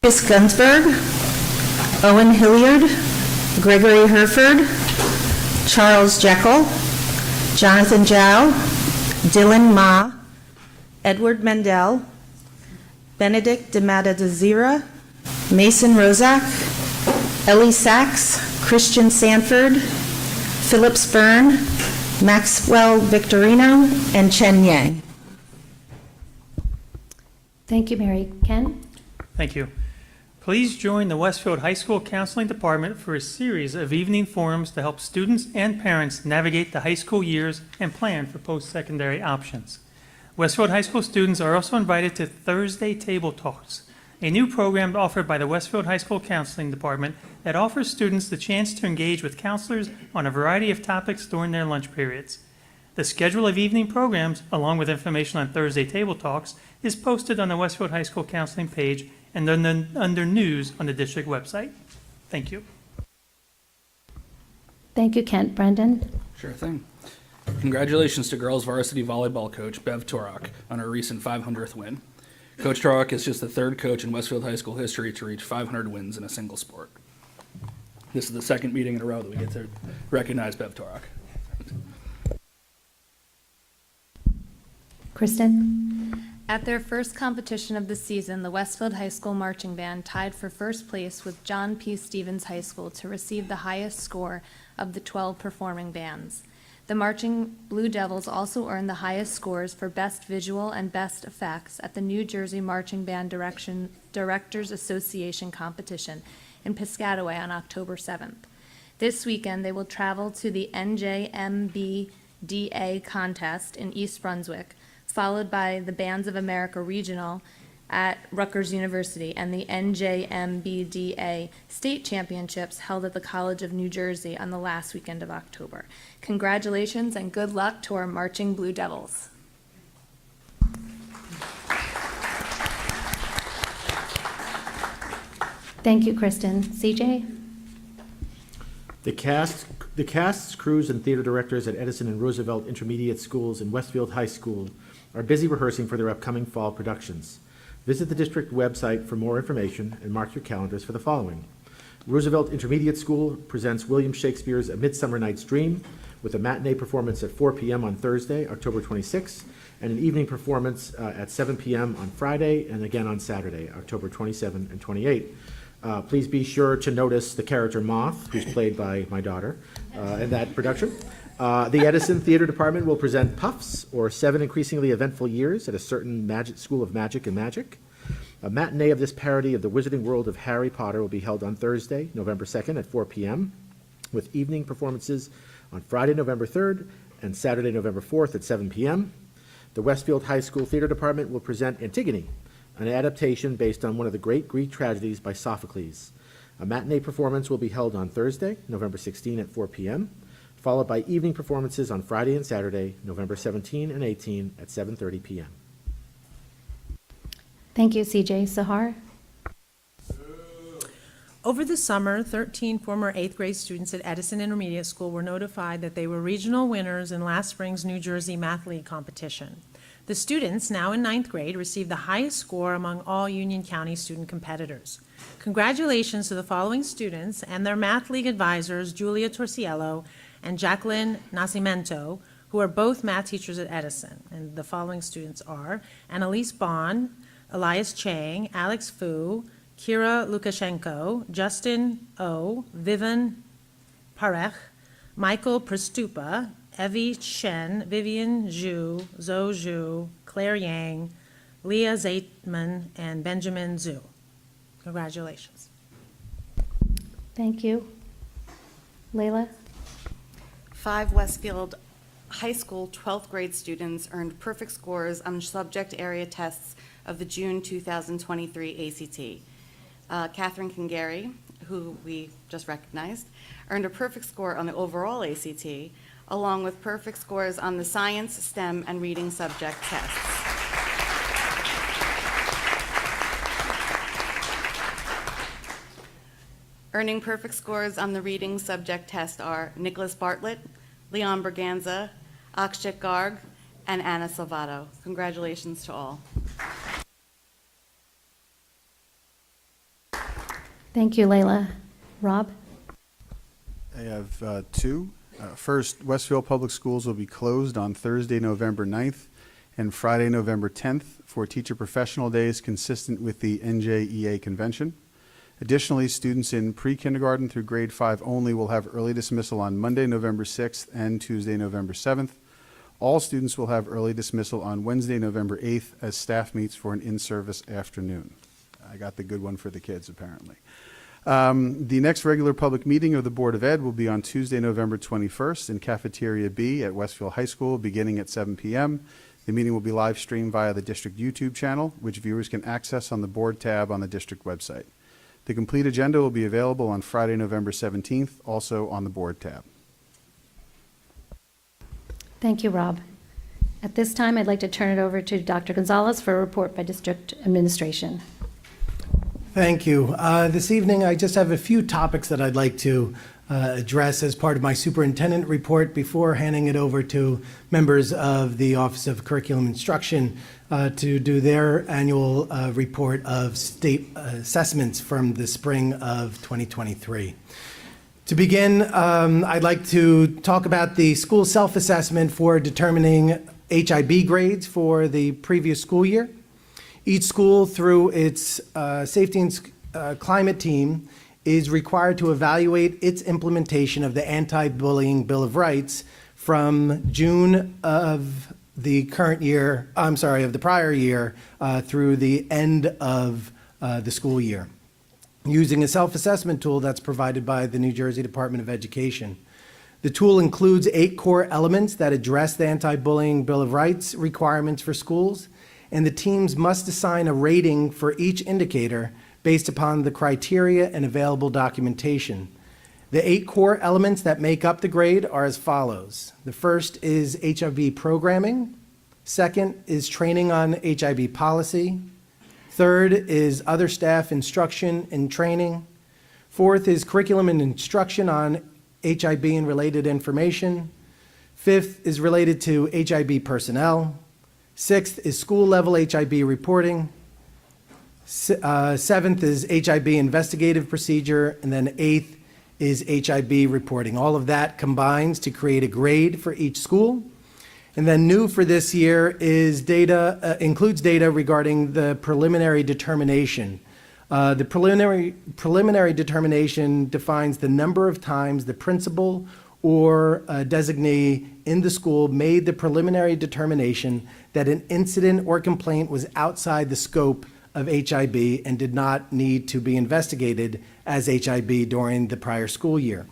Chris Gunsberg, Owen Hilliard, Gregory Herford, Charles Jekyll, Jonathan Jow, Dylan Ma, Edward Mendel, Benedict de Matadezira, Mason Rozak, Ellie Sachs, Christian Sanford, Philip Spurn, Maxwell Victorino, and Chen Yang. Thank you, Mary. Ken? Thank you. Please join the Westfield High School Counseling Department for a series of evening forums to help students and parents navigate the high school years and plan for post-secondary options. Westfield High School students are also invited to Thursday Table Talks, a new program offered by the Westfield High School Counseling Department that offers students the chance to engage with counselors on a variety of topics during their lunch periods. The schedule of evening programs, along with information on Thursday Table Talks, is posted on the Westfield High School Counseling page and under News on the district website. Thank you. Thank you, Kent. Brendan? Sure thing. Congratulations to girls varsity volleyball coach Bev Torok on her recent 500th win. Coach Torok is just the third coach in Westfield High School history to reach 500 wins in a single sport. This is the second meeting in a row that we get to recognize Bev Torok. Kristen? At their first competition of the season, the Westfield High School Marching Band tied for first place with John P. Stevens High School to receive the highest score of the 12 performing bands. The Marching Blue Devils also earned the highest scores for Best Visual and Best Effects at the New Jersey Marching Band Directors Association competition in Piscataway on October 7th. This weekend, they will travel to the NJMBDA contest in East Brunswick, followed by the Bands of America Regional at Rutgers University and the NJMBDA State Championships held at the College of New Jersey on the last weekend of October. Congratulations and good luck to our Marching Blue Devils. Thank you, Kristen. CJ? The casts, crews, and theater directors at Edison and Roosevelt Intermediate Schools and Westfield High School are busy rehearsing for their upcoming fall productions. Visit the district website for more information and mark your calendars for the following. Roosevelt Intermediate School presents William Shakespeare's A Midsummer Night's Dream with a matinee performance at 4 p.m. on Thursday, October 26th, and an evening performance at 7 p.m. on Friday and again on Saturday, October 27 and 28. Please be sure to notice the character Moth, who's played by my daughter, in that production. The Edison Theater Department will present Puffs, or 7 Increasingly Eventful Years at a certain School of Magic and Magic. A matinee of this parody of the Wizarding World of Harry Potter will be held on Thursday, November 2nd at 4 p.m., with evening performances on Friday, November 3rd, and Saturday, November 4th at 7 p.m. The Westfield High School Theater Department will present Antigone, an adaptation based on one of the great Greek tragedies by Sophocles. A matinee performance will be held on Thursday, November 16 at 4 p.m., followed by evening performances on Friday and Saturday, November 17 and 18 at 7:30 p.m. Thank you, CJ. Sahar? Over the summer, 13 former 8th grade students at Edison Intermediate School were notified that they were regional winners in last spring's New Jersey Math League competition. The students, now in 9th grade, received the highest score among all Union County student competitors. Congratulations to the following students and their Math League advisors, Julia Torciello and Jacqueline Nascimento, who are both math teachers at Edison. And the following students are Annalise Bond, Elias Chang, Alex Fu, Kira Lukashenko, Justin O, Vivian Parech, Michael Prestupa, Evie Chen, Vivian Zhu, Zhou Zhu, Claire Yang, Leah Zaitman, and Benjamin Zhu. Congratulations. Thank you. Layla? 5 Westfield High School 12th grade students earned perfect scores on subject area tests of the June 2023 ACT. Catherine Kingary, who we just recognized, earned a perfect score on the overall ACT, along with perfect scores on the science, STEM, and reading subject tests. Earning perfect scores on the reading subject test are Nicholas Bartlett, Leon Berganza, Akshay Garg, and Anna Salvato. Congratulations to all. Thank you, Layla. Rob? I have two. First, Westfield Public Schools will be closed on Thursday, November 9th and Friday, November 10th for teacher professional days consistent with the NJEA convention. Additionally, students in pre-kindergarten through grade 5 only will have early dismissal on Monday, November 6th and Tuesday, November 7th. All students will have early dismissal on Wednesday, November 8th as staff meets for an in-service afternoon. I got the good one for the kids, apparently. The next regular public meeting of the Board of Ed will be on Tuesday, November 21st in Cafeteria B at Westfield High School, beginning at 7 p.m. The meeting will be live streamed via the district YouTube channel, which viewers can access on the board tab on the district website. The complete agenda will be available on Friday, November 17th, also on the board tab. Thank you, Rob. At this time, I'd like to turn it over to Dr. Gonzalez for a report by district administration. Thank you. This evening, I just have a few topics that I'd like to address as part of my superintendent report before handing it over to members of the Office of Curriculum Instruction to do their annual report of state assessments from the spring of 2023. To begin, I'd like to talk about the school self-assessment for determining HIB grades for the previous school year. Each school, through its safety and climate team, is required to evaluate its implementation of the Anti-Bullying Bill of Rights from June of the current year, of the prior year, through the end of the school year, using a self-assessment tool that's provided by the New Jersey Department of Education. The tool includes 8 core elements that address the Anti-Bullying Bill of Rights requirements for schools, and the teams must assign a rating for each indicator based upon the criteria and available documentation. The 8 core elements that make up the grade are as follows. The first is HIB programming. Second is training on HIB policy. Third is other staff instruction and training. Fourth is curriculum and instruction on HIB and related information. Fifth is related to HIB personnel. Sixth is school-level HIB reporting. Seventh is HIB investigative procedure. And then eighth is HIB reporting. All of that combines to create a grade for each school. And then new for this year is data, includes data regarding the preliminary determination. The preliminary determination defines the number of times the principal or a designee in the school made the preliminary determination that an incident or complaint was outside the scope of HIB and did not need to be investigated as HIB during the prior school year.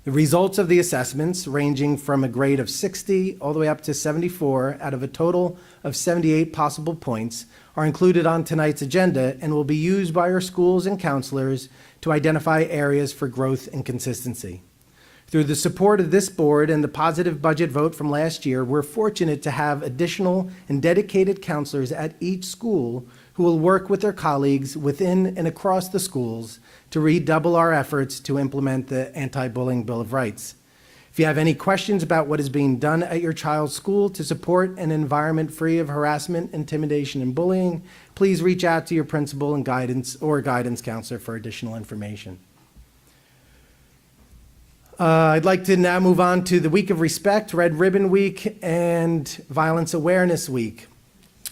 The results of the assessments, ranging from a grade of 60 all the way up to 74 out of a total of 78 possible points, are included on tonight's agenda and will be used by our schools and counselors to identify areas for growth and consistency. Through the support of this board and the positive budget vote from last year, we're fortunate to have additional and dedicated counselors at each school who will work with their colleagues within and across the schools to redouble our efforts to implement the Anti-Bullying Bill of Rights. If you have any questions about what is being done at your child's school to support an environment free of harassment, intimidation, and bullying, please reach out to your principal and guidance counselor for additional information. I'd like to now move on to the Week of Respect, Red Ribbon Week, and Violence Awareness Week.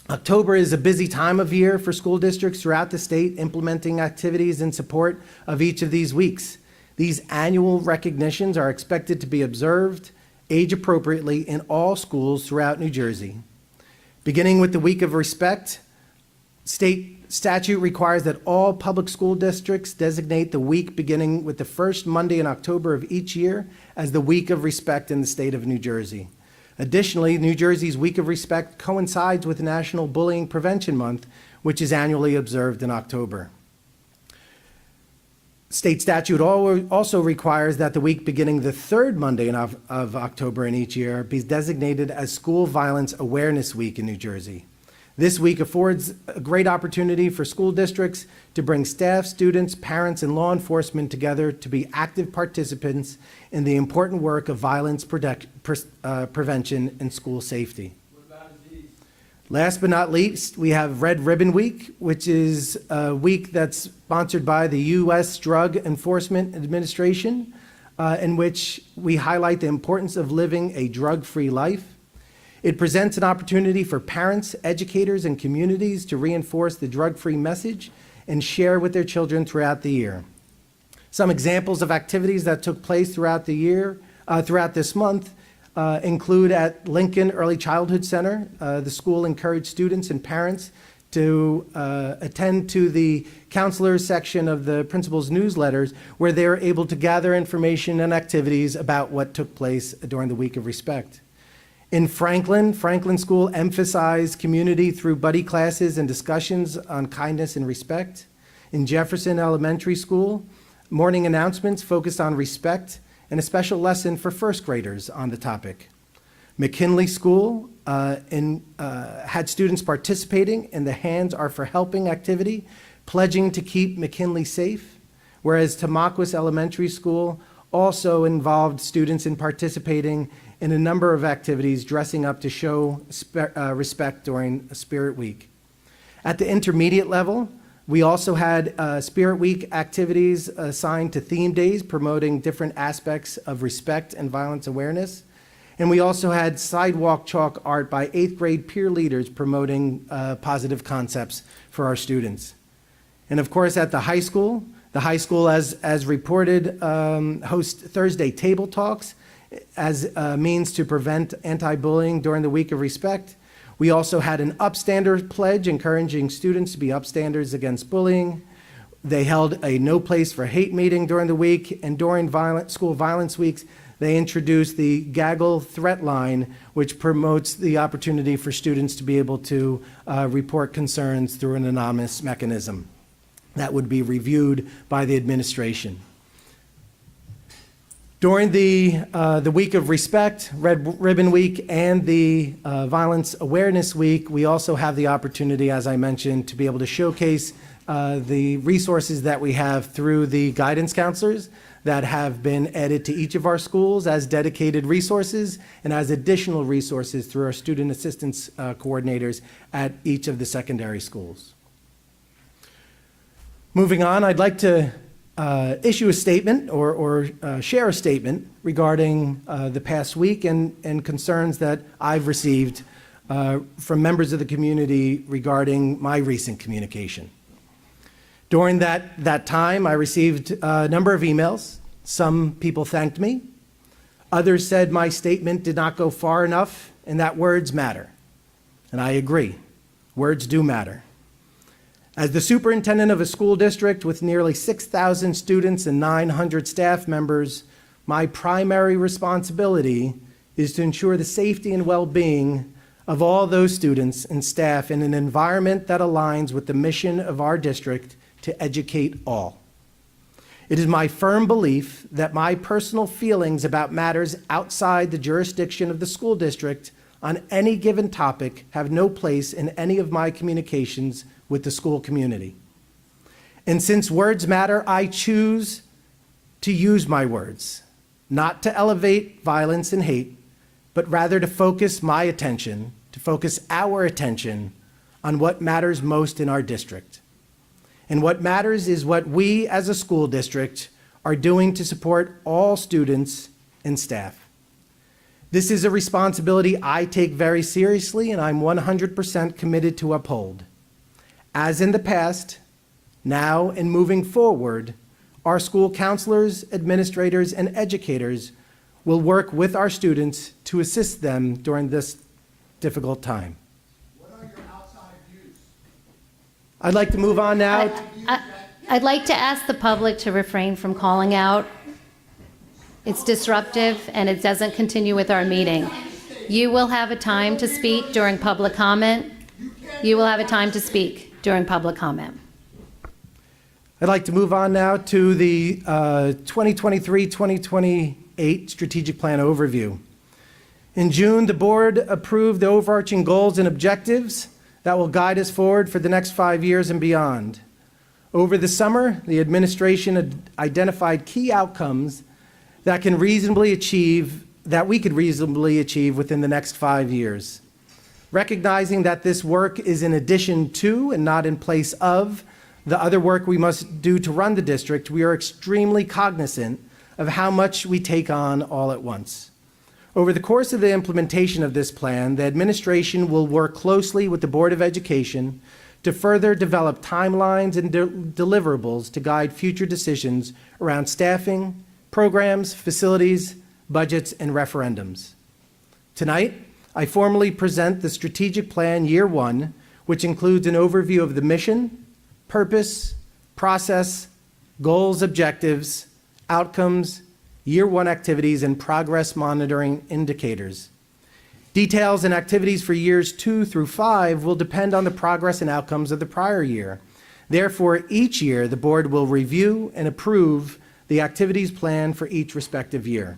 October is a busy time of year for school districts throughout the state implementing activities in support of each of these weeks. These annual recognitions are expected to be observed age appropriately in all schools throughout New Jersey. Beginning with the Week of Respect, state statute requires that all public school districts designate the week beginning with the first Monday in October of each year as the Week of Respect in the state of New Jersey. Additionally, New Jersey's Week of Respect coincides with National Bullying Prevention Month, which is annually observed in October. State statute also requires that the week beginning the third Monday of October in each year be designated as School Violence Awareness Week in New Jersey. This week affords a great opportunity for school districts to bring staff, students, parents, and law enforcement together to be active participants in the important work of violence prevention and school safety. Last but not least, we have Red Ribbon Week, which is a week that's sponsored by the U.S. Drug Enforcement Administration, in which we highlight the importance of living a drug-free life. It presents an opportunity for parents, educators, and communities to reinforce the drug-free message and share with their children throughout the year. Some examples of activities that took place throughout the year, throughout this month, include at Lincoln Early Childhood Center. The school encouraged students and parents to attend to the counselors section of the principal's newsletters, where they were able to gather information and activities about what took place during the Week of Respect. In Franklin School emphasized community through buddy classes and discussions on kindness and respect. In Jefferson Elementary School, morning announcements focused on respect and a special lesson for first graders on the topic. McKinley School had students participating in the Hands Are for Helping activity, pledging to keep McKinley safe, whereas Tamaulipas Elementary School also involved students in participating in a number of activities, dressing up to show respect during Spirit Week. At the intermediate level, we also had Spirit Week activities assigned to theme days, promoting different aspects of respect and violence awareness. And we also had sidewalk chalk art by 8th grade peer leaders promoting positive concepts for our students. And of course, at the high school, as reported, hosts Thursday table talks as a means to prevent anti-bullying during the Week of Respect. We also had an upstander pledge encouraging students to be upstanders against bullying. They held a No Place for Hate meeting during the week, and during school violence weeks, they introduced the Gaggle Threat Line, which promotes the opportunity for students to be able to report concerns through an anonymous mechanism that would be reviewed by the administration. During the Week of Respect, Red Ribbon Week, and the Violence Awareness Week, we also have the opportunity, as I mentioned, to be able to showcase the resources that we have through the guidance counselors that have been added to each of our schools as dedicated resources and as additional resources through our student assistance coordinators at each of the secondary schools. Moving on, I'd like to issue a statement or share a statement regarding the past week and concerns that I've received from members of the community regarding my recent communication. During that time, I received a number of emails. Some people thanked me. Others said my statement did not go far enough and that words matter. And I agree. Words do matter. As the superintendent of a school district with nearly 6,000 students and 900 staff members, my primary responsibility is to ensure the safety and well-being of all those students and staff in an environment that aligns with the mission of our district to educate all. It is my firm belief that my personal feelings about matters outside the jurisdiction of the school district on any given topic have no place in any of my communications with the school community. And since words matter, I choose to use my words, not to elevate violence and hate, but rather to focus my attention, to focus our attention on what matters most in our district. And what matters is what we as a school district are doing to support all students and staff. This is a responsibility I take very seriously and I'm 100% committed to uphold. As in the past, now and moving forward, our school counselors, administrators, and educators will work with our students to assist them during this difficult time. What are your outside views? I'd like to move on now. I'd like to ask the public to refrain from calling out. It's disruptive and it doesn't continue with our meeting. You will have a time to speak during public comment. You will have a time to speak during public comment. I'd like to move on now to the 2023-2028 Strategic Plan Overview. In June, the board approved the overarching goals and objectives that will guide us forward for the next 5 years and beyond. Over the summer, the administration had identified key outcomes that we could reasonably achieve within the next 5 years. Recognizing that this work is in addition to and not in place of the other work we must do to run the district, we are extremely cognizant of how much we take on all at once. Over the course of the implementation of this plan, the administration will work closely with the Board of Education to further develop timelines and deliverables to guide future decisions around staffing, programs, facilities, budgets, and referendums. Tonight, I formally present the Strategic Plan Year 1, which includes an overview of the mission, purpose, process, goals, objectives, outcomes, Year 1 activities, and progress monitoring indicators. Details and activities for years 2 through 5 will depend on the progress and outcomes of the prior year. Therefore, each year, the board will review and approve the activities planned for each respective year.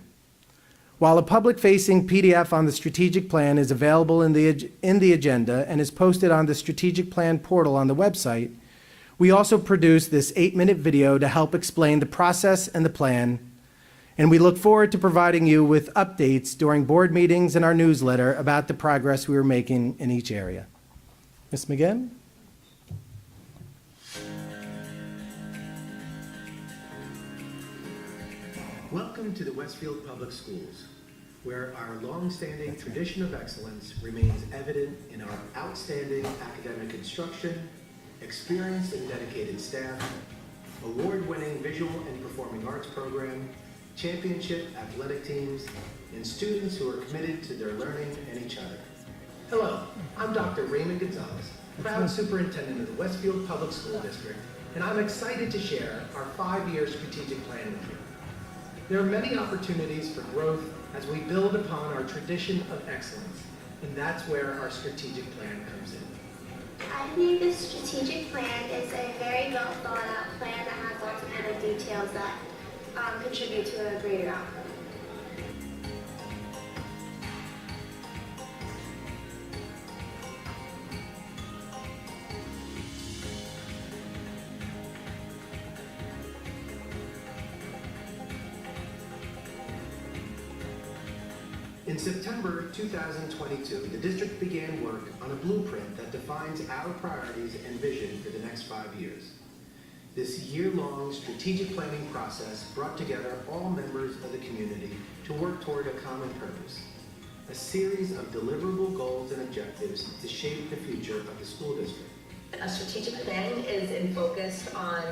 While a public-facing PDF on the strategic plan is available in the agenda and is posted on the strategic plan portal on the website, we also produced this 8-minute video to help explain the process and the plan, and we look forward to providing you with updates during board meetings and our newsletter about the progress we are making in each area. Ms. McGinn? Welcome to the Westfield Public Schools, where our long-standing tradition of excellence remains evident in our outstanding academic instruction, experienced and dedicated staff, award-winning visual and performing arts program, championship athletic teams, and students who are committed to their learning and each other. Hello, I'm Dr. Raymond Gonzalez, proud superintendent of the Westfield Public School District, and I'm excited to share our 5-year strategic plan with you. There are many opportunities for growth as we build upon our tradition of excellence, and that's where our strategic plan comes in. I believe this strategic plan is a very well thought out plan that has lots of little details that contribute to a greater outcome. In September 2022, the district began work on a blueprint that defines our priorities and vision for the next 5 years. This year-long strategic planning process brought together all members of the community to work toward a common purpose, a series of deliverable goals and objectives to shape the future of the school district. A strategic plan is focused on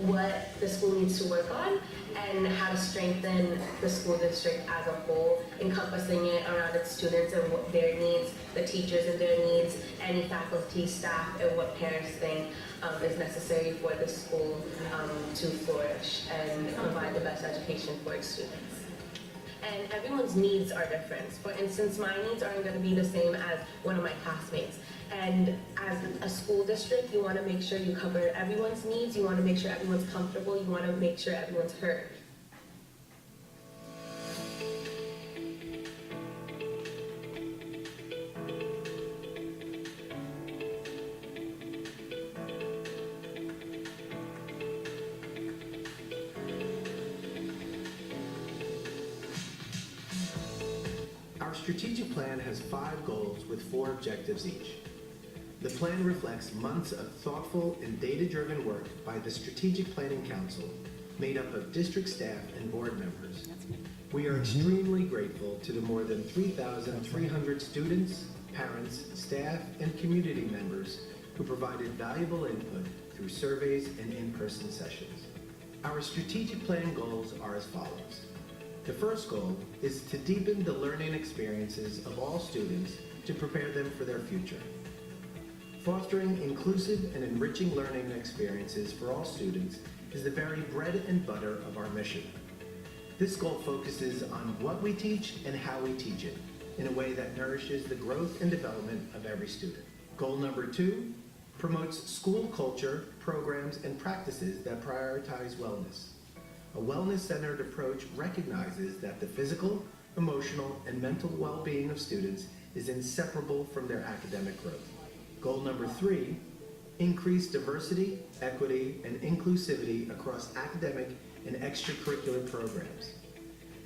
what the school needs to work on and how to strengthen the school district as a whole, encompassing it around its students and what their needs, the teachers and their needs, any faculty, staff, and what parents think is necessary for the school to flourish and provide the best education for its students. And everyone's needs are different. For instance, my needs aren't going to be the same as one of my classmates. And as a school district, you want to make sure you cover everyone's needs, you want to make sure everyone's comfortable, you want to make sure everyone's heard. Our strategic plan has 5 goals with 4 objectives each. The plan reflects months of thoughtful and data-driven work by the Strategic Planning Council, made up of district staff and board members. We are extremely grateful to the more than 3,300 students, parents, staff, and community members who provided valuable input through surveys and in-person sessions. Our strategic plan goals are as follows. The first goal is to deepen the learning experiences of all students to prepare them for their future. Fostering inclusive and enriching learning experiences for all students is the very bread and butter of our mission. This goal focuses on what we teach and how we teach it in a way that nourishes the growth and development of every student. Goal number 2 promotes school culture, programs, and practices that prioritize wellness. A wellness-centered approach recognizes that the physical, emotional, and mental well-being of students is inseparable from their academic growth. Goal number 3, increase diversity, equity, and inclusivity across academic and extracurricular programs.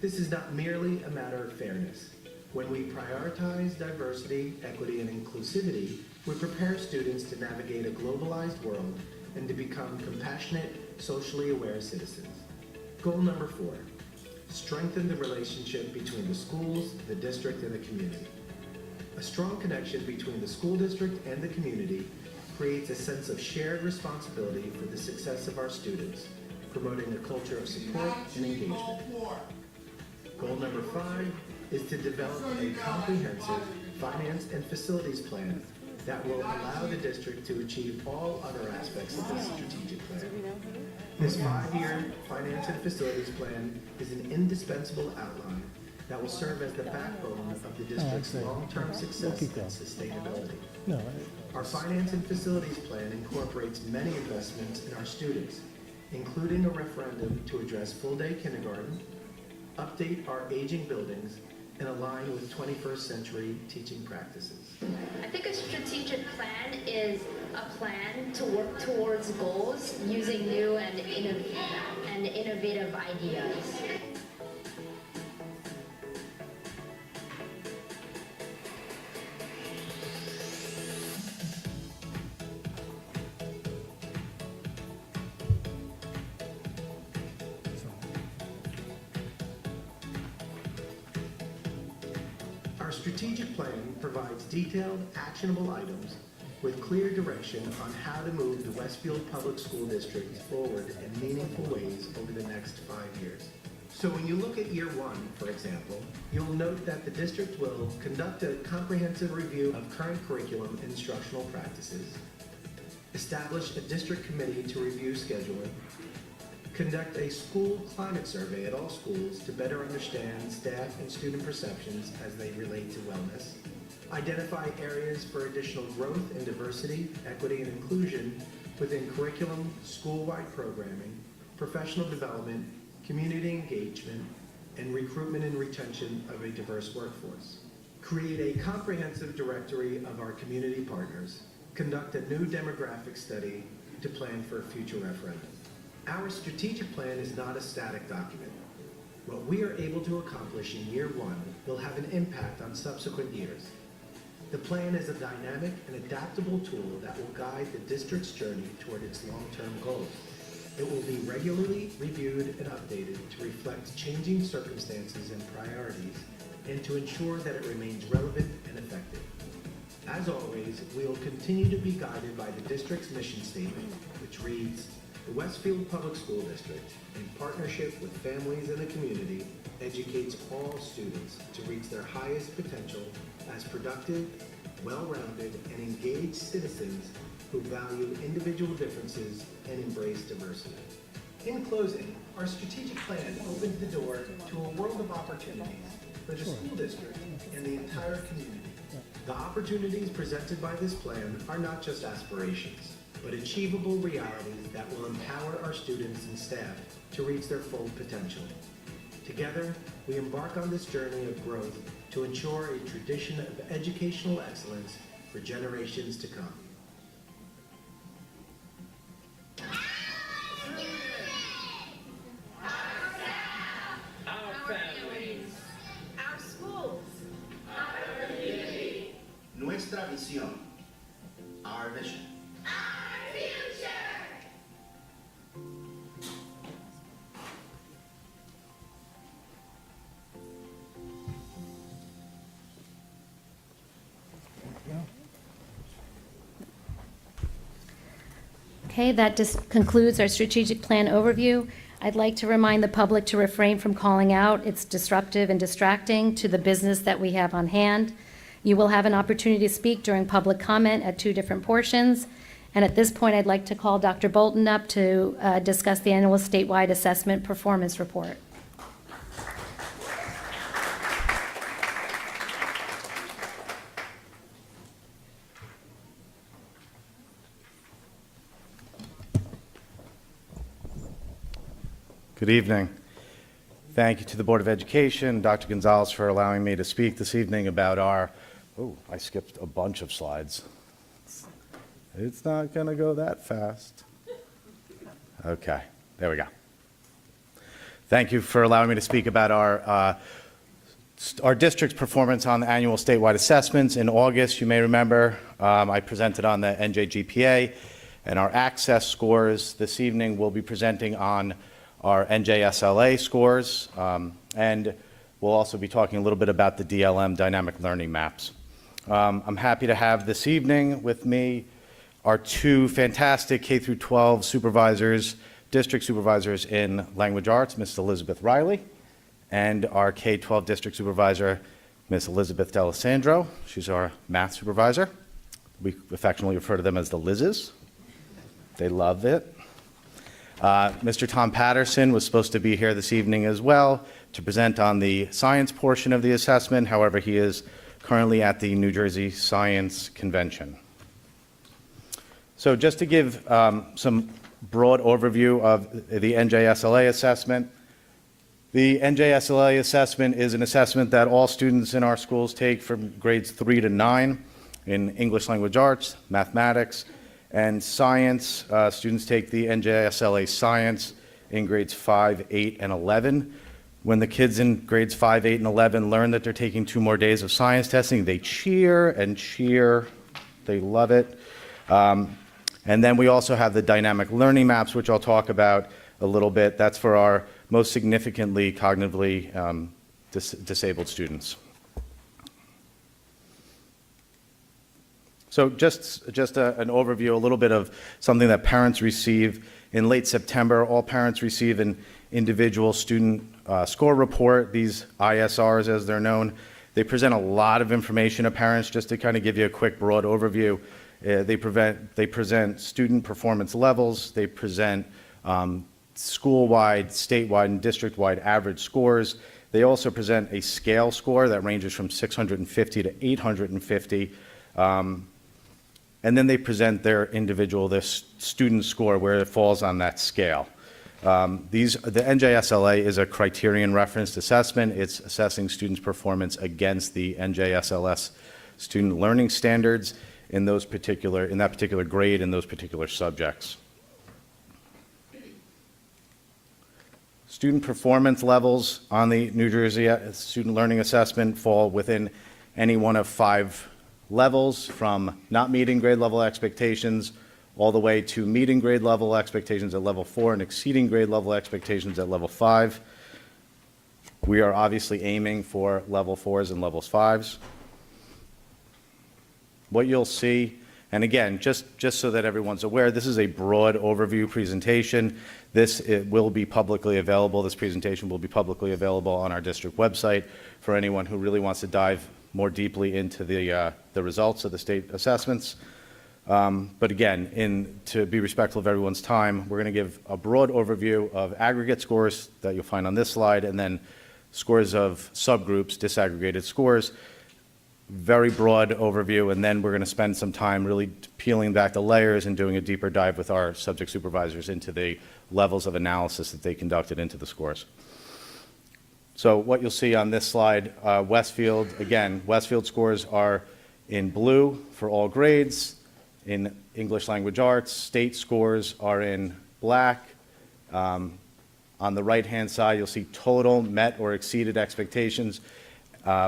This is not merely a matter of fairness. When we prioritize diversity, equity, and inclusivity, we prepare students to navigate a globalized world and to become compassionate, socially aware citizens. Goal number 4, strengthen the relationship between the schools, the district, and the community. A strong connection between the school district and the community creates a sense of shared responsibility for the success of our students, promoting a culture of support and engagement. Goal number 5 is to develop a comprehensive finance and facilities plan that will allow the district to achieve all other aspects of this strategic plan. This 5-year finance and facilities plan is an indispensable outline that will serve as the backbone of the district's long-term success and sustainability. Our finance and facilities plan incorporates many investments in our students, including a referendum to address full-day kindergarten, update our aging buildings, and align with 21st century teaching practices. I think a strategic plan is a plan to work towards goals using new and innovative ideas. Our strategic plan provides detailed, actionable items with clear direction on how to move the Westfield Public School District forward in meaningful ways over the next 5 years. So when you look at year 1, for example, you'll note that the district will conduct a comprehensive review of current curriculum and instructional practices, establish a district committee to review scheduling, conduct a school climate survey at all schools to better understand staff and student perceptions as they relate to wellness, identify areas for additional growth and diversity, equity, and inclusion within curriculum, school-wide programming, professional development, community engagement, and recruitment and retention of a diverse workforce. Create a comprehensive directory of our community partners, conduct a new demographic study to plan for a future referendum. Our strategic plan is not a static document. What we are able to accomplish in year 1 will have an impact on subsequent years. The plan is a dynamic and adaptable tool that will guide the district's journey toward its long-term goals. It will be regularly reviewed and updated to reflect changing circumstances and priorities and to ensure that it remains relevant and effective. As always, we will continue to be guided by the district's mission statement, which reads, "The Westfield Public School District, in partnership with families and the community, educates all students to reach their highest potential as productive, well-rounded, and engaged citizens who value individual differences and embrace diversity." In closing, our strategic plan opens the door to a world of opportunities for the school district and the entire community. The opportunities presented by this plan are not just aspirations, but achievable realities that will empower our students and staff to reach their full potential. Together, we embark on this journey of growth to ensure a tradition of educational excellence for generations to come. Our families, Our schools, our community, Nuestra visión, our vision. our future. Okay, that just concludes our strategic plan overview. I'd like to remind the public to refrain from calling out. It's disruptive and distracting to the business that we have on hand. You will have an opportunity to speak during public comment at 2 different portions. And at this point, I'd like to call Dr. Bolton up to discuss the annual statewide assessment performance report. Good evening. Thank you to the Board of Education, Dr. Gonzalez, for allowing me to speak this evening about our, I skipped a bunch of slides. It's not going to go that fast. Okay, there we go. Thank you for allowing me to speak about our our district's performance on the annual statewide assessments. In August, you may remember, I presented on the NJGPA and our access scores. This evening, we'll be presenting on our NJSLA scores, and we'll also be talking a little bit about the DLM dynamic learning maps. I'm happy to have this evening with me our two fantastic K-12 supervisors, district supervisors in language arts, Ms. Elizabeth Riley, and our K-12 district supervisor, Ms. Elizabeth D'Alessandro. She's our math supervisor. We affectionately refer to them as the Lizzes. They love it. Mr. Tom Patterson was supposed to be here this evening as well to present on the science portion of the assessment. However, he is currently at the New Jersey Science Convention. So just to give some broad overview of the NJSLA assessment. The NJSLA assessment is an assessment that all students in our schools take from grades 3 to 9 in English language arts, mathematics, and science. Students take the NJSLA science in grades 5, 8, and 11. When the kids in grades 5, 8, and 11 learn that they're taking 2 more days of science testing, they cheer and cheer. They love it. And then we also have the dynamic learning maps, which I'll talk about a little bit. That's for our most significantly cognitively disabled students. So just an overview, a little bit of something that parents receive. In late September, all parents receive an individual student score report, these ISRs as they're known. They present a lot of information to parents. Just to kind of give you a quick broad overview. They present student performance levels. They present school-wide, statewide, and district-wide average scores. They also present a scale score that ranges from 650 to 850. And then they present their student score where it falls on that scale. The NJSLA is a criterion referenced assessment. It's assessing students' performance against the NJSLS student learning standards in that particular grade in those particular subjects. Student performance levels on the New Jersey Student Learning Assessment fall within any one of 5 levels, from not meeting grade level expectations all the way to meeting grade level expectations at level 4 and exceeding grade level expectations at level 5. We are obviously aiming for level 4s and levels 5s. What you'll see, and again, just so that everyone's aware, this is a broad overview presentation. It will be publicly available. This presentation will be publicly available on our district website for anyone who really wants to dive more deeply into the results of the state assessments. But again, to be respectful of everyone's time, we're going to give a broad overview of aggregate scores that you'll find on this slide, and then scores of subgroups, disaggregated scores. Very broad overview, and then we're going to spend some time really peeling back the layers and doing a deeper dive with our subject supervisors into the levels of analysis that they conducted into the scores. So what you'll see on this slide, Westfield scores are in blue for all grades. In English language arts, state scores are in black. On the right-hand side, you'll see total met or exceeded expectations,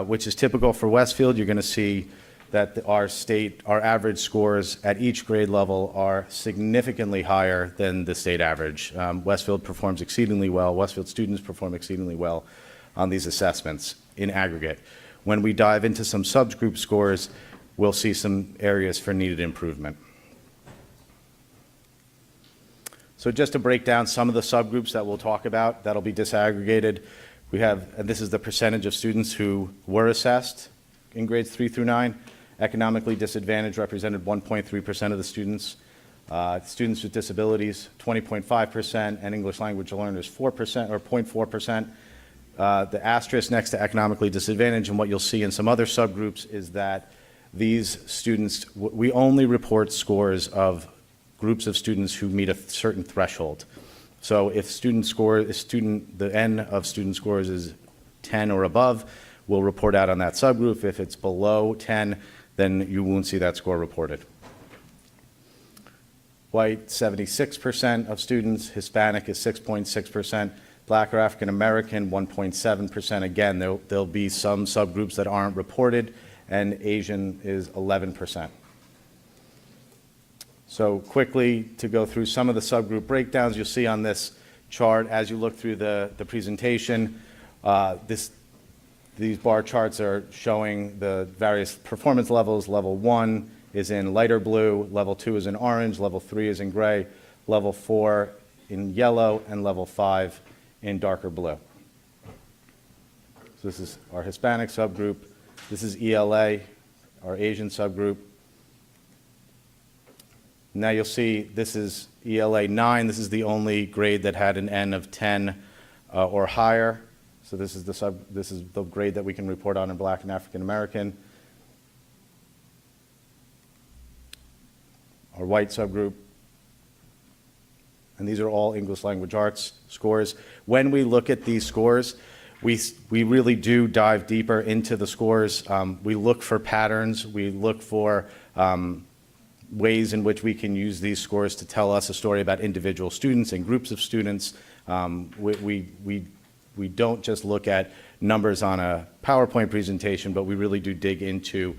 which is typical for Westfield. You're going to see that our average scores at each grade level are significantly higher than the state average. Westfield performs exceedingly well. Westfield students perform exceedingly well on these assessments in aggregate. When we dive into some subgroup scores, we'll see some areas for needed improvement. So just to break down some of the subgroups that we'll talk about, that'll be disaggregated. And this is the percentage of students who were assessed in grades 3 through 9. Economically disadvantaged represented 1.3% of the students. Students with disabilities, 20.5%, and English language learners, 4% or 0.4%. The asterisk next to economically disadvantaged, and what you'll see in some other subgroups is that these students, we only report scores of groups of students who meet a certain threshold. So if the N of student scores is 10 or above, we'll report out on that subgroup. If it's below 10, then you won't see that score reported. White, 76% of students. Hispanic is 6.6%. Black or African American, 1.7%. Again, there'll be some subgroups that aren't reported, and Asian is 11%. So quickly, to go through some of the subgroup breakdowns, you'll see on this chart as you look through the presentation, these bar charts are showing the various performance levels. Level 1 is in lighter blue, level 2 is in orange, level 3 is in gray, level 4 in yellow, and level 5 in darker blue. So this is our Hispanic subgroup. This is ELA, our Asian subgroup. Now you'll see this is ELA 9. This is the only grade that had an N of 10 or higher. So this is the grade that we can report on in Black and African American. Our white subgroup. And these are all English language arts scores. When we look at these scores, we really do dive deeper into the scores. We look for patterns. We look for ways in which we can use these scores to tell us a story about individual students and groups of students. We don't just look at numbers on a PowerPoint presentation, but we really do dig into,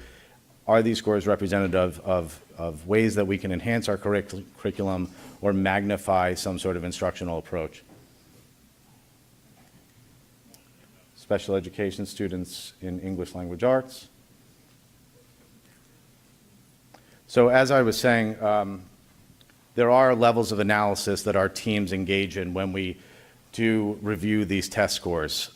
are these scores representative of ways that we can enhance our curriculum or magnify some sort of instructional approach? Special education students in English language arts. So as I was saying, there are levels of analysis that our teams engage in when we do review these test scores.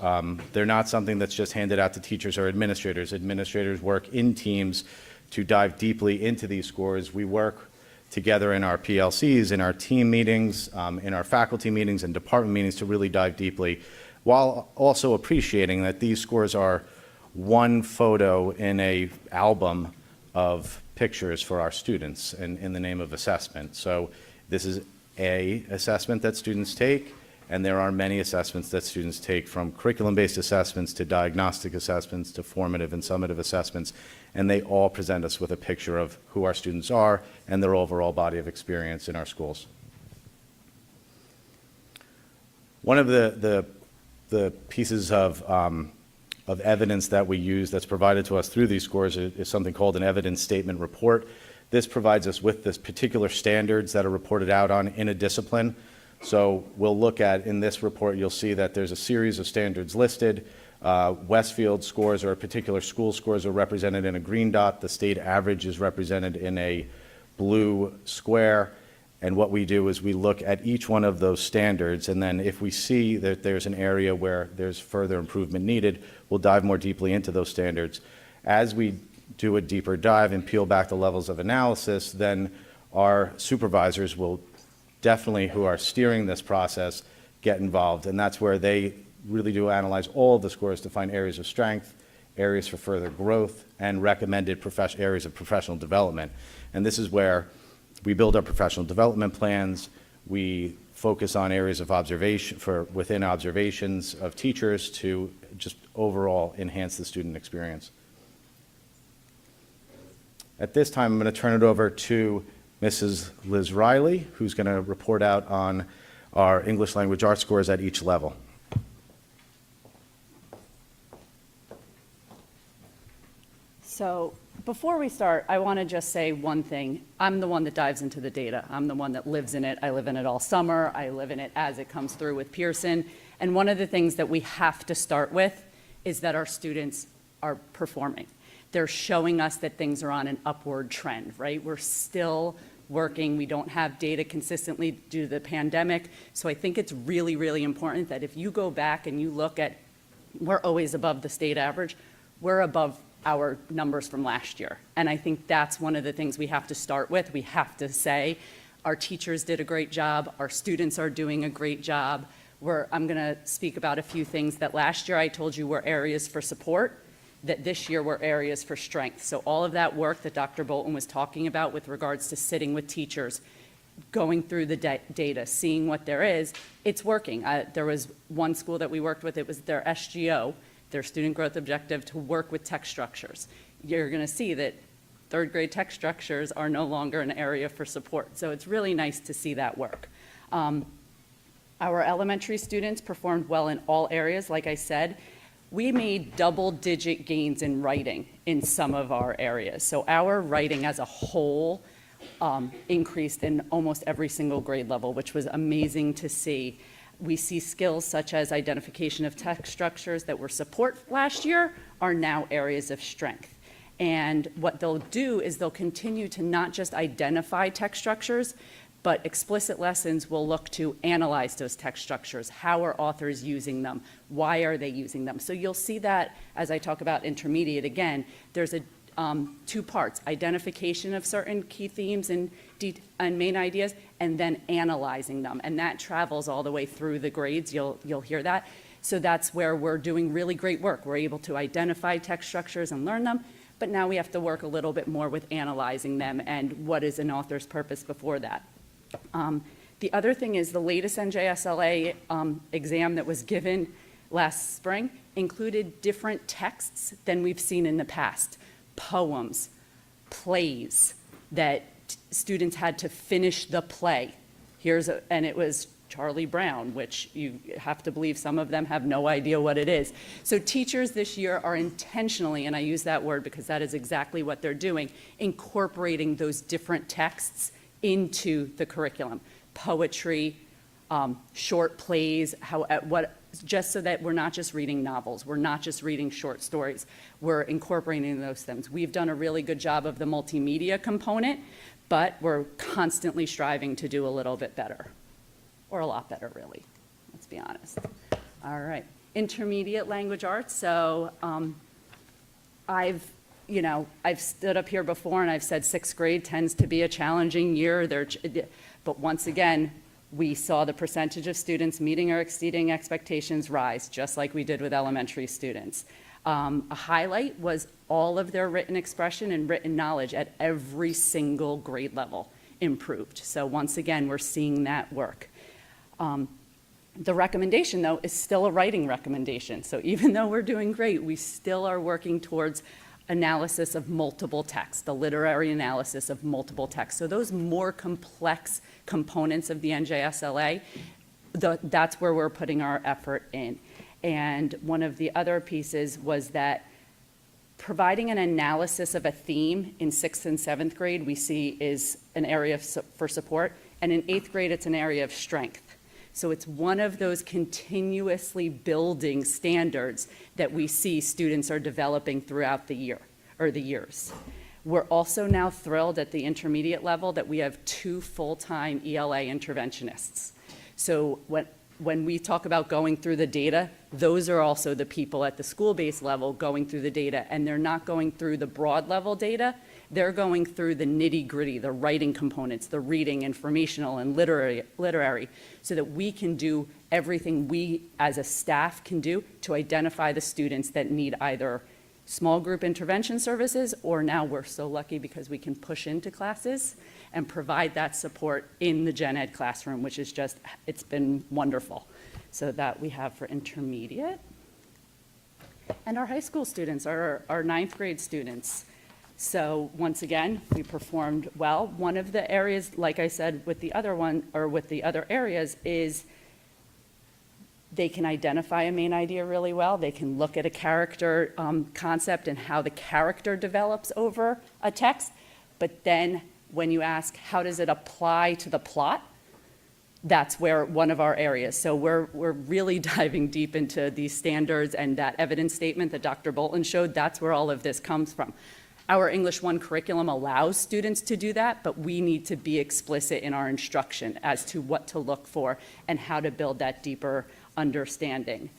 They're not something that's just handed out to teachers or administrators. Administrators work in teams to dive deeply into these scores. We work together in our PLCs, in our team meetings, in our faculty meetings and department meetings to really dive deeply, while also appreciating that these scores are one photo in an album of pictures for our students in the name of assessment. So this is an assessment that students take, and there are many assessments that students take, from curriculum-based assessments to diagnostic assessments to formative and summative assessments, and they all present us with a picture of who our students are and their overall body of experience in our schools. One of the pieces of evidence that we use that's provided to us through these scores is something called an evidence statement report. This provides us with this particular standards that are reported out on in a discipline. So we'll look at, in this report, you'll see that there's a series of standards listed. Westfield scores, or particular school scores, are represented in a green dot. The state average is represented in a blue square. And what we do is we look at each one of those standards, and then if we see that there's an area where there's further improvement needed, we'll dive more deeply into those standards. As we do a deeper dive and peel back the levels of analysis, then our supervisors will definitely, who are steering this process, get involved. And that's where they really do analyze all of the scores to find areas of strength, areas for further growth, and recommended areas of professional development. And this is where we build our professional development plans. We focus on areas of observation within observations of teachers to just overall enhance the student experience. At this time, I'm going to turn it over to Mrs. Liz Riley, who's going to report out on our English language arts scores at each level. So before we start, I want to just say one thing. I'm the one that dives into the data. I'm the one that lives in it. I live in it all summer. I live in it as it comes through with Pearson. And one of the things that we have to start with is that our students are performing. They're showing us that things are on an upward trend, right? We're still working. We don't have data consistently due to the pandemic. So I think it's really, really important that if you go back and you look at, we're always above the state average. We're above our numbers from last year. And I think that's one of the things we have to start with. We have to say our teachers did a great job. Our students are doing a great job. I'm going to speak about a few things that last year I told you were areas for support, that this year were areas for strength. So all of that work that Dr. Bolton was talking about with regards to sitting with teachers, going through the data, seeing what there is, it's working. There was one school that we worked with, it was their SGO, their student growth objective, to work with text structures. You're going to see that third grade text structures are no longer an area for support. So it's really nice to see that work. Our elementary students performed well in all areas, like I said. We made double-digit gains in writing in some of our areas. So our writing as a whole increased in almost every single grade level, which was amazing to see. We see skills such as identification of text structures that were support last year are now areas of strength. And what they'll do is they'll continue to not just identify text structures, but explicit lessons will look to analyze those text structures. How are authors using them? Why are they using them? So you'll see that as I talk about intermediate again, there's a two parts: identification of certain key themes and main ideas, and then analyzing them. And that travels all the way through the grades. You'll hear that. So that's where we're doing really great work. We're able to identify text structures and learn them, but now we have to work a little bit more with analyzing them and what is an author's purpose before that. The other thing is the latest NJSLA exam that was given last spring included different texts than we've seen in the past. Poems, plays, that students had to finish the play. And it was Charlie Brown, which you have to believe some of them have no idea what it is. So teachers this year are intentionally, and I use that word because that is exactly what they're doing, incorporating those different texts into the curriculum. Poetry, short plays, just so that we're not just reading novels, we're not just reading short stories, we're incorporating those things. We've done a really good job of the multimedia component, but we're constantly striving to do a little bit better, or a lot better, really, let's be honest. All right, intermediate language arts. So I've stood up here before and I've said sixth grade tends to be a challenging year. But once again, we saw the percentage of students meeting or exceeding expectations rise, just like we did with elementary students. A highlight was all of their written expression and written knowledge at every single grade level improved. So once again, we're seeing that work. The recommendation, though, is still a writing recommendation. So even though we're doing great, we still are working towards analysis of multiple texts, the literary analysis of multiple texts. So those more complex components of the NJSLA, that's where we're putting our effort in. And one of the other pieces was that providing an analysis of a theme in 6th and 7th grade we see is an area for support, and in 8th grade it's an area of strength. So it's one of those continuously building standards that we see students are developing throughout the year, or the years. We're also now thrilled at the intermediate level that we have 2 full-time ELA interventionists. So when we talk about going through the data, those are also the people at the school-based level going through the data, and they're not going through the broad level data, they're going through the nitty-gritty, the writing components, the reading, informational, and literary, so that we can do everything we as a staff can do to identify the students that need either small group intervention services, or now we're so lucky because we can push into classes and provide that support in the gen ed classroom, which is just, it's been wonderful. So that we have for intermediate. And our high school students, our 9th grade students. So once again, we performed well. One of the areas, like I said, with the other one, or with the other areas, is they can identify a main idea really well. They can look at a character concept and how the character develops over a text. But then when you ask, how does it apply to the plot? That's where one of our areas. So we're really diving deep into these standards, and that evidence statement that Dr. Bolton showed, that's where all of this comes from. Our English 1 curriculum allows students to do that, but we need to be explicit in our instruction as to what to look for and how to build that deeper understanding.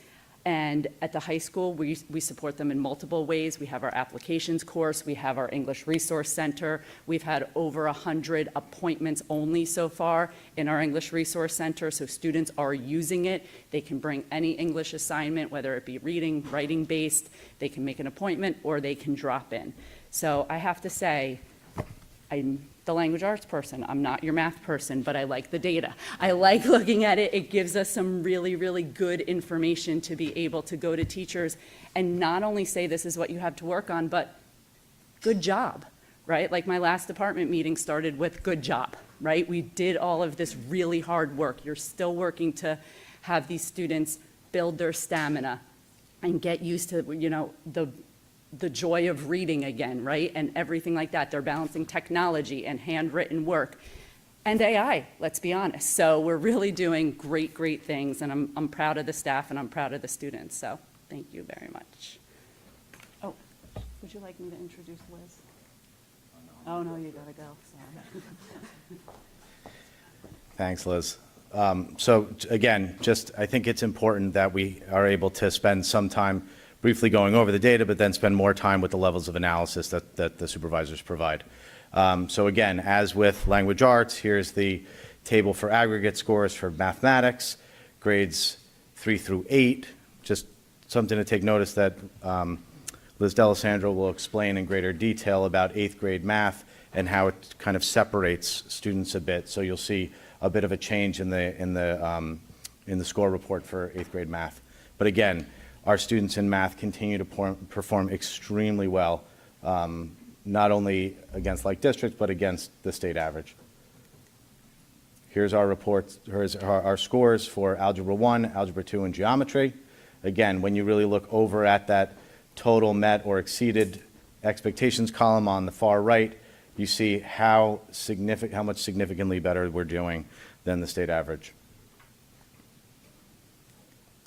And at the high school, we support them in multiple ways. We have our applications course, we have our English Resource Center. We've had over 100 appointments only so far in our English Resource Center, so students are using it. They can bring any English assignment, whether it be reading, writing based, they can make an appointment, or they can drop in. So I have to say, I'm the language arts person. I'm not your math person, but I like the data. I like looking at it. It gives us some really, really good information to be able to go to teachers and not only say this is what you have to work on, but good job, right? Like my last department meeting started with good job, right? We did all of this really hard work. You're still working to have these students build their stamina and get used to, the joy of reading again, right? And everything like that. They're balancing technology and handwritten work and AI, let's be honest. So we're really doing great, great things, and I'm proud of the staff and I'm proud of the students. So thank you very much. Oh, would you like me to introduce Liz? Oh, no, you gotta go, sorry. Thanks, Liz. So again, I think it's important that we are able to spend some time briefly going over the data, but then spend more time with the levels of analysis that the supervisors provide. So again, as with language arts, here's the table for aggregate scores for mathematics, grades 3 through 8. Just something to take notice that Liz D'Alessandro will explain in greater detail about 8th grade math and how it kind of separates students a bit. So you'll see a bit of a change in the score report for 8th grade math. But again, our students in math continue to perform extremely well, not only against like districts, but against the state average. Here's our reports, here's our scores for Algebra 1, Algebra 2, and Geometry. Again, when you really look over at that total met or exceeded expectations column on the far right, you see how much significantly better we're doing than the state average.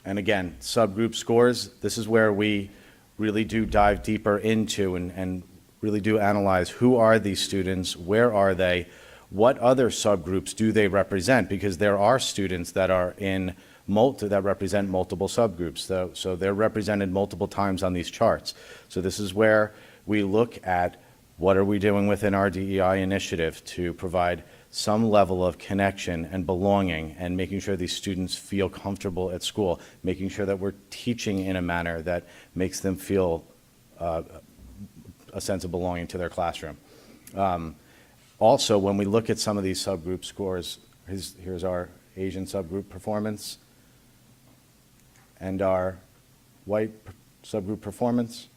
And again, subgroup scores, this is where we really do dive deeper into and really do analyze who are these students, where are they, what other subgroups do they represent, because there are students that are in that represent multiple subgroups. So they're represented multiple times on these charts. So this is where we look at what are we doing within our DEI initiative to provide some level of connection and belonging and making sure these students feel comfortable at school, making sure that we're teaching in a manner that makes them feel a sense of belonging to their classroom. Also, when we look at some of these subgroup scores, here's our Asian subgroup performance and our white subgroup performance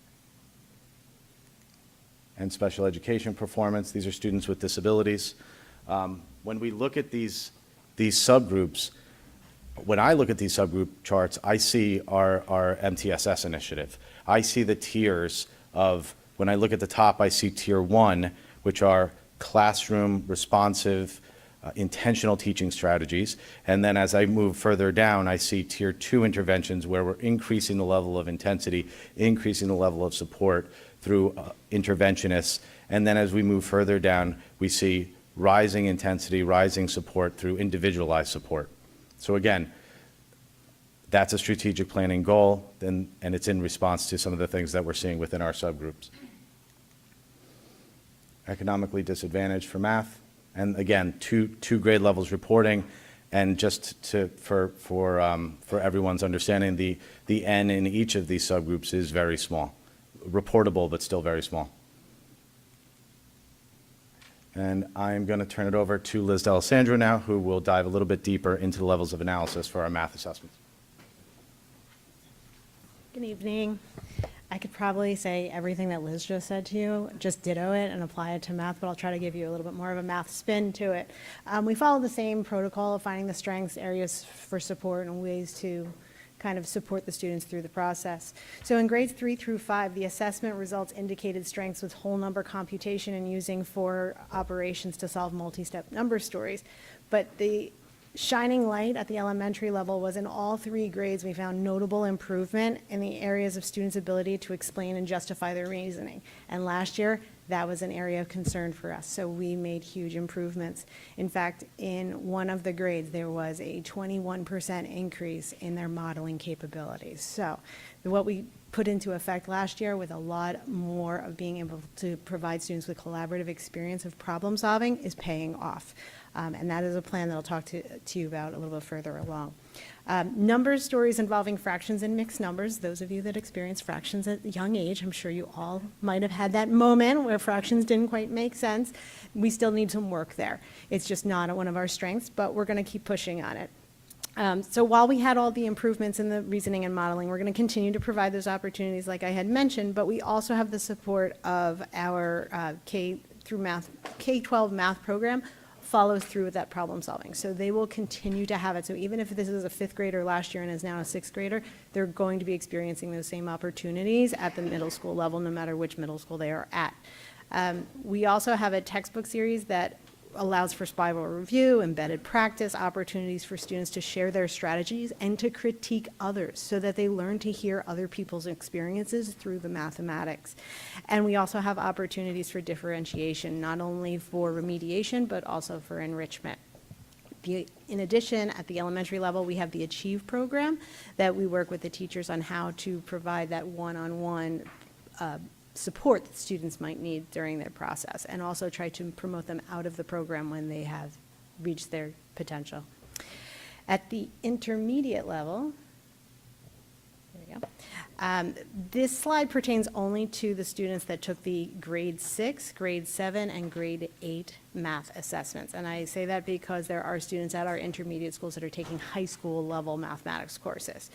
and special education performance. These are students with disabilities. When we look at these subgroups, when I look at these subgroup charts, I see our MTSS initiative. I see the tiers of, when I look at the top, I see tier 1, which are classroom responsive, intentional teaching strategies. And then as I move further down, I see tier 2 interventions where we're increasing the level of intensity, increasing the level of support through interventionists. And then as we move further down, we see rising intensity, rising support through individualized support. So again, that's a strategic planning goal, and it's in response to some of the things that we're seeing within our subgroups. Economically disadvantaged for math, and again, two grade levels reporting, and just for everyone's understanding, the N in each of these subgroups is very small, reportable but still very small. And I'm going to turn it over to Liz D'Alessandro now, who will dive a little bit deeper into the levels of analysis for our math assessments. Good evening. I could probably say everything that Liz just said to you, just ditto it and apply it to math, but I'll try to give you a little bit more of a math spin to it. We follow the same protocol of finding the strengths, areas for support, and ways to kind of support the students through the process. So in grades 3 through 5, the assessment results indicated strengths with whole number computation and using 4 operations to solve multi-step number stories. But the shining light at the elementary level was in all 3 grades we found notable improvement in the areas of students' ability to explain and justify their reasoning. And last year, that was an area of concern for us, so we made huge improvements. In fact, in one of the grades, there was a 21% increase in their modeling capabilities. So what we put into effect last year with a lot more of being able to provide students with collaborative experience of problem solving is paying off. And that is a plan that I'll talk to you about a little bit further along. Numbers stories involving fractions and mixed numbers. Those of you that experienced fractions at a young age, I'm sure you all might have had that moment where fractions didn't quite make sense. We still need some work there. It's just not one of our strengths, but we're going to keep pushing on it. So while we had all the improvements in the reasoning and modeling, we're going to continue to provide those opportunities like I had mentioned, but we also have the support of our K-12 math program follows through with that problem solving. So they will continue to have it. So even if this is a fifth grader last year and is now a sixth grader, they're going to be experiencing those same opportunities at the middle school level, no matter which middle school they are at. We also have a textbook series that allows for spiral review, embedded practice, opportunities for students to share their strategies and to critique others so that they learn to hear other people's experiences through the mathematics. And we also have opportunities for differentiation, not only for remediation, but also for enrichment. In addition, at the elementary level, we have the Achieve program that we work with the teachers on how to provide that one-on-one support that students might need during their process, and also try to promote them out of the program when they have reached their potential. At the intermediate level, there we go. This slide pertains only to the students that took the grade 6, grade 7, and grade 8 math assessments. And I say that because there are students at our intermediate schools that are taking high school level mathematics courses.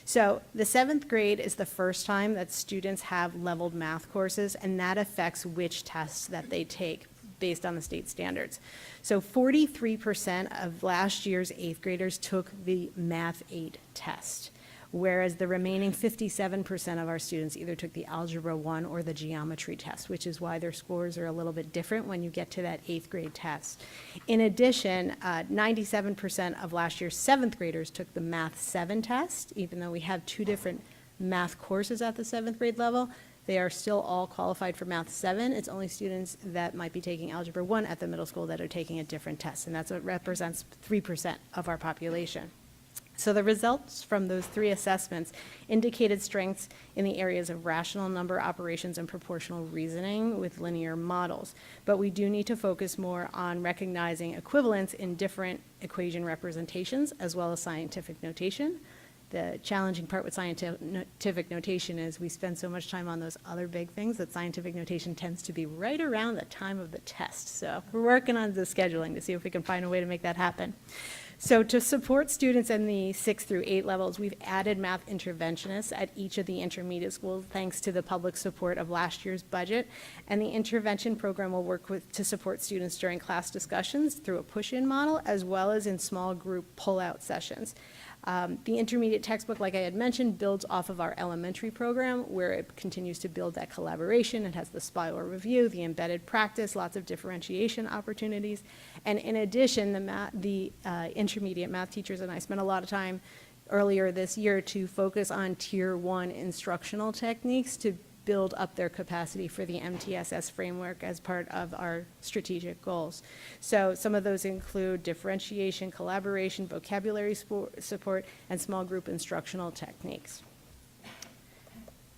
So the 7th grade is the first time that students have leveled math courses, and that affects which tests that they take based on the state standards. So 43% of last year's 8th graders took the Math 8 test, whereas the remaining 57% of our students either took the Algebra 1 or the Geometry test, which is why their scores are a little bit different when you get to that 8th grade test. In addition, 97% of last year's 7th graders took the Math 7 test, even though we have 2 different math courses at the 7th grade level. They are still all qualified for Math 7. It's only students that might be taking Algebra 1 at the middle school that are taking a different test, and that's what represents 3% of our population. So the results from those 3 assessments indicated strengths in the areas of rational number operations and proportional reasoning with linear models. But we do need to focus more on recognizing equivalence in different equation representations as well as scientific notation. The challenging part with scientific notation is we spend so much time on those other big things that scientific notation tends to be right around the time of the test. So we're working on the scheduling to see if we can find a way to make that happen. So to support students in the 6 through 8 levels, we've added math interventionists at each of the intermediate schools thanks to the public support of last year's budget. And the intervention program will work to support students during class discussions through a push-in model as well as in small group pull-out sessions. The intermediate textbook, like I had mentioned, builds off of our elementary program where it continues to build that collaboration. It has the spiral review, the embedded practice, lots of differentiation opportunities. And in addition, the intermediate math teachers and I spent a lot of time earlier this year to focus on Tier 1 instructional techniques to build up their capacity for the MTSS framework as part of our strategic goals. So some of those include differentiation, collaboration, vocabulary support, and small group instructional techniques.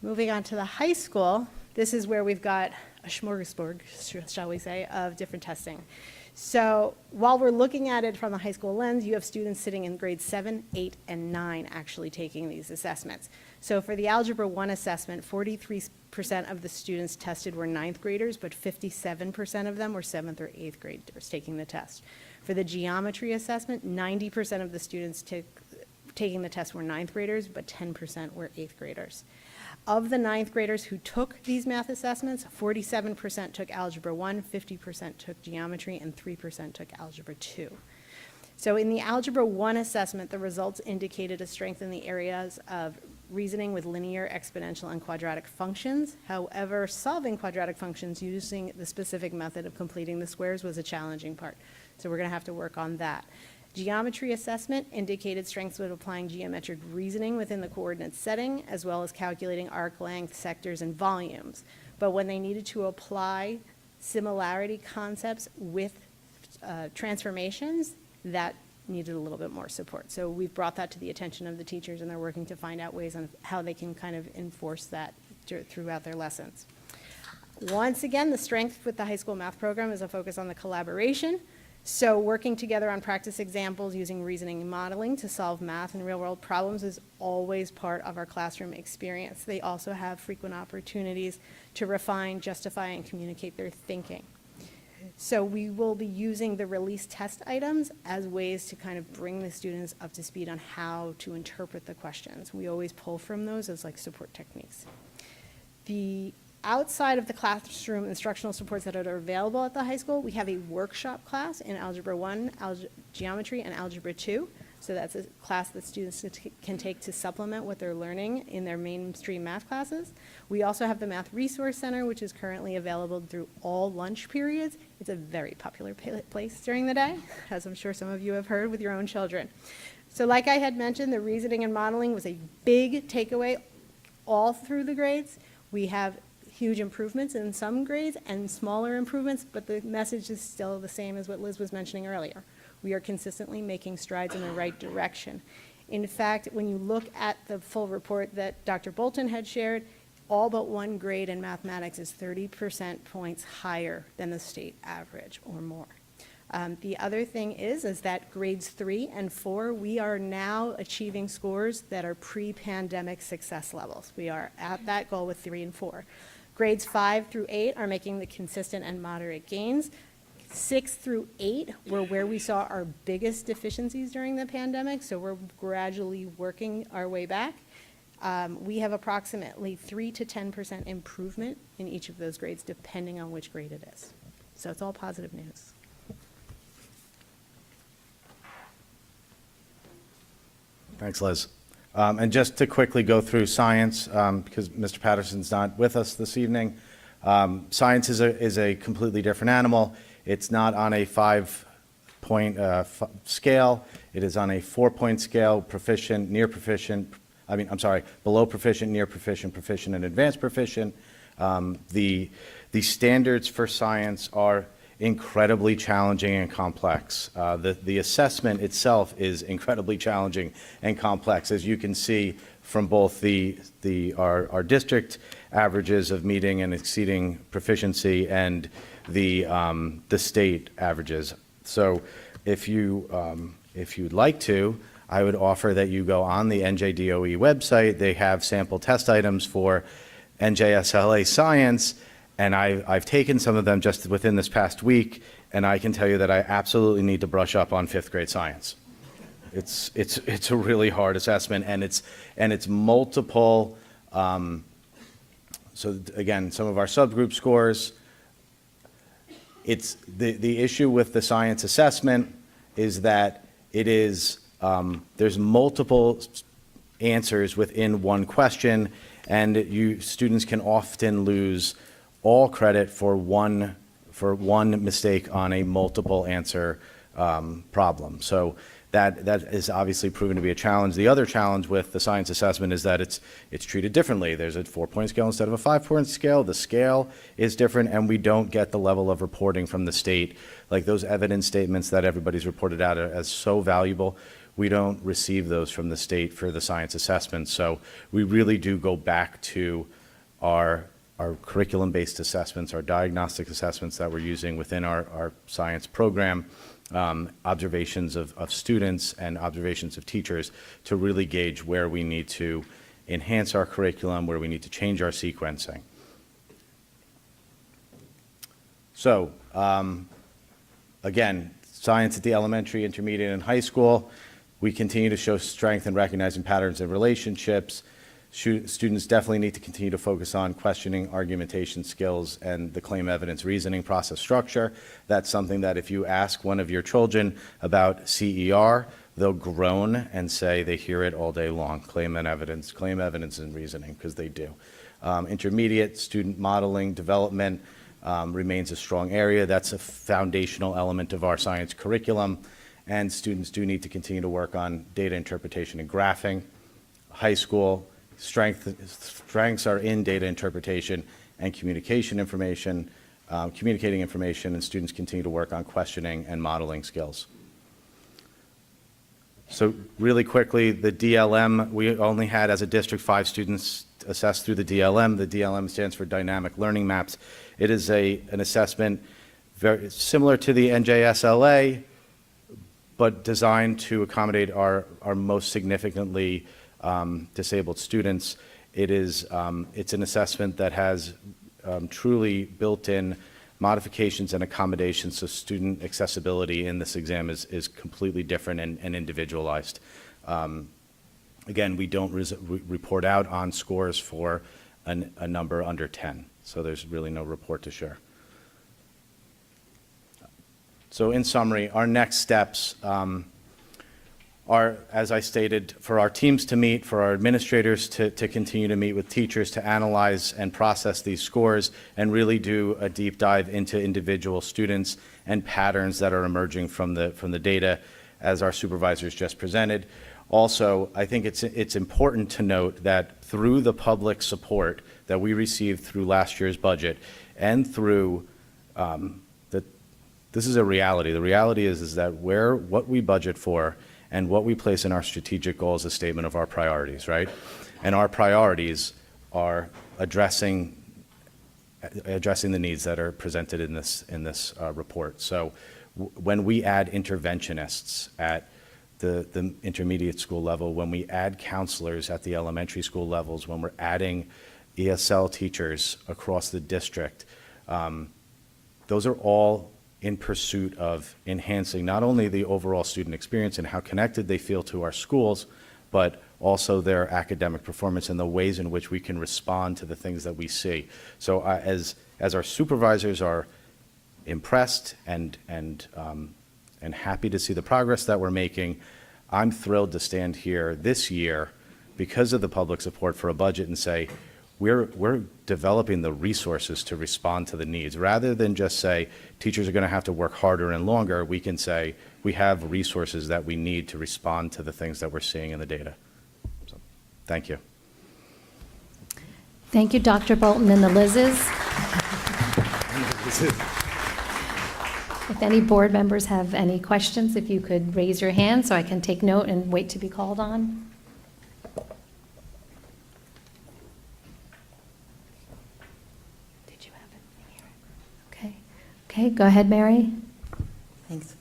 Moving on to the high school, this is where we've got a smorgasbord, shall we say, of different testing. So while we're looking at it from the high school lens, you have students sitting in grades 7, 8, and 9 actually taking these assessments. So for the Algebra 1 assessment, 43% of the students tested were 9th graders, but 57% of them were 7th or 8th graders taking the test. For the Geometry assessment, 90% of the students taking the test were 9th graders, but 10% were 8th graders. Of the 9th graders who took these math assessments, 47% took Algebra 1, 50% took Geometry, and 3% took Algebra 2. So in the Algebra 1 assessment, the results indicated a strength in the areas of reasoning with linear, exponential, and quadratic functions. However, solving quadratic functions using the specific method of completing the squares was a challenging part. So we're going to have to work on that. Geometry assessment indicated strengths with applying geometric reasoning within the coordinate setting, as well as calculating arc length, sectors, and volumes. But when they needed to apply similarity concepts with transformations, that needed a little bit more support. So we've brought that to the attention of the teachers, and they're working to find out ways on how they can kind of enforce that throughout their lessons. Once again, the strength with the high school math program is a focus on the collaboration. So working together on practice examples using reasoning and modeling to solve math and real-world problems is always part of our classroom experience. They also have frequent opportunities to refine, justify, and communicate their thinking. So we will be using the release test items as ways to kind of bring the students up to speed on how to interpret the questions. We always pull from those as like support techniques. The outside of the classroom instructional supports that are available at the high school, we have a workshop class in Algebra 1, Geometry, and Algebra 2. So that's a class that students can take to supplement what they're learning in their mainstream math classes. We also have the Math Resource Center, which is currently available through all lunch periods. It's a very popular place during the day, as I'm sure some of you have heard with your own children. So like I had mentioned, the reasoning and modeling was a big takeaway all through the grades. We have huge improvements in some grades and smaller improvements, but the message is still the same as what Liz was mentioning earlier. We are consistently making strides in the right direction. In fact, when you look at the full report that Dr. Bolton had shared, all but one grade in mathematics is 30% points higher than the state average or more. The other thing is that grades 3 and 4, we are now achieving scores that are pre-pandemic success levels. We are at that goal with 3 and 4. Grades 5 through 8 are making the consistent and moderate gains. 6 through 8 were where we saw our biggest deficiencies during the pandemic, so we're gradually working our way back. We have approximately 3 to 10% improvement in each of those grades, depending on which grade it is. So it's all positive news. Thanks, Liz. And just to quickly go through science, because Mr. Patterson's not with us this evening, science is a completely different animal. It's not on a 5-point scale. It is on a 4-point scale: proficient, near proficient. Below proficient, near proficient, proficient, and advanced proficient. The standards for science are incredibly challenging and complex. The assessment itself is incredibly challenging and complex, as you can see from both our district averages of meeting and exceeding proficiency and the state averages. So if you'd like to, I would offer that you go on the NJDOE website. They have sample test items for NJSLA science, and I've taken some of them just within this past week, and I can tell you that I absolutely need to brush up on 5th grade science. It's a really hard assessment, and it's multiple. So again, some of our subgroup scores. It's the issue with the science assessment is that it is there's multiple answers within one question, and students can often lose all credit for one mistake on a multiple answer problem. So that is obviously proven to be a challenge. The other challenge with the science assessment is that it's treated differently. There's a 4-point scale instead of a 5-point scale. The scale is different, and we don't get the level of reporting from the state. Like those evidence statements that everybody's reported out as so valuable, we don't receive those from the state for the science assessment. So we really do go back to our curriculum-based assessments, our diagnostic assessments that we're using within our science program, observations of students and observations of teachers to really gauge where we need to enhance our curriculum, where we need to change our sequencing. So, again, science at the elementary, intermediate, and high school, we continue to show strength in recognizing patterns and relationships. Students definitely need to continue to focus on questioning, argumentation skills, and the claim evidence reasoning process structure. That's something that if you ask one of your children about CER, they'll groan and say they hear it all day long, claim evidence and reasoning, because they do. Intermediate student modeling development remains a strong area. That's a foundational element of our science curriculum, and students do need to continue to work on data interpretation and graphing. High school, strengths are in data interpretation and communicating information, and students continue to work on questioning and modeling skills. So really quickly, the DLM, we only had as a district 5 students assessed through the DLM. The DLM stands for Dynamic Learning Maps. It is an assessment very similar to the NJSLA, but designed to accommodate our most significantly disabled students. It's an assessment that has truly built-in modifications and accommodations, so student accessibility in this exam is completely different and individualized. Again, we don't report out on scores for a number under 10. So there's really no report to share. So in summary, our next steps are, as I stated, for our teams to meet, for our administrators to continue to meet with teachers to analyze and process these scores and really do a deep dive into individual students and patterns that are emerging from the data as our supervisors just presented. Also, I think it's important to note that through the public support that we received through last year's budget and through this is a reality. The reality is that what we budget for and what we place in our strategic goal is a statement of our priorities, right? And our priorities are addressing the needs that are presented in this report. So when we add interventionists at the intermediate school level, when we add counselors at the elementary school levels, when we're adding ESL teachers across the district, those are all in pursuit of enhancing not only the overall student experience and how connected they feel to our schools, but also their academic performance and the ways in which we can respond to the things that we see. So as our supervisors are impressed and happy to see the progress that we're making, I'm thrilled to stand here this year because of the public support for a budget and say, we're developing the resources to respond to the needs. Rather than just say, teachers are going to have to work harder and longer, we can say, we have resources that we need to respond to the things that we're seeing in the data. So, thank you. Thank you, Dr. Bolton and the Lizzes. If any board members have any questions, if you could raise your hand so I can take note and wait to be called on. Did you have it here? Okay. Okay, go ahead, Mary. Thanks.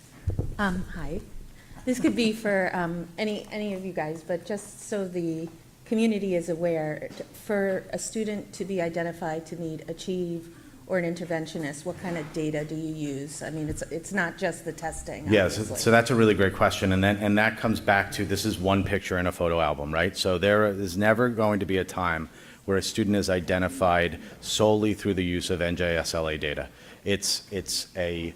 Hi. This could be for any of you guys, but just so the community is aware, for a student to be identified to need Achieve or an interventionist, what kind of data do you use? I mean, it's not just the testing. Yes, obviously. so that's a really great question, and that comes back to this is one picture in a photo album, right? So there is never going to be a time where a student is identified solely through the use of NJSLA data. It's a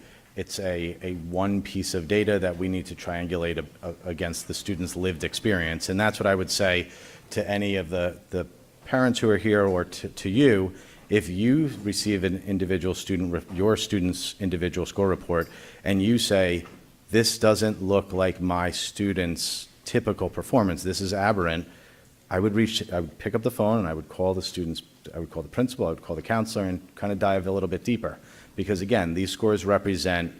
one piece of data that we need to triangulate against the student's lived experience, and that's what I would say to any of the parents who are here or to you. If you receive an individual student, your student's individual score report, and you say, this doesn't look like my student's typical performance, this is aberrant, I would pick up the phone and I would call the students, I would call the principal, I would call the counselor and kind of dive a little bit deeper. Because again, these scores represent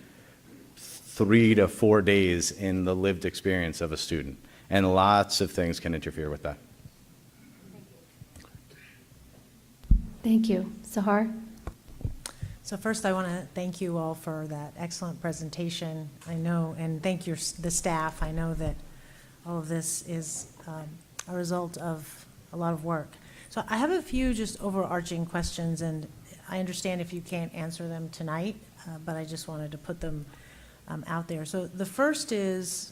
3 to 4 days in the lived experience of a student. And lots of things can interfere with that. Thank you. Sahar? So first, I want to thank you all for that excellent presentation. I know, and thank the staff. I know that all of this is a result of a lot of work. So I have a few just overarching questions, and I understand if you can't answer them tonight, but I just wanted to put them out there. So the first is,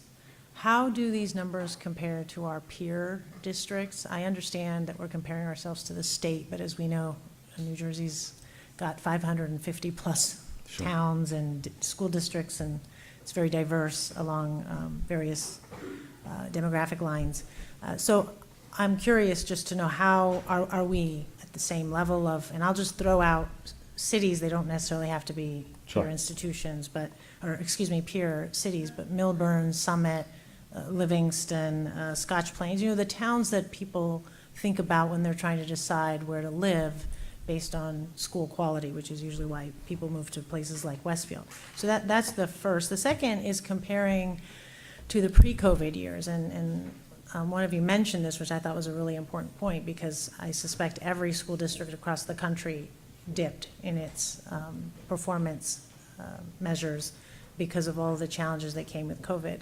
how do these numbers compare to our peer districts? I understand that we're comparing ourselves to the state, but as we know, New Jersey's got 550 plus towns and school districts, and it's very diverse along various demographic lines. So I'm curious just to know, how are we at the same level of, and I'll just throw out cities, they don't necessarily have to be peer institutions, but, or excuse me, peer cities, but Millburn, Summit, Livingston, Scotch Plains, the towns that people think about when they're trying to decide where to live based on school quality, which is usually why people move to places like Westfield. So that's the first. The second is comparing to the pre-COVID years, and one of you mentioned this, which I thought was a really important point, because I suspect every school district across the country dipped in its performance measures because of all the challenges that came with COVID.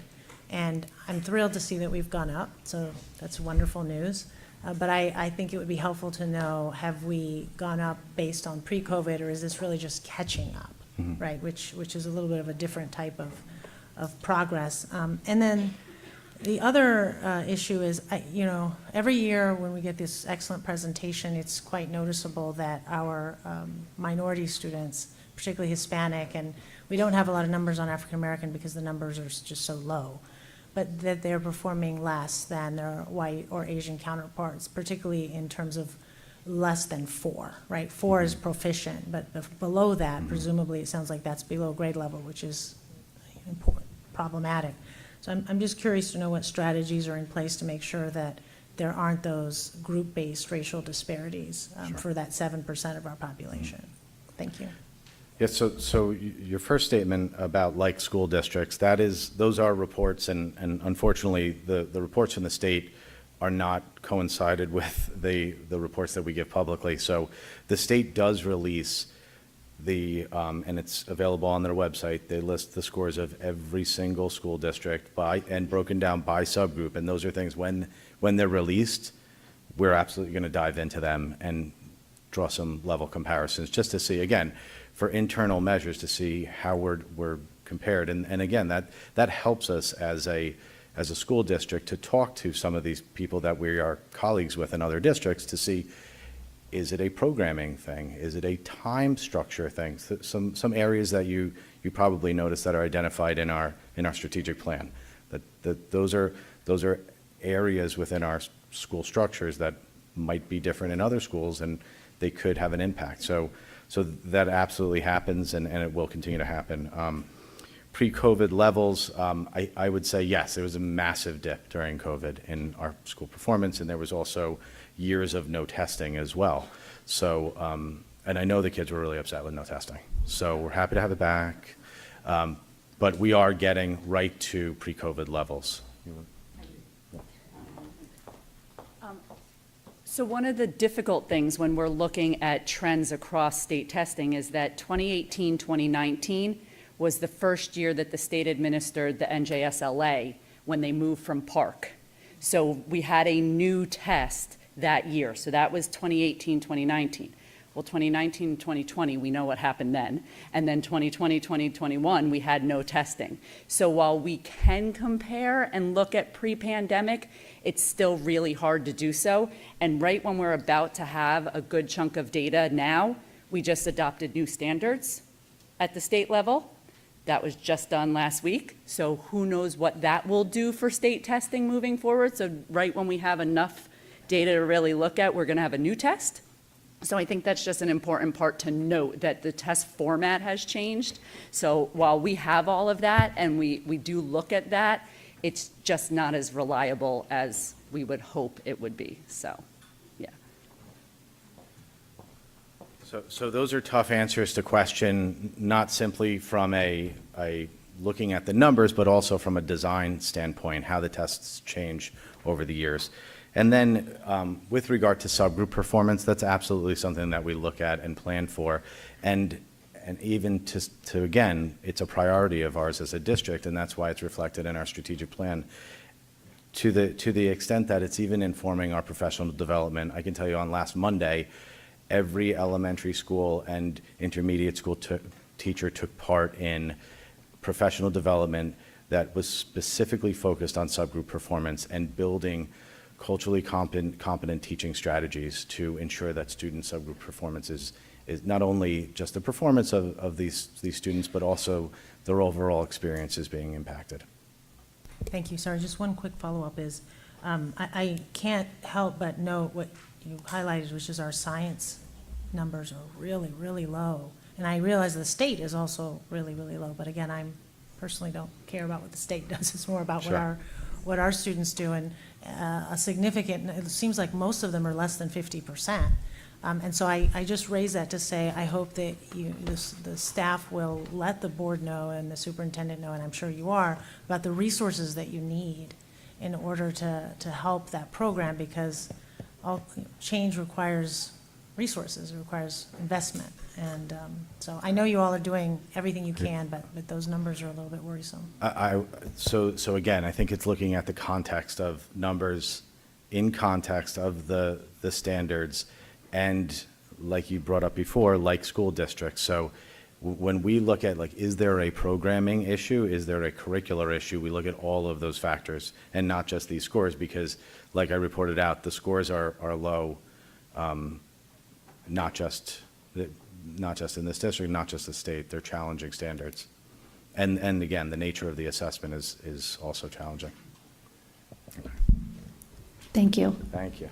And I'm thrilled to see that we've gone up, so that's wonderful news. But I think it would be helpful to know, have we gone up based on pre-COVID, or is this really just catching up, right? Which is a little bit of a different type of progress. And then The other issue is, every year when we get this excellent presentation, it's quite noticeable that our minority students, particularly Hispanic, and we don't have a lot of numbers on African American because the numbers are just so low, but that they're performing less than their white or Asian counterparts, particularly in terms of less than 4, right? 4 is proficient, but below that, presumably, it sounds like that's below grade level, which is important, problematic. So I'm just curious to know what strategies are in place to make sure that there aren't those group-based racial disparities for that 7% of our population. Thank you. Yes, so your first statement about like school districts, those are reports, and unfortunately, the reports from the state are not coincided with the reports that we give publicly. So the state does release and it's available on their website. They list the scores of every single school district and broken down by subgroup. And those are things when they're released, we're absolutely going to dive into them and draw some level comparisons just to see, again, for internal measures to see how we're compared. And again, that helps us as a school district to talk to some of these people that we are colleagues with in other districts to see, is it a programming thing? Is it a time structure thing? Some areas that you probably noticed that are identified in our strategic plan. That those are areas within our school structures that might be different in other schools, and they could have an impact. So that absolutely happens, and it will continue to happen. Pre-COVID levels, I would say yes, there was a massive dip during COVID in our school performance, and there was also years of no testing as well. So, and I know the kids were really upset with no testing. So we're happy to have it back, but we are getting right to pre-COVID levels. So one of the difficult things when we're looking at trends across state testing is that 2018, 2019 was the first year that the state administered the NJSLA when they moved from PARC. So we had a new test that year. So that was 2018, 2019. Well, 2019, 2020, we know what happened then. And then 2020, 2021, we had no testing. So while we can compare and look at pre-pandemic, it's still really hard to do so. And right when we're about to have a good chunk of data now, we just adopted new standards at the state level. That was just done last week. So who knows what that will do for state testing moving forward. So right when we have enough data to really look at, we're going to have a new test. So I think that's just an important part to note, that the test format has changed. So while we have all of that and we do look at that, it's just not as reliable as we would hope it would be. So, yeah. So those are tough answers to question, not simply from a looking at the numbers, but also from a design standpoint, how the tests change over the years. And then with regard to subgroup performance, that's absolutely something that we look at and plan for. And even to again, it's a priority of ours as a district, and that's why it's reflected in our strategic plan. To the extent that it's even informing our professional development, I can tell you on last Monday, every elementary school and intermediate school teacher took part in professional development that was specifically focused on subgroup performance and building culturally competent teaching strategies to ensure that student subgroup performance is not only just the performance of these students, but also their overall experiences being impacted. Thank you. Sorry, just one quick follow-up is, I can't help but note what you highlighted, which is our science numbers are really, really low. And I realize the state is also really, really low, but again, I personally don't care about what the state does. It's more about Sure. what our students do, and a significant, it seems like most of them are less than 50%. And so I just raise that to say, I hope that the staff will let the board know and the superintendent know, and I'm sure you are, about the resources that you need in order to help that program, because change requires resources, it requires investment. And so I know you all are doing everything you can, but those numbers are a little bit worrisome. So again, I think it's looking at the context of numbers in context of the standards, and like you brought up before, like school districts. So when we look at, like, is there a programming issue? Is there a curricular issue? We look at all of those factors and not just these scores, because, like I reported out, the scores are low, not just in this district, not just the state. They're challenging standards. And again, the nature of the assessment is also challenging. Thank you. Thank you.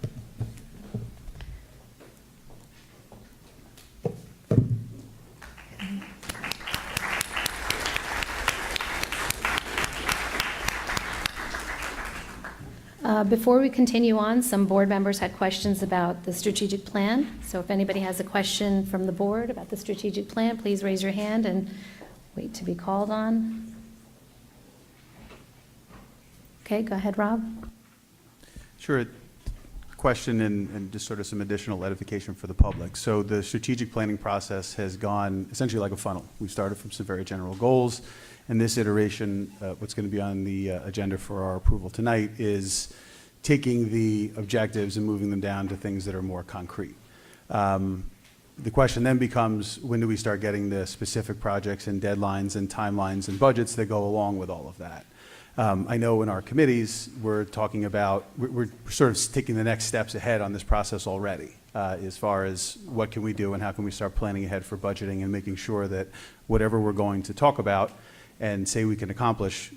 Before we continue on, some board members had questions about the strategic plan. So if anybody has a question from the board about the strategic plan, please raise your hand and wait to be called on. Okay, go ahead, Rob. Sure. Question and just sort of some additional edification for the public. So the strategic planning process has gone essentially like a funnel. We started from some very general goals, and this iteration, what's going to be on the agenda for our approval tonight, is taking the objectives and moving them down to things that are more concrete. The question then becomes, when do we start getting the specific projects and deadlines and timelines and budgets that go along with all of that? I know in our committees, we're talking about, we're sort of taking the next steps ahead on this process already, as far as what can we do and how can we start planning ahead for budgeting and making sure that whatever we're going to talk about and say we can accomplish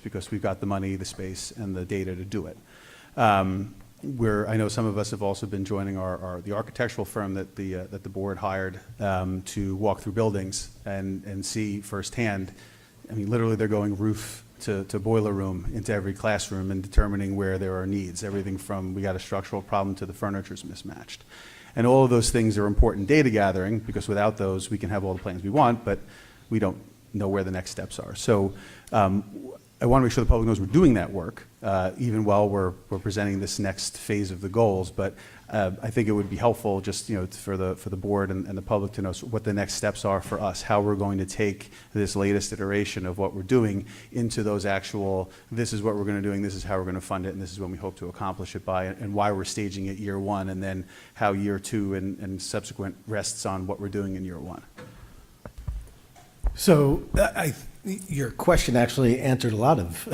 because we've got the money, the space, and the data to do it. I know some of us have also been joining the architectural firm that the board hired to walk through buildings and see firsthand. I mean, literally, they're going roof to boiler room into every classroom and determining where there are needs. Everything from we got a structural problem to the furniture's mismatched. And all of those things are important data gathering, because without those, we can have all the plans we want, but we don't know where the next steps are. So I want to make sure the public knows we're doing that work, even while we're presenting this next phase of the goals. But I think it would be helpful just for the board and the public to know what the next steps are for us, how we're going to take this latest iteration of what we're doing into those actual, this is what we're going to do, this is how we're going to fund it, and this is when we hope to accomplish it by, and why we're staging it year one, and then how year two and subsequent rests on what we're doing in year one. So your question actually answered a lot of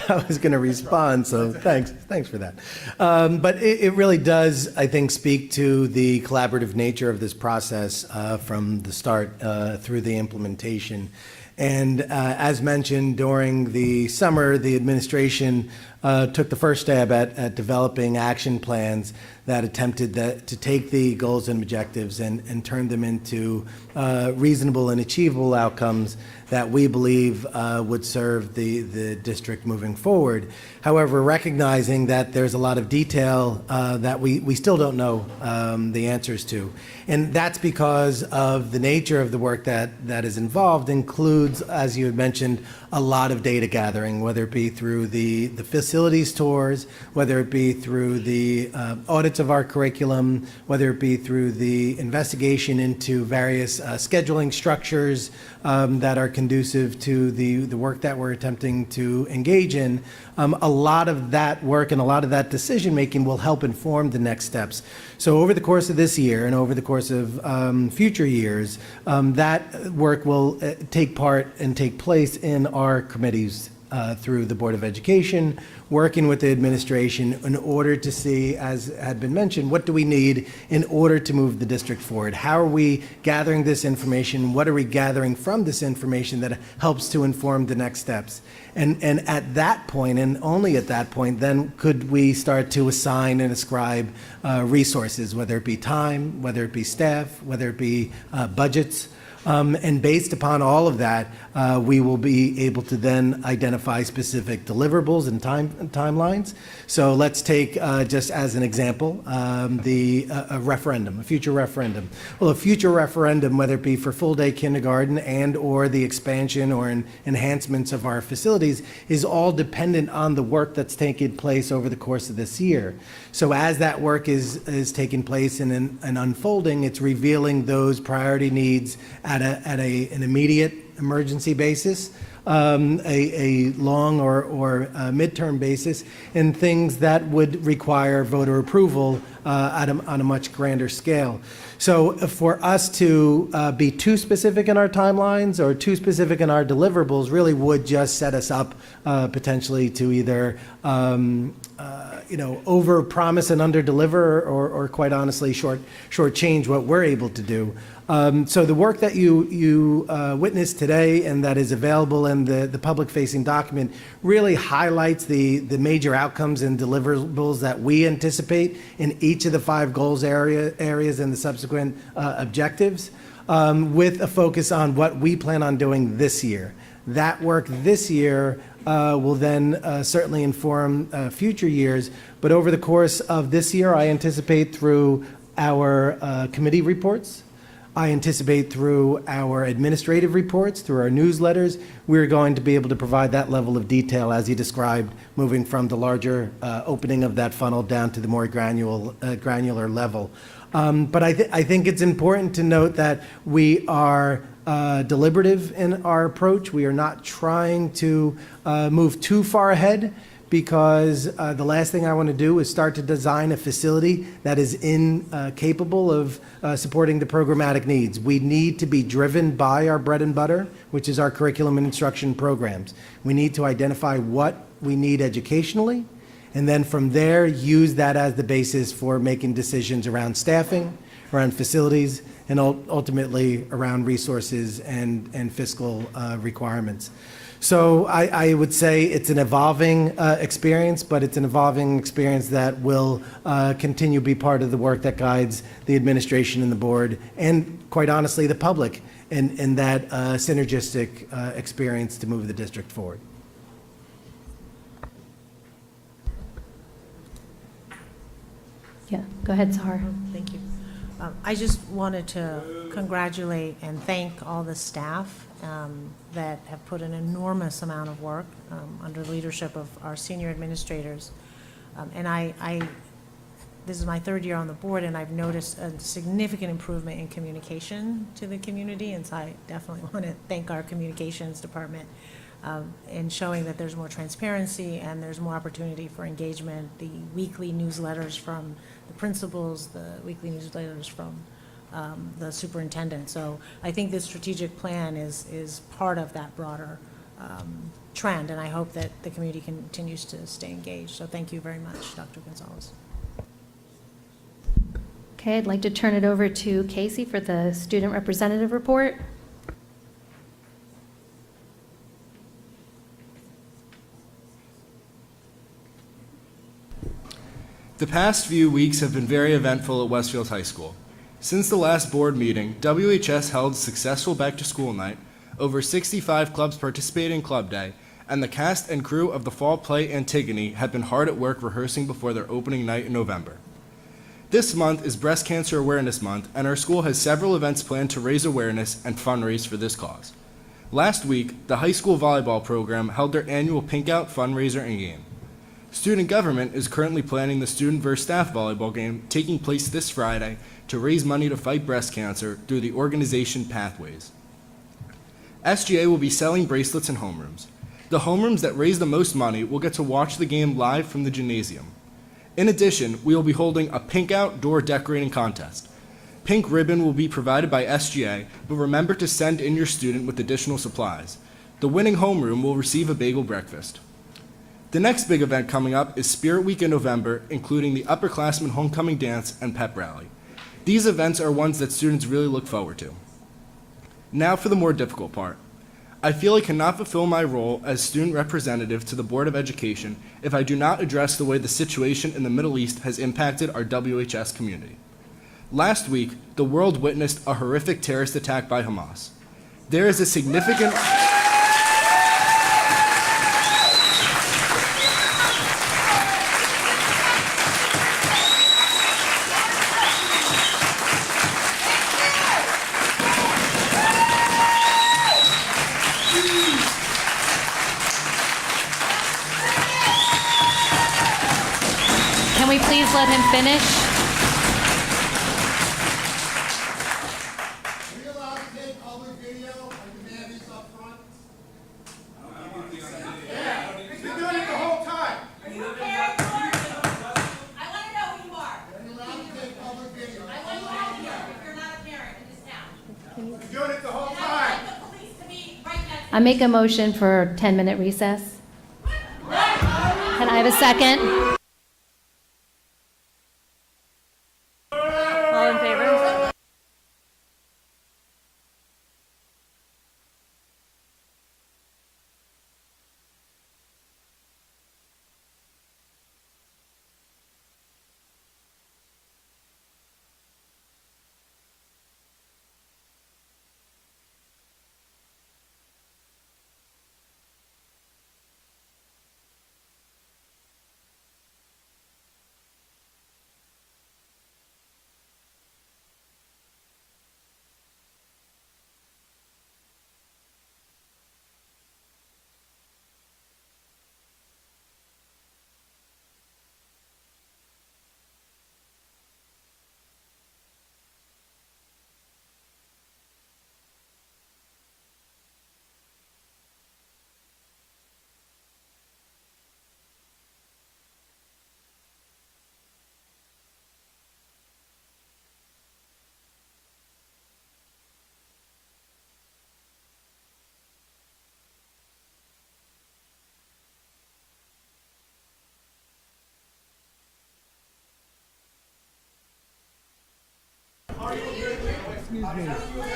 I was going to respond, so thanks for that. But it really does, I think, speak to the collaborative nature of this process from the start through the implementation. And as mentioned, during the summer, the administration took the first stab at developing action plans that attempted to take the goals and objectives and turn them into reasonable and achievable outcomes that we believe would serve the district moving forward. However, recognizing that there's a lot of detail that we still don't know the answers to. And that's because of the nature of the work that is involved includes, as you had mentioned, a lot of data gathering, whether it be through the facilities tours, whether it be through the audits of our curriculum, whether it be through the investigation into various scheduling structures that are conducive to the work that we're attempting to engage in. A lot of that work and a lot of that decision-making will help inform the next steps. So over the course of this year and over the course of future years, that work will take part and take place in our committees through the Board of Education, working with the administration in order to see, as had been mentioned, what do we need in order to move the district forward? How are we gathering this information? What are we gathering from this information that helps to inform the next steps? And at that point, and only at that point, then could we start to assign and ascribe resources, whether it be time, whether it be staff, whether it be budgets. And based upon all of that, we will be able to then identify specific deliverables and timelines. So let's take, just as an example, a referendum, a future referendum. Well, a future referendum, whether it be for full-day kindergarten and or the expansion or enhancements of our facilities, is all dependent on the work that's taking place over the course of this year. So as that work is taking place and unfolding, it's revealing those priority needs at an immediate emergency basis, a long or midterm basis, and things that would require voter approval on a much grander scale. So for us to be too specific in our timelines or too specific in our deliverables really would just set us up potentially to either over-promise and under-deliver, or quite honestly, short-change what we're able to do. So the work that you witnessed today and that is available in the public-facing document really highlights the major outcomes and deliverables that we anticipate in each of the 5 goals areas and the subsequent objectives, with a focus on what we plan on doing this year. That work this year will then certainly inform future years, but over the course of this year, I anticipate through our committee reports, I anticipate through our administrative reports, through our newsletters, we're going to be able to provide that level of detail as you described, moving from the larger opening of that funnel down to the more granular level. But I think it's important to note that we are deliberative in our approach. We are not trying to move too far ahead, because the last thing I want to do is start to design a facility that is incapable of supporting the programmatic needs. We need to be driven by our bread and butter, which is our curriculum and instruction programs. We need to identify what we need educationally, and then from there use that as the basis for making decisions around staffing, around facilities, and ultimately around resources and fiscal requirements. So I would say it's an evolving experience, but it's an evolving experience that will continue to be part of the work that guides the administration and the board, and quite honestly, the public, in that synergistic experience to move the district forward. Yeah, go ahead, Sahar. Thank you. I just wanted to congratulate and thank all the staff that have put an enormous amount of work under the leadership of our senior administrators. And this is my 3rd year on the board, and I've noticed a significant improvement in communication to the community, and so I definitely want to thank our communications department in showing that there's more transparency and there's more opportunity for engagement. The weekly newsletters from the principals, the weekly newsletters from the superintendent. So I think this strategic plan is part of that broader trend, and I hope that the community continues to stay engaged. So thank you very much, Dr. Gonzalez. Okay, I'd like to turn it over to Casey for the student representative report. The past few weeks have been very eventful at Westfield High School. Since the last board meeting, WHS held successful back-to-school night, over 65 clubs participated in Club Day, and the cast and crew of the fall play Antigone have been hard at work rehearsing before their opening night in November. This month is Breast Cancer Awareness Month, and our school has several events planned to raise awareness and fundraise for this cause. Last week, the high school volleyball program held their annual Pink Out fundraiser and game. Student government is currently planning the student versus staff volleyball game taking place this Friday to raise money to fight breast cancer through the organization Pathways. SGA will be selling bracelets and homerooms. The homerooms that raise the most money will get to watch the game live from the gymnasium. In addition, we will be holding a Pink Out door decorating contest. Pink ribbon will be provided by SGA, but remember to send in your student with additional supplies. The winning homeroom will receive a bagel breakfast. The next big event coming up is Spirit Week in November, including the Upperclassmen Homecoming Dance and Pep Rally. These events are ones that students really look forward to. Now for the more difficult part. I feel I cannot fulfill my role as student representative to the Board of Education if I do not address the way the situation in the Middle East has impacted our WHS community. Last week, the world witnessed a horrific terrorist attack by Hamas. There is a significant... Can we please let him finish? Are we allowed to take public video? I demand this up front. I make a motion for 10-minute recess. Can I have a second? All in favor?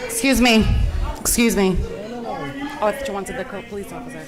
Excuse me. Excuse me. Oh, I thought you wanted the police officer.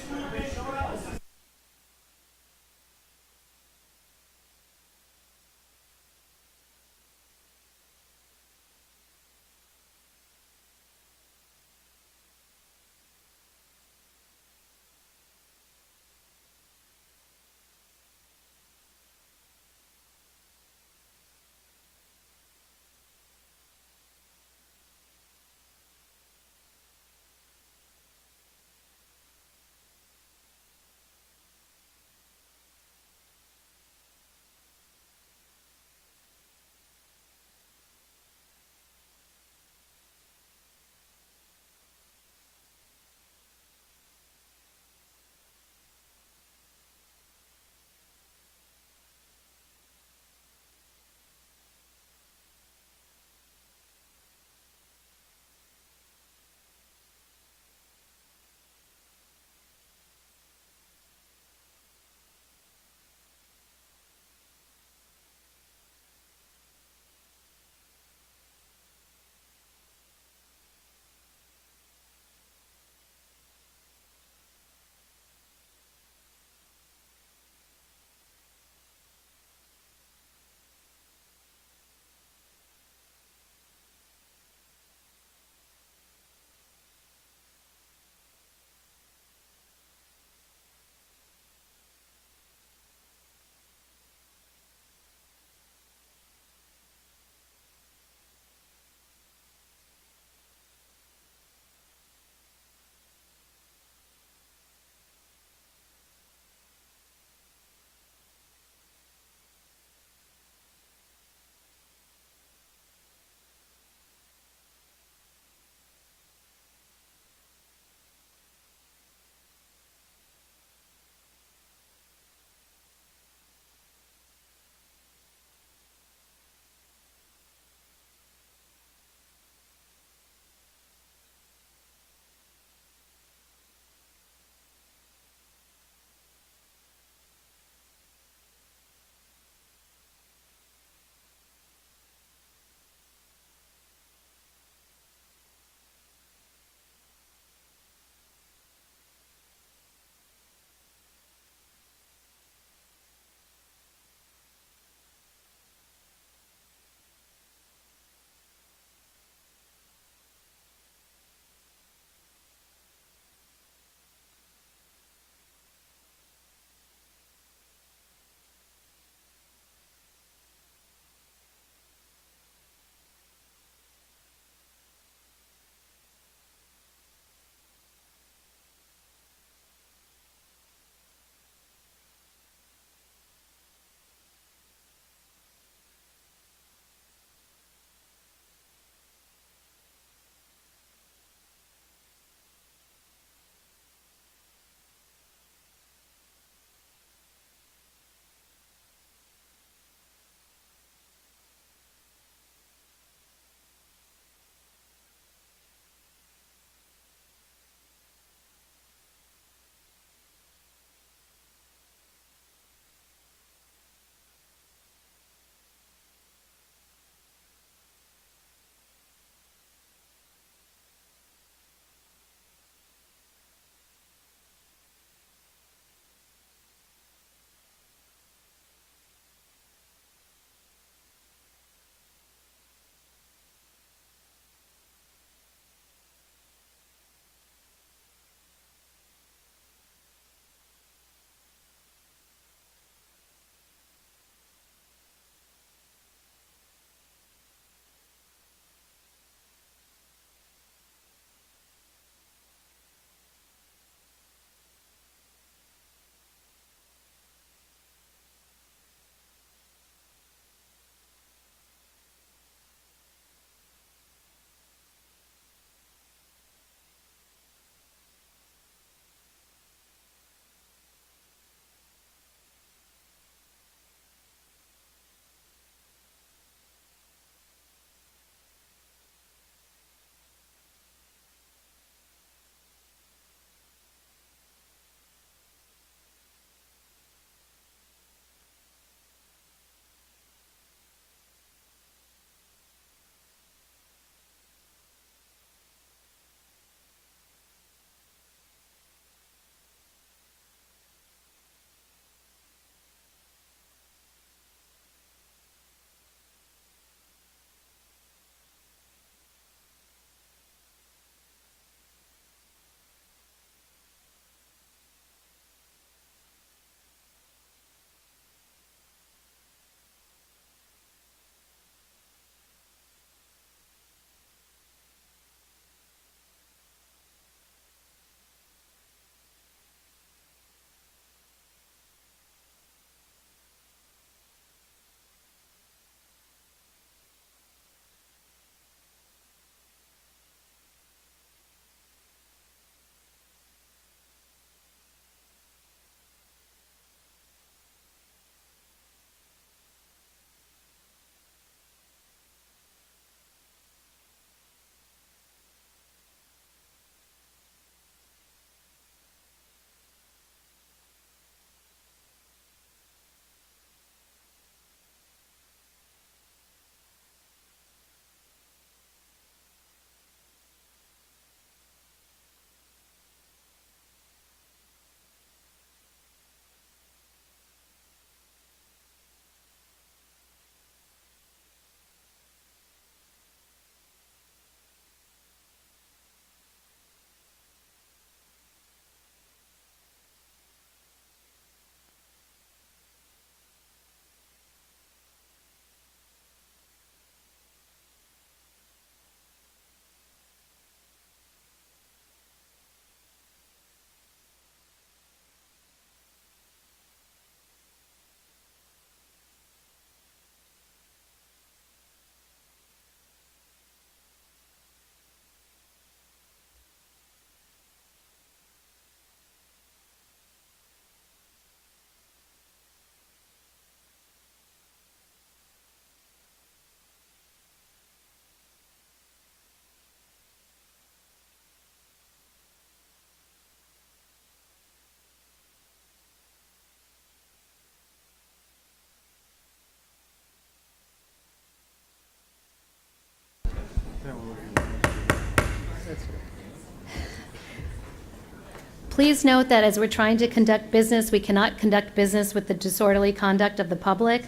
Please note that as we're trying to conduct business, we cannot conduct business with the disorderly conduct of the public.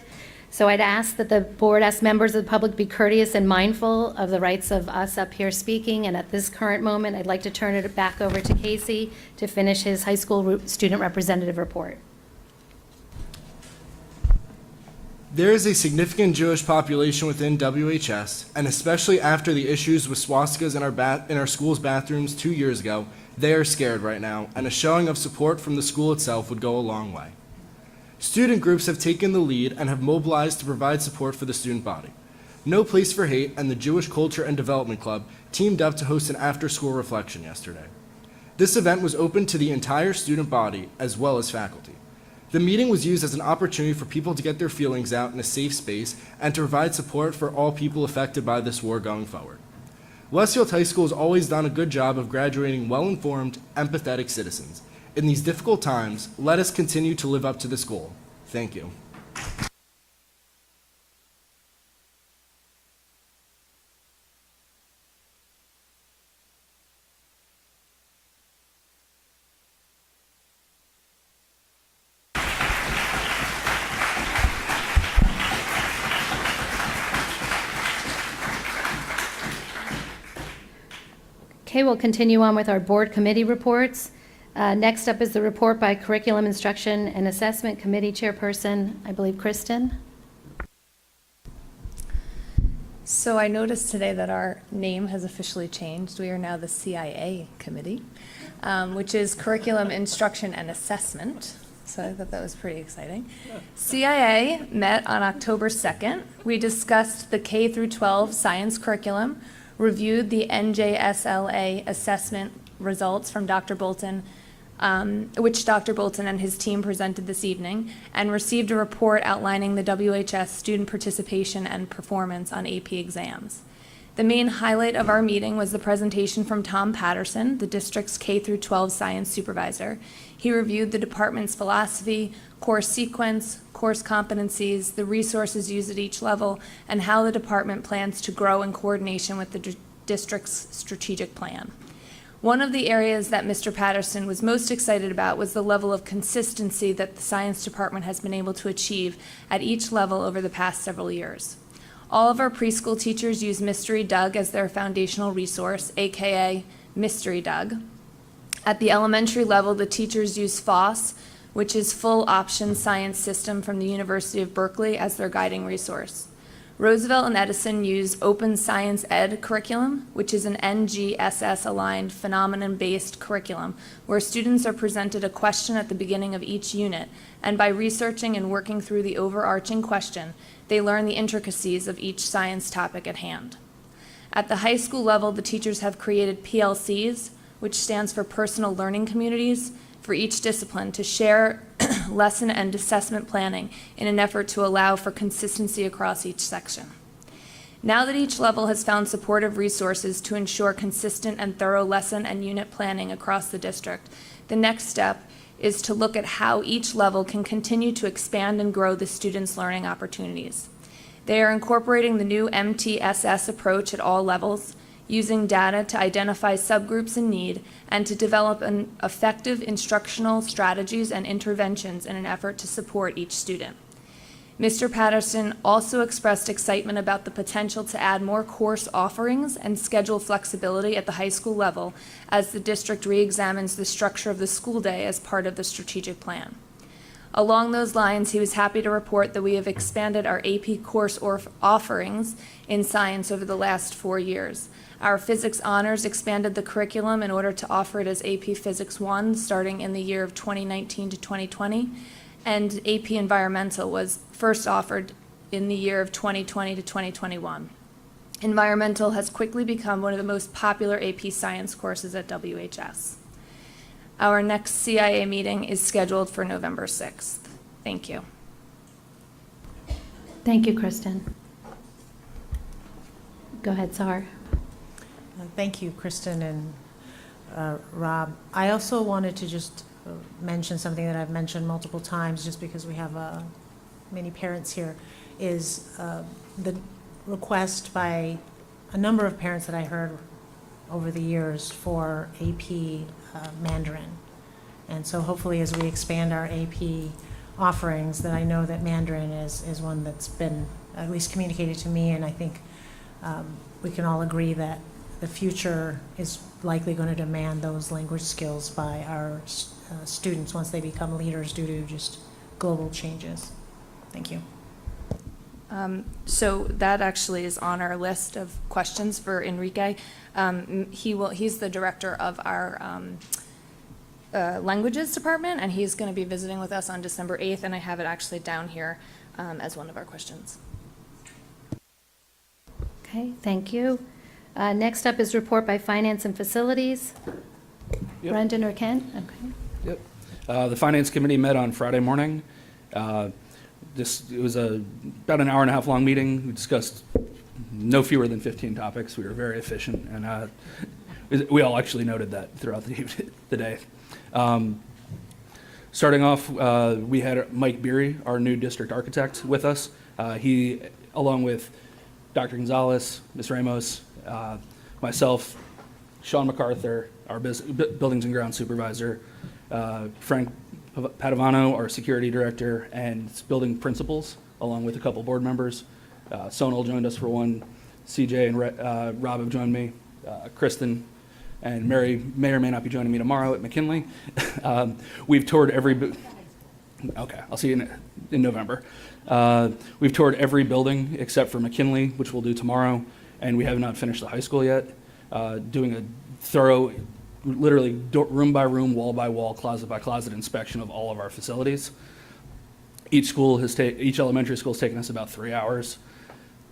So I'd ask that the board ask members of the public be courteous and mindful of the rights of us up here speaking. And at this current moment, I'd like to turn it back over to Casey to finish his high school student representative report. There is a significant Jewish population within WHS, and especially after the issues with swastikas in our school's bathrooms 2 years ago, they are scared right now, and a showing of support from the school itself would go a long way. Student groups have taken the lead and have mobilized to provide support for the student body. No Place for Hate and the Jewish Culture and Development Club teamed up to host an after-school reflection yesterday. This event was open to the entire student body as well as faculty. The meeting was used as an opportunity for people to get their feelings out in a safe space and to provide support for all people affected by this war going forward. Westfield High School has always done a good job of graduating well-informed, empathetic citizens. In these difficult times, let us continue to live up to this goal. Thank you. Okay, we'll continue on with our board committee reports. Next up is the report by Curriculum Instruction and Assessment Committee Chairperson, I believe, Kristen. So I noticed today that our name has officially changed. We are now the CIA Committee, which is Curriculum Instruction and Assessment. So I thought that was pretty exciting. CIA met on October 2nd. We discussed the K through 12 science curriculum, reviewed the NJSLA assessment results from Dr. Bolton, which Dr. Bolton and his team presented this evening, and received a report outlining the WHS student participation and performance on AP exams. The main highlight of our meeting was the presentation from Tom Patterson, the district's K through 12 science supervisor. He reviewed the department's philosophy, course sequence, course competencies, the resources used at each level, and how the department plans to grow in coordination with the district's strategic plan. One of the areas that Mr. Patterson was most excited about was the level of consistency that the science department has been able to achieve at each level over the past several years. All of our preschool teachers use Mystery Doug as their foundational resource, aka Mystery Doug. At the elementary level, the teachers use FOSS, which is Full Option Science System from the University of Berkeley, as their guiding resource. Roosevelt and Edison use Open Science Ed curriculum, which is an NGSS-aligned phenomenon-based curriculum, where students are presented a question at the beginning of each unit, and by researching and working through the overarching question, they learn the intricacies of each science topic at hand. At the high school level, the teachers have created PLCs, which stands for Personal Learning Communities, for each discipline to share lesson and assessment planning in an effort to allow for consistency across each section. Now that each level has found supportive resources to ensure consistent and thorough lesson and unit planning across the district, the next step is to look at how each level can continue to expand and grow the students' learning opportunities. They are incorporating the new MTSS approach at all levels, using data to identify subgroups in need and to develop effective instructional strategies and interventions in an effort to support each student. Mr. Patterson also expressed excitement about the potential to add more course offerings and schedule flexibility at the high school level as the district re-examines the structure of the school day as part of the strategic plan. Along those lines, he was happy to report that we have expanded our AP course offerings in science over the last 4 years. Our physics honors expanded the curriculum in order to offer it as AP Physics 1 starting in the year of 2019 to 2020, and AP Environmental was first offered in the year of 2020 to 2021. Environmental has quickly become one of the most popular AP Science courses at WHS. Our next CIA meeting is scheduled for November 6th. Thank you. Thank you, Kristen. Go ahead, Sahar. Thank you, Kristen and Rob. I also wanted to just mention something that I've mentioned multiple times, just because we have many parents here, is the request by a number of parents that I heard over the years for AP Mandarin. And so hopefully as we expand our AP offerings, that I know that Mandarin is one that's been at least communicated to me, and I think we can all agree that the future is likely going to demand those language skills by our students once they become leaders due to just global changes. Thank you. So that actually is on our list of questions for Enrique. He's the director of our languages department, and he's going to be visiting with us on December 8th, and I have it actually down here as one of our questions. Okay, thank you. Next up is report by Finance and Facilities. Yep. Brendan or Ken? Okay. Yep. The Finance Committee met on Friday morning. It was about an hour and a half long meeting. We discussed no fewer than 15 topics. We were very efficient, and we all actually noted that throughout the day. Starting off, we had Mike Beery, our new district architect, with us. He, along with Dr. Gonzalez, Ms. Ramos, myself, Sean MacArthur, our buildings and grounds supervisor, Frank Padovano, our security director, and building principals, along with a couple board members. Sonal joined us for one. CJ and Rob have joined me. Kristen and Mary may or may not be joining me tomorrow at McKinley. We've toured every... Okay, I'll see you in November. We've toured every building except for McKinley, which we'll do tomorrow, and we have not finished the high school yet. Doing a thorough, literally room by room, wall by wall, closet by closet inspection of all of our facilities. Each elementary school has taken us about 3 hours.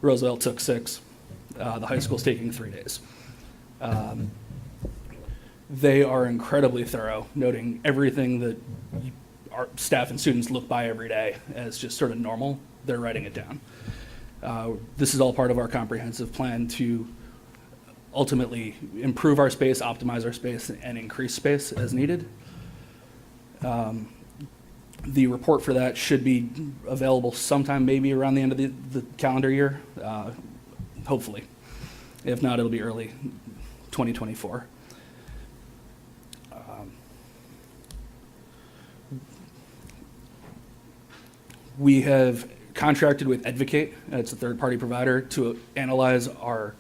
Roosevelt took 6. The high school's taking 3 days. They are incredibly thorough, noting everything that our staff and students look by every day as just sort of normal. They're writing it down. This is all part of our comprehensive plan to ultimately improve our space, optimize our space, and increase space as needed. The report for that should be available sometime maybe around the end of the calendar year, hopefully. If not, it'll be early 2024. We have contracted with Advocate, it's a third-party provider, to analyze our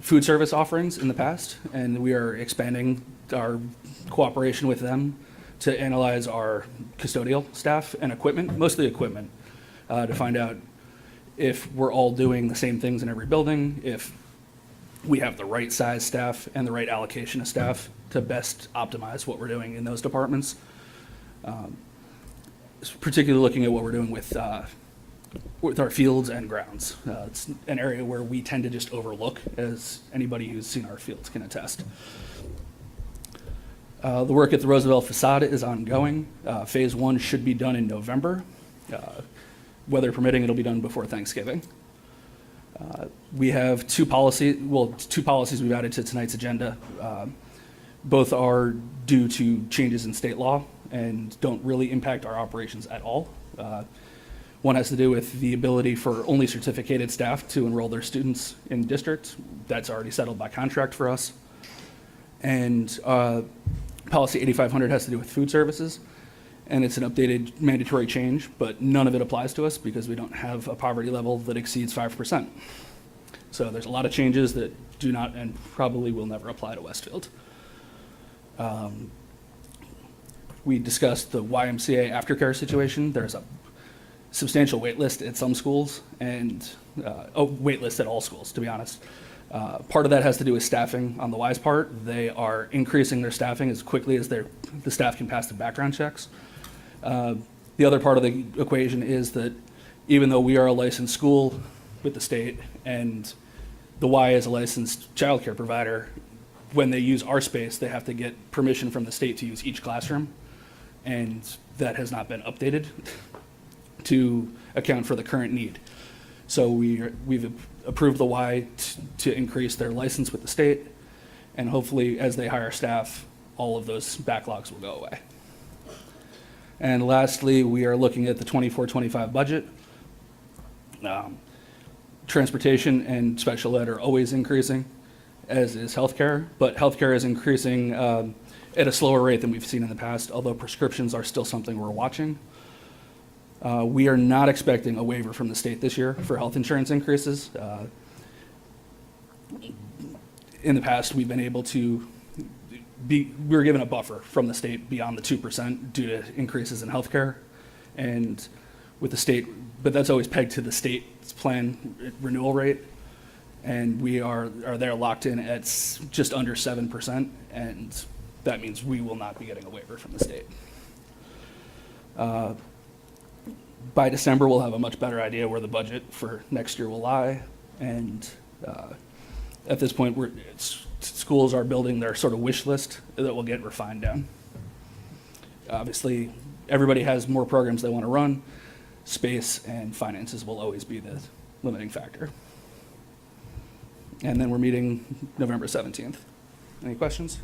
food service offerings in the past, and we are expanding our cooperation with them to analyze our custodial staff and equipment, mostly equipment, to find out if we're all doing the same things in every building, if we have the right size staff and the right allocation of staff to best optimize what we're doing in those departments. Particularly looking at what we're doing with our fields and grounds. It's an area where we tend to just overlook, as anybody who's seen our fields can attest. The work at the Roosevelt facade is ongoing. Phase 1 should be done in November. Weather permitting, it'll be done before Thanksgiving. We have two policies we've added to tonight's agenda. Both are due to changes in state law and don't really impact our operations at all. One has to do with the ability for only certificated staff to enroll their students in district. That's already settled by contract for us. And policy 8500 has to do with food services, and it's an updated mandatory change, but none of it applies to us because we don't have a poverty level that exceeds 5%. So there's a lot of changes that do not and probably will never apply to Westfield. We discussed the YMCA aftercare situation. There's a substantial wait list at some schools and wait list at all schools, to be honest. Part of that has to do with staffing on the Y's part. They are increasing their staffing as quickly as the staff can pass the background checks. The other part of the equation is that even though we are a licensed school with the state and the Y is a licensed childcare provider, when they use our space, they have to get permission from the state to use each classroom, and that has not been updated to account for the current need. So we've approved the Y to increase their license with the state, and hopefully as they hire staff, all of those backlogs will go away. And lastly, we are looking at the 24-25 budget. Transportation and special ed are always increasing, as is healthcare, but healthcare is increasing at a slower rate than we've seen in the past, although prescriptions are still something we're watching. We are not expecting a waiver from the state this year for health insurance increases. In the past, we've been able to we were given a buffer from the state beyond the 2% due to increases in healthcare, and with the state, but that's always pegged to the state's plan renewal rate, and we are there locked in at just under 7%, and that means we will not be getting a waiver from the state. By December, we'll have a much better idea where the budget for next year will lie, and at this point, schools are building their sort of wish list that will get refined down. Obviously, everybody has more programs they want to run. Space and finances will always be the limiting factor. And then we're meeting November 17th. Any questions?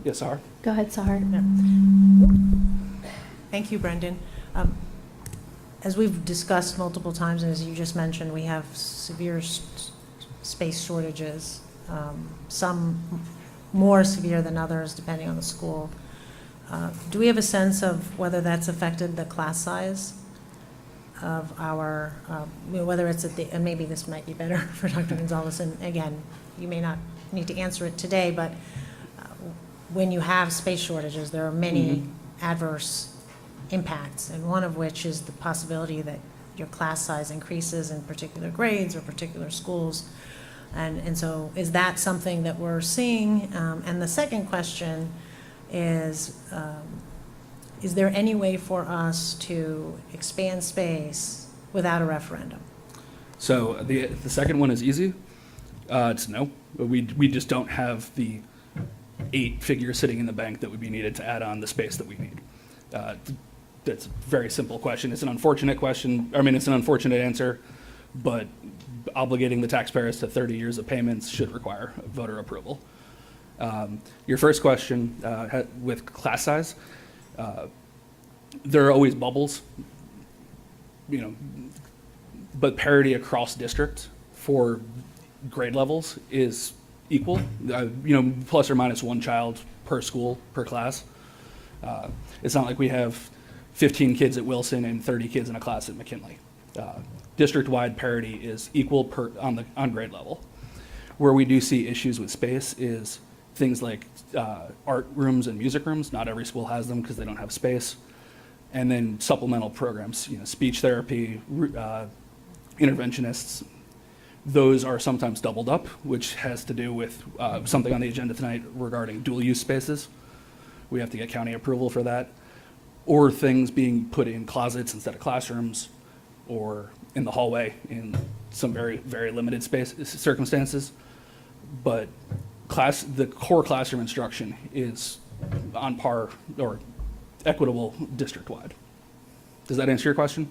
Yes, Sahar? Go ahead, Sahar. Thank you, Brendan. As we've discussed multiple times, and as you just mentioned, we have severe space shortages, some more severe than others, depending on the school. Do we have a sense of whether that's affected the class size of our, whether it's at the, and maybe this might be better for Dr. Gonzalez, and again, you may not need to answer it today, but when you have space shortages, there are many adverse impacts, and one of which is the possibility that your class size increases in particular grades or particular schools. And so is that something that we're seeing? And the second question is there any way for us to expand space without a referendum? So the second one is easy. It's no. We just don't have the 8 figures sitting in the bank that would be needed to add on the space that we need. That's a very simple question. It's an unfortunate question. I mean, it's an unfortunate answer, but obligating the taxpayers to 30 years of payments should require voter approval. Your first question with class size, there are always bubbles, but parity across district for grade levels is equal, plus or minus 1 child per school, per class. It's not like we have 15 kids at Wilson and 30 kids in a class at McKinley. District-wide parity is equal on grade level. Where we do see issues with space is things like art rooms and music rooms. Not every school has them because they don't have space. And then supplemental programs, speech therapy, interventionists. Those are sometimes doubled up, which has to do with something on the agenda tonight regarding dual-use spaces. We have to get county approval for that. Or things being put in closets instead of classrooms, or in the hallway in some very, very limited circumstances. But the core classroom instruction is on par or equitable district-wide. Does that answer your question?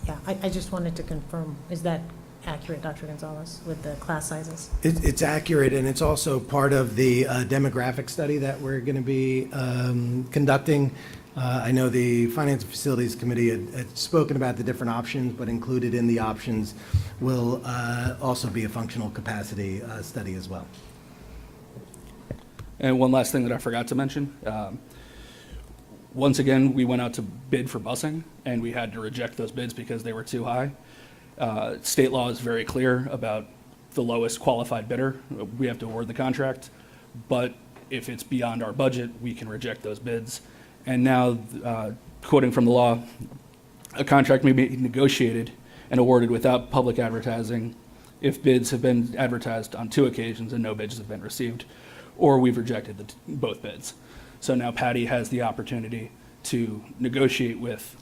Yeah, I just wanted to confirm, is that accurate, Dr. Gonzalez, with the class sizes? It's accurate, and it's also part of the demographic study that we're going to be conducting. I know the Finance and Facilities Committee had spoken about the different options, but included in the options will also be a functional capacity study as well. And one last thing that I forgot to mention. Once again, we went out to bid for busing, and we had to reject those bids because they were too high. State law is very clear about the lowest qualified bidder. We have to award the contract, but if it's beyond our budget, we can reject those bids. And now, quoting from the law, a contract may be negotiated and awarded without public advertising if bids have been advertised on 2 occasions and no bids have been received, or we've rejected both bids. So now Patty has the opportunity to negotiate with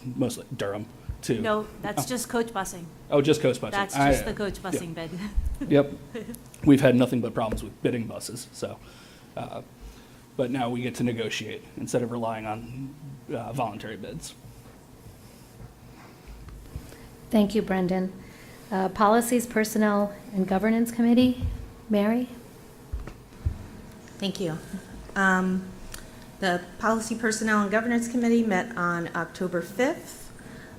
mostly Durham to... No, that's just coach busing. Oh, just coach busing. That's just the coach busing bid. Yep. We've had nothing but problems with bidding buses, so... but now we get to negotiate instead of relying on voluntary bids. Thank you, Brendan. Policies, Personnel, and Governance Committee, Mary? Thank you. The Policy, Personnel, and Governance Committee met on October 5th.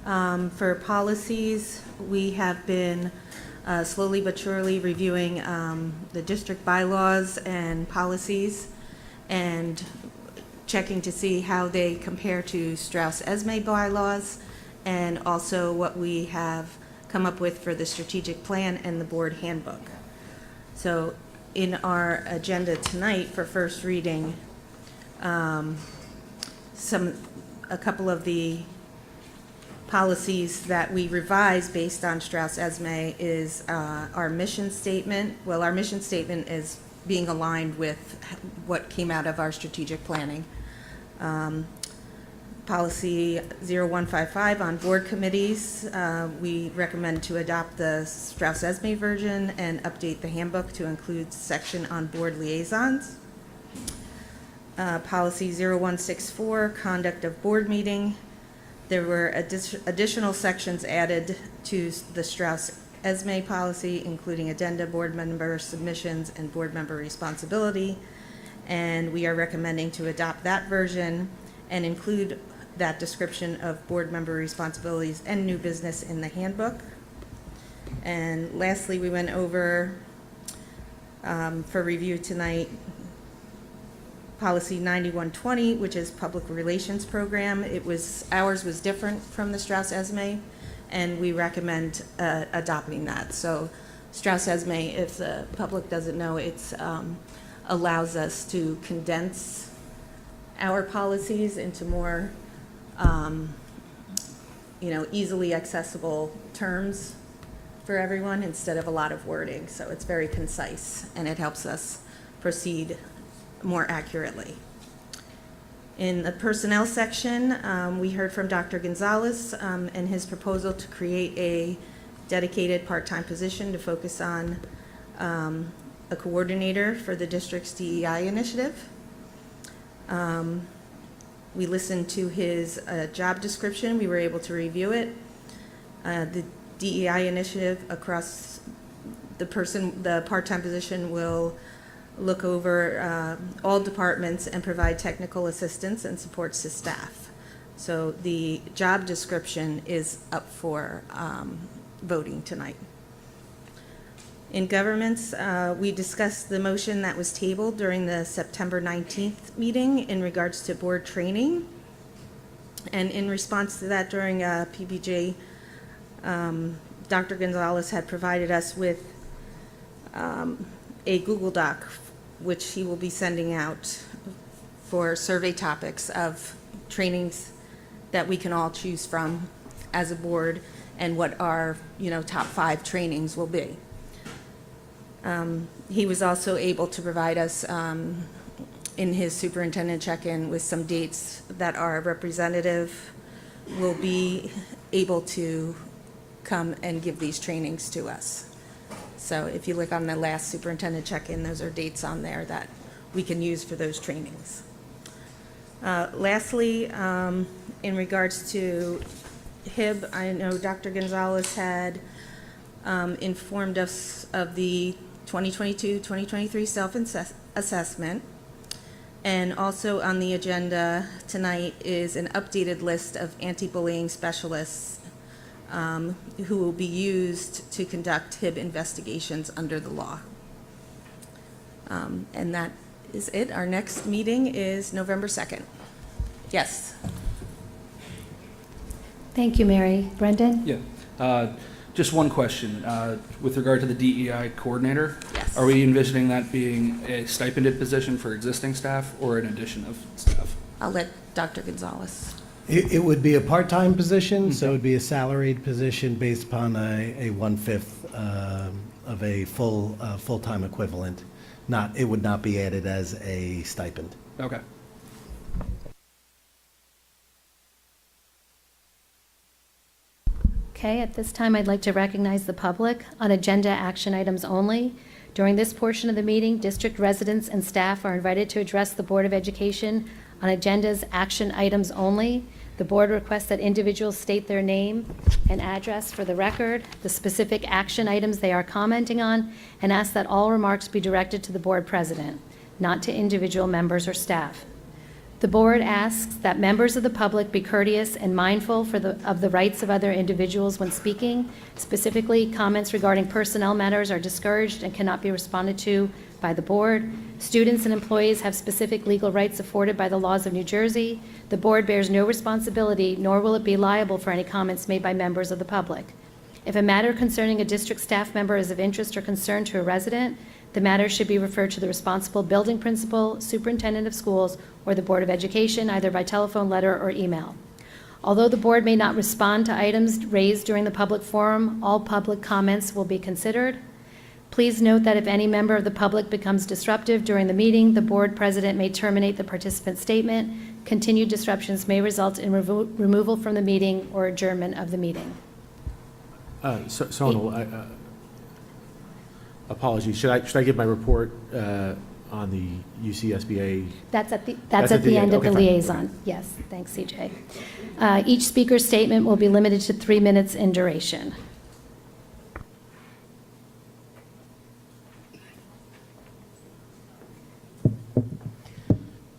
For policies, we have been slowly but surely reviewing the district bylaws and policies and checking to see how they compare to Strauss-Esme bylaws, and also what we have come up with for the strategic plan and the board handbook. So in our agenda tonight for first reading, a couple of the policies that we revised based on Strauss-Esme is our mission statement. Well, our mission statement is being aligned with what came out of our strategic planning. Policy 0155 on board committees, we recommend to adopt the Strauss-Esme version and update the handbook to include section on board liaisons. Policy 0164, conduct of board meeting. There were additional sections added to the Strauss-Esme policy, including addenda, board member submissions, and board member responsibility. And we are recommending to adopt that version and include that description of board member responsibilities and new business in the handbook. And lastly, we went over, for review tonight, policy 9120, which is public relations program. Ours was different from the Strauss-Esme, and we recommend adopting that. So Strauss-Esme, if the public doesn't know, it's allows us to condense our policies into more easily accessible terms for everyone instead of a lot of wording. So it's very concise, and it helps us proceed more accurately. In the personnel section, we heard from Dr. Gonzalez and his proposal to create a dedicated part-time position to focus on a coordinator for the district's DEI initiative. We listened to his job description. We were able to review it. The DEI initiative across the part-time position will look over all departments and provide technical assistance and supports to staff. So the job description is up for voting tonight. In governments, we discussed the motion that was tabled during the September 19th meeting in regards to board training. And in response to that, during PBJ, Dr. Gonzalez had provided us with a Google Doc, which he will be sending out for survey topics of trainings that we can all choose from as a board and what our top 5 trainings will be. He was also able to provide us in his superintendent check-in with some dates that our representative will be able to come and give these trainings to us. So if you look on the last superintendent check-in, those are dates on there that we can use for those trainings. Lastly, in regards to HIB, I know Dr. Gonzalez had informed us of the 2022-2023 self-assessment. And also on the agenda tonight is an updated list of anti-bullying specialists who will be used to conduct HIB investigations under the law. And that is it. Our next meeting is November 2nd. Yes. Thank you, Mary. Brendan? Yeah. Just one question. With regard to the DEI coordinator, Yes. are we envisioning that being a stipended position for existing staff or an addition of staff? I'll let Dr. Gonzalez. It would be a part-time position, so it would be a salaried position based upon a 1/5 of a full-time equivalent. It would not be added as a stipend. Okay. Okay, at this time, I'd like to recognize the public on agenda action items only. During this portion of the meeting, district residents and staff are invited to address the Board of Education on agenda's action items only. The board requests that individuals state their name and address for the record, the specific action items they are commenting on, and asks that all remarks be directed to the board president, not to individual members or staff. The board asks that members of the public be courteous and mindful of the rights of other individuals when speaking. Specifically, comments regarding personnel matters are discouraged and cannot be responded to by the board. Students and employees have specific legal rights afforded by the laws of New Jersey. The board bears no responsibility, nor will it be liable for any comments made by members of the public. If a matter concerning a district staff member is of interest or concern to a resident, the matter should be referred to the responsible building principal, superintendent of schools, or the Board of Education, either by telephone, letter, or email. Although the board may not respond to items raised during the public forum, all public comments will be considered. Please note that if any member of the public becomes disruptive during the meeting, the board president may terminate the participant's statement. Continued disruptions may result in removal from the meeting or adjournment of the meeting. Sonal, apologies. Should I give my report on the UCSBA? That's at the end of the liaison. Yes, thanks, CJ. Each speaker's statement will be limited to 3 minutes in duration.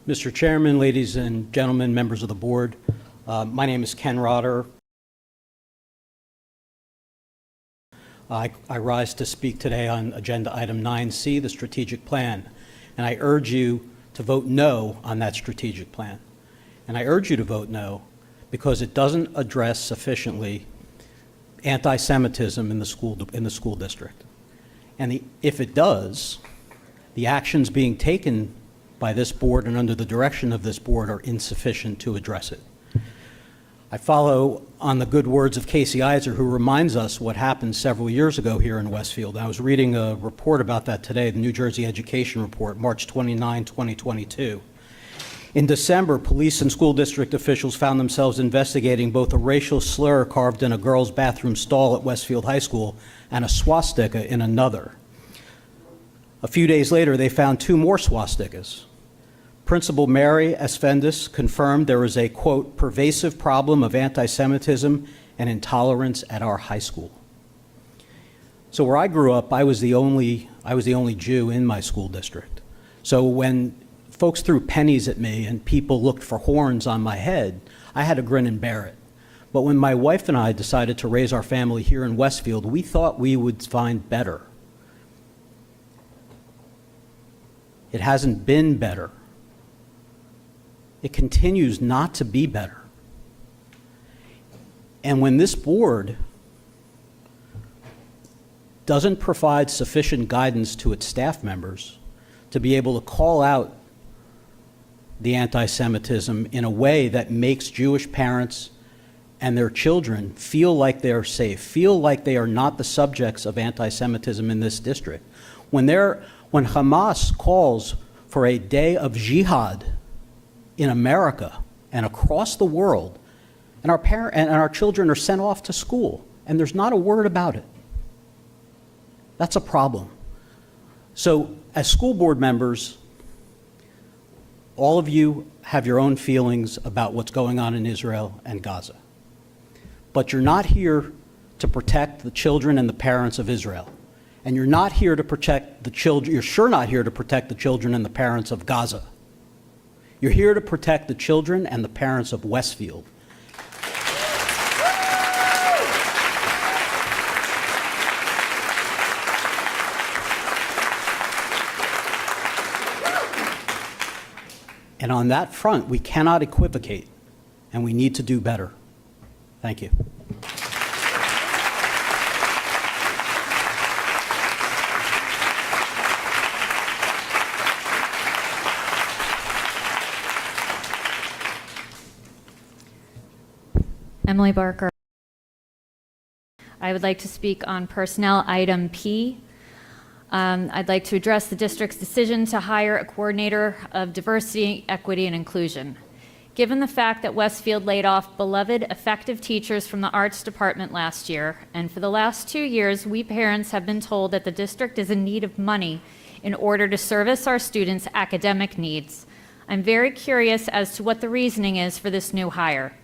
Mr. Chairman, ladies and gentlemen, members of the board, my name is Ken Rotter. I rise to speak today on agenda item 9C, the strategic plan, and I urge you to vote no on that strategic plan. And I urge you to vote no because it doesn't address sufficiently anti-Semitism in the school district. And if it does, the actions being taken by this board and under the direction of this board are insufficient to address it. I follow on the good words of Casey Iser, who reminds us what happened several years ago here in Westfield. I was reading a report about that today, the New Jersey Education Report, March 29, 2022. In December, police and school district officials found themselves investigating both a racial slur carved in a girl's bathroom stall at Westfield High School and a swastika in another. A few days later, they found 2 more swastikas. Principal Mary Esfendis confirmed there is a, quote, pervasive problem of anti-Semitism and intolerance at our high school. So where I grew up, I was the only Jew in my school district. So when folks threw pennies at me and people looked for horns on my head, I had to grin and bear it. But when my wife and I decided to raise our family here in Westfield, we thought we would find better. It hasn't been better. It continues not to be better. And when this board doesn't provide sufficient guidance to its staff members to be able to call out the anti-Semitism in a way that makes Jewish parents and their children feel like they're safe, feel like they are not the subjects of anti-Semitism in this district. When Hamas calls for a day of jihad in America and across the world, and our children are sent off to school, and there's not a word about it. That's a problem. So, as school board members, all of you have your own feelings about what's going on in Israel and Gaza. But you're not here to protect the children and the parents of Israel. And you're not here to protect the children, you're sure not here to protect the children and the parents of Gaza. You're here to protect the children and the parents of Westfield. And on that front, we cannot equivocate, and we need to do better. Thank you. Emily Barker. I would like to speak on personnel item P. I'd like to address the district's decision to hire a coordinator of diversity, equity, and inclusion. Given the fact that Westfield laid off beloved, effective teachers from the arts department last year, and for the last 2 years, we parents have been told that the district is in need of money in order to service our students' academic needs, I'm very curious as to what the reasoning is for this new hire.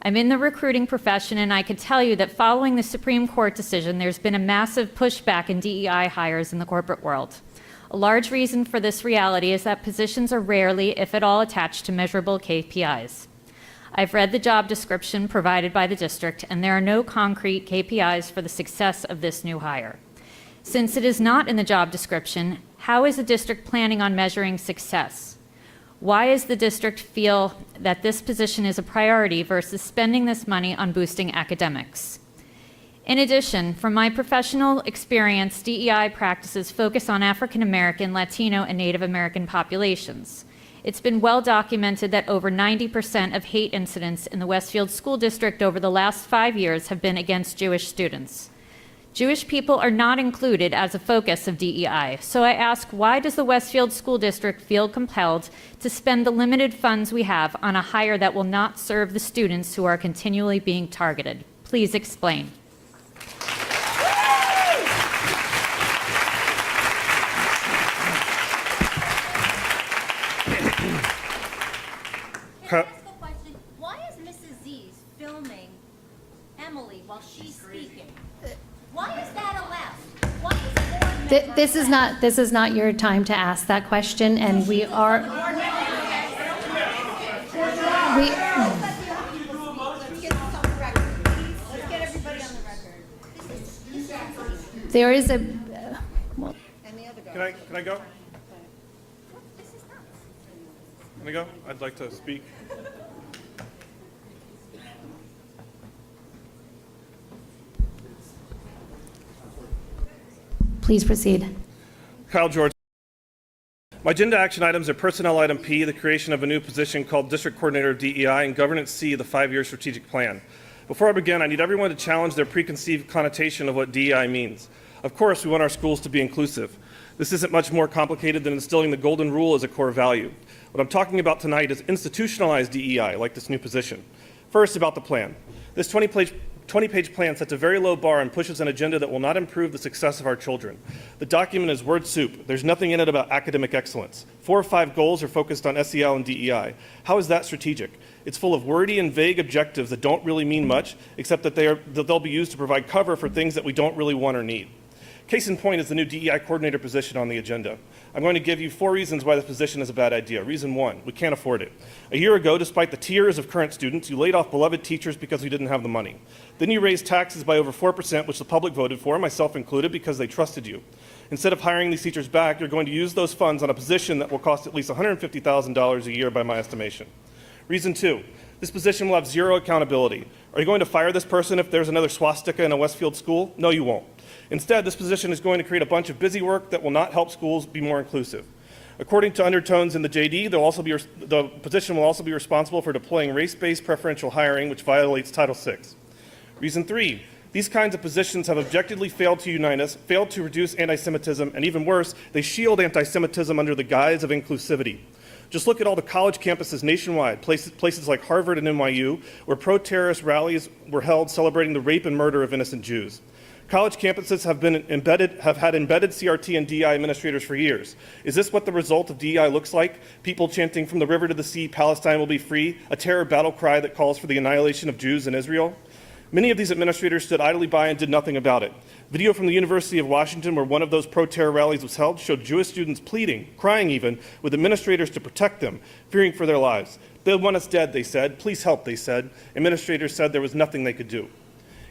I'm in the recruiting profession, and I can tell you that following the Supreme Court decision, there's been a massive pushback in DEI hires in the corporate world. A large reason for this reality is that positions are rarely, if at all, attached to measurable KPIs. I've read the job description provided by the district, and there are no concrete KPIs for the success of this new hire. Since it is not in the job description, how is the district planning on measuring success? Why does the district feel that this position is a priority versus spending this money on boosting academics? In addition, from my professional experience, DEI practices focus on African American, Latino, and Native American populations. It's been well documented that over 90% of hate incidents in the Westfield School District over the last 5 years have been against Jewish students. Jewish people are not included as a focus of DEI, so I ask, why does the Westfield School District feel compelled to spend the limited funds we have on a hire that will not serve the students who are continually being targeted? Please explain. Can I ask a question? Why is Mrs. Z's filming Emily while she's speaking? Why is that allowed? Why is a board member This is not your time to ask that question, and we are. There is a. Well, Can I go? Can I go? I'd like to speak. please proceed. Kyle George. My agenda action items are Personnel Item P, the creation of a new position called District Coordinator of DEI, and Governance C, the 5-year strategic plan. Before I begin, I need everyone to challenge their preconceived connotation of what DEI means. Of course, we want our schools to be inclusive. This isn't much more complicated than instilling the golden rule as a core value. What I'm talking about tonight is institutionalized DEI, like this new position. First, about the plan. This 20-page plan sets a very low bar and pushes an agenda that will not improve the success of our children. The document is word soup. There's nothing in it about academic excellence. 4 or 5 goals are focused on SEL and DEI. How is that strategic? It's full of wordy and vague objectives that don't really mean much, except that they'll be used to provide cover for things that we don't really want or need. Case in point is the new DEI coordinator position on the agenda. I'm going to give you 4 reasons why this position is a bad idea. Reason 1, we can't afford it. A year ago, despite the tears of current students, you laid off beloved teachers because we didn't have the money. Then you raised taxes by over 4%, which the public voted for, myself included, because they trusted you. Instead of hiring these teachers back, you're going to use those funds on a position that will cost at least $150,000 a year by my estimation. Reason 2, this position will have 0 accountability. Are you going to fire this person if there's another swastika in a Westfield school? No, you won't. Instead, this position is going to create a bunch of busy work that will not help schools be more inclusive. According to undertones in the JD, the position will also be responsible for deploying race-based preferential hiring, which violates Title VI. Reason 3, these kinds of positions have objectively failed to unite us, failed to reduce anti-Semitism, and even worse, they shield anti-Semitism under the guise of inclusivity. Just look at all the college campuses nationwide, places like Harvard and NYU, where pro-terrorist rallies were held celebrating the rape and murder of innocent Jews. College campuses have had embedded CRT and DEI administrators for years. Is this what the result of DEI looks like? People chanting from the river to the sea, Palestine will be free, a terror battle cry that calls for the annihilation of Jews in Israel? Many of these administrators stood idly by and did nothing about it. Video from the University of Washington, where one of those pro-terror rallies was held, showed Jewish students pleading, crying even, with administrators to protect them, fearing for their lives. They want us dead, they said. Please help, they said. Administrators said there was nothing they could do.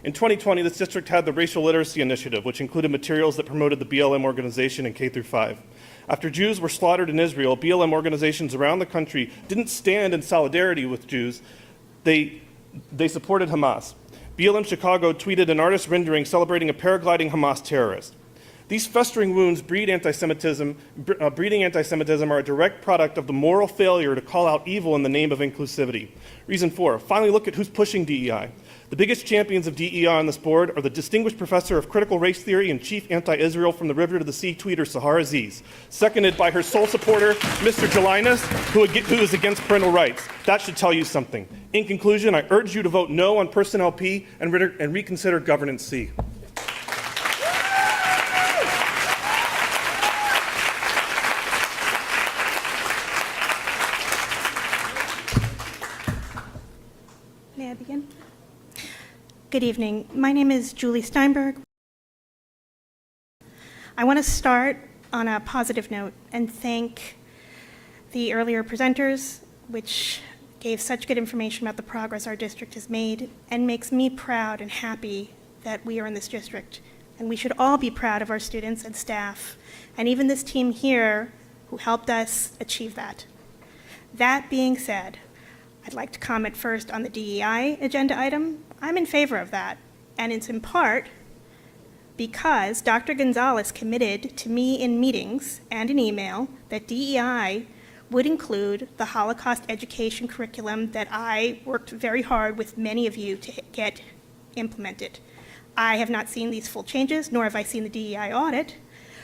In 2020, this district had the Racial Literacy Initiative, which included materials that promoted the BLM organization in K-5. After Jews were slaughtered in Israel, BLM organizations around the country didn't stand in solidarity with Jews. They supported Hamas. BLM Chicago tweeted an artist rendering celebrating a paragliding Hamas terrorist. These festering wounds breeding anti-Semitism are a direct product of the moral failure to call out evil in the name of inclusivity. Reason 4, finally look at who's pushing DEI. The biggest champions of DEI on this board are the distinguished professor of critical race theory and chief anti-Israel from the river to the sea tweeter Sahar Aziz, seconded by her sole supporter, Mr. Jelinas, who is against parental rights. That should tell you something. In conclusion, I urge you to vote no on Personnel P and reconsider Governance C. May I begin? Good evening. My name is Julie Steinberg. I want to start on a positive note and thank the earlier presenters, which gave such good information about the progress our district has made and makes me proud and happy that we are in this district. And we should all be proud of our students and staff, and even this team here who helped us achieve that. That being said, I'd like to comment first on the DEI agenda item. I'm in favor of that, and it's in part because Dr. Gonzalez committed to me in meetings and in email that DEI would include the Holocaust education curriculum that I worked very hard with many of you to get implemented. I have not seen these full changes, nor have I seen the DEI audit,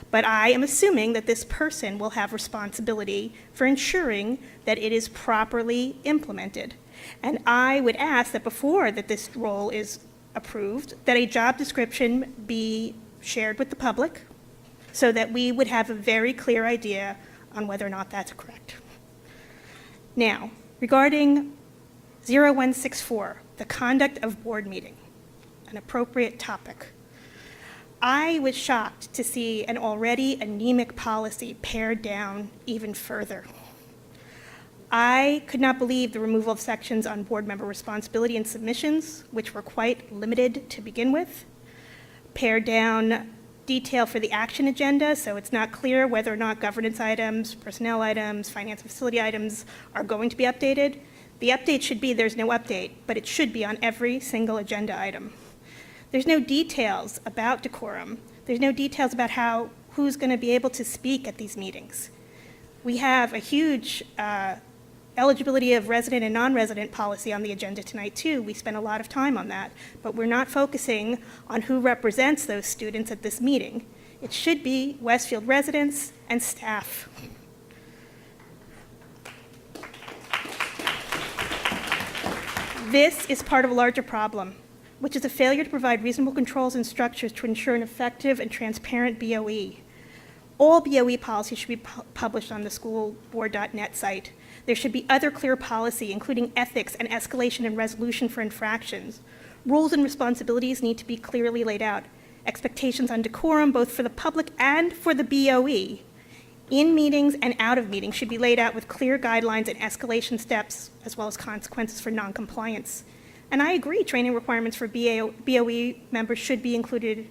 but I am assuming that this person will have responsibility for ensuring that it is properly implemented. And I would ask that before that this role is approved, that a job description be shared with the public so that we would have a very clear idea on whether or not that's correct. Now, regarding 0164, the conduct of board meeting, an appropriate topic. I was shocked to see an already anemic policy pared down even further. I could not believe the removal of sections on board member responsibility and submissions, which were quite limited to begin with, pared down detail for the action agenda, so it's not clear whether or not governance items, personnel items, finance and facility items are going to be updated. The update should be there's no update, but it should be on every single agenda item. There's no details about decorum. There's no details about who's going to be able to speak at these meetings. We have a huge eligibility of resident and non-resident policy on the agenda tonight too. We spent a lot of time on that, but we're not focusing on who represents those students at this meeting. It should be Westfield residents and staff. This is part of a larger problem, which is a failure to provide reasonable controls and structures to ensure an effective and transparent BOE. All BOE policies should be published on the schoolboard.net site. There should be other clear policy, including ethics and escalation and resolution for infractions. Rules and responsibilities need to be clearly laid out. Expectations on decorum, both for the public and for the BOE, in meetings and out of meetings, should be laid out with clear guidelines and escalation steps, as well as consequences for noncompliance. And I agree, training requirements for BOE members should be included,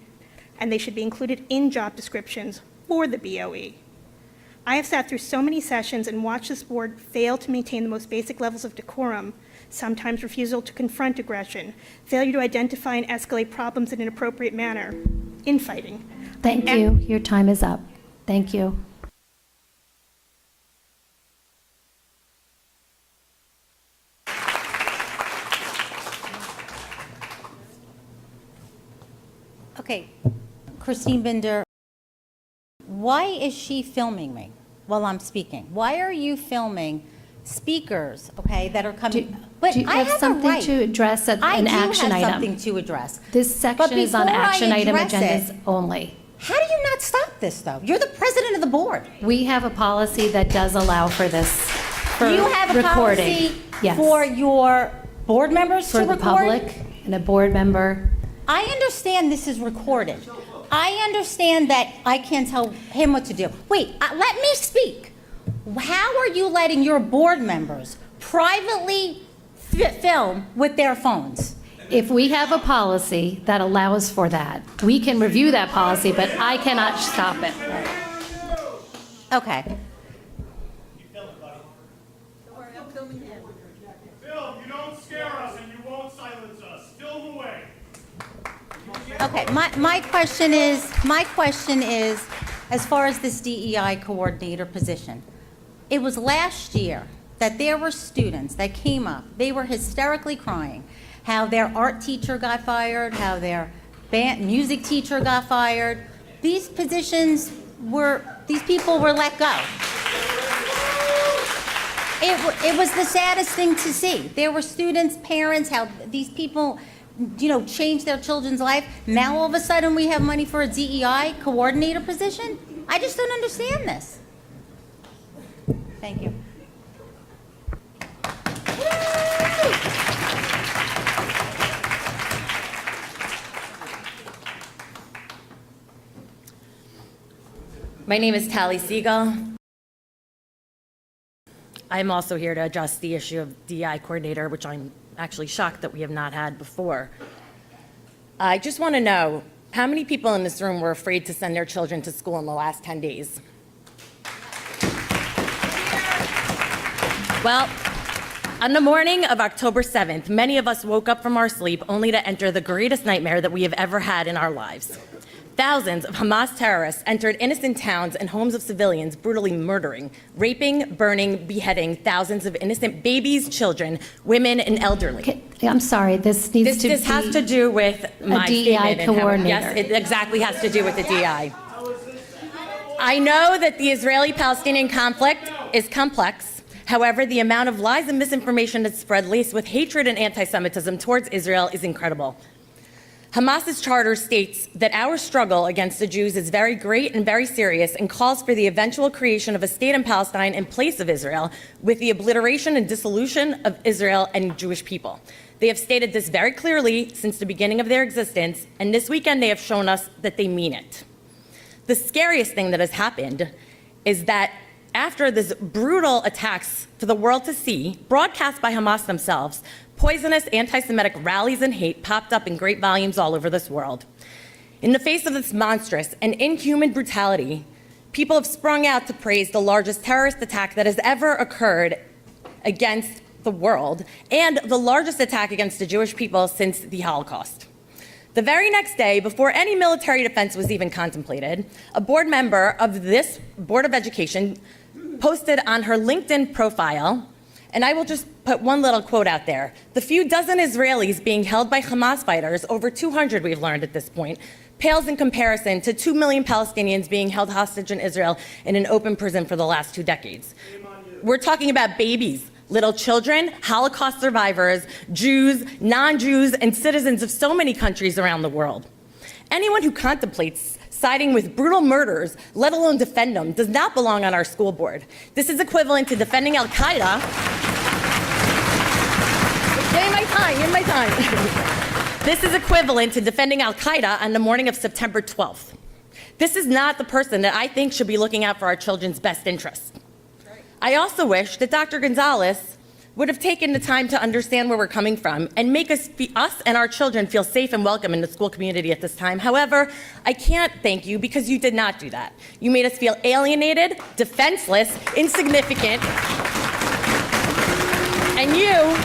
and they should be included in job descriptions for the BOE. I have sat through so many sessions and watched this board fail to maintain the most basic levels of decorum, sometimes refusal to confront aggression, failure to identify and escalate problems in an appropriate manner, infighting. Thank you. Your time is up. Thank you. Okay, Christine Binder, why is she filming me while I'm speaking? Why are you filming speakers, okay, that are coming? But Do you I have have a something right. to address at an action I do have item? something to address. This section is on before I action item address agendas it, only. How do you not stop this, though? You're the president of the board. We have a policy that does allow for this, for You have a recording. policy Yes. for your board members For to the record? public and a board member. I understand this is recorded. I understand that I can't tell him what to do. Wait, let me speak. How are you letting your board members privately film with their phones? If we have a policy that allows for that, we can review that policy, but I cannot stop it. Okay. Phil, you don't scare us and you won't silence us. Film away. Okay, my question is, as far as this DEI coordinator position, it was last year that there were students that came up, they were hysterically crying, how their art teacher got fired, how their music teacher got fired. These positions these people were let go. It was the saddest thing to see. There were students, parents, how these people, changed their children's life. Now all of a sudden we have money for a DEI coordinator position? I just don't understand this. Thank you. My name is Tally Siegel. I'm also here to address the issue of DEI coordinator, which I'm actually shocked that we have not had before. I just want to know, how many people in this room were afraid to send their children to school in the last 10 days? Well, on the morning of October 7th, many of us woke up from our sleep only to enter the greatest nightmare that we have ever had in our lives. Thousands of Hamas terrorists entered innocent towns and homes of civilians, brutally murdering, raping, burning, beheading thousands of innocent babies, children, women, and elderly. Okay, I'm sorry, this needs to be This has to do with my DEI statement and how- coordinator. Yes, it exactly has to do with the DEI. I know that the Israeli-Palestinian conflict is complex. However, the amount of lies and misinformation that's spread laced with hatred and anti-Semitism towards Israel is incredible. Hamas's charter states that our struggle against the Jews is very great and very serious and calls for the eventual creation of a state in Palestine in place of Israel with the obliteration and dissolution of Israel and Jewish people. They have stated this very clearly since the beginning of their existence, and this weekend they have shown us that they mean it. The scariest thing that has happened is that after this brutal attacks for the world to see, broadcast by Hamas themselves, poisonous anti-Semitic rallies and hate popped up in great volumes all over this world. In the face of this monstrous and inhuman brutality, people have sprung out to praise the largest terrorist attack that has ever occurred against the world and the largest attack against the Jewish people since the Holocaust. The very next day, before any military defense was even contemplated, a board member of this Board of Education posted on her LinkedIn profile, and I will just put one little quote out there. The few dozen Israelis being held by Hamas fighters, over 200 we've learned at this point, pales in comparison to 2 million Palestinians being held hostage in Israel in an open prison for the last 2 decades. We're talking about babies, little children, Holocaust survivors, Jews, non-Jews, and citizens of so many countries around the world. Anyone who contemplates siding with brutal murderers, let alone defend them, does not belong on our school board. This is equivalent to defending Al-Qaeda. Give my time. This is equivalent to defending Al-Qaeda on the morning of September 12th. This is not the person that I think should be looking out for our children's best interests. I also wish that Dr. Gonzalez would have taken the time to understand where we're coming from and make us and our children feel safe and welcome in the school community at this time. However, I can't thank you because you did not do that. You made us feel alienated, defenseless, insignificant, and you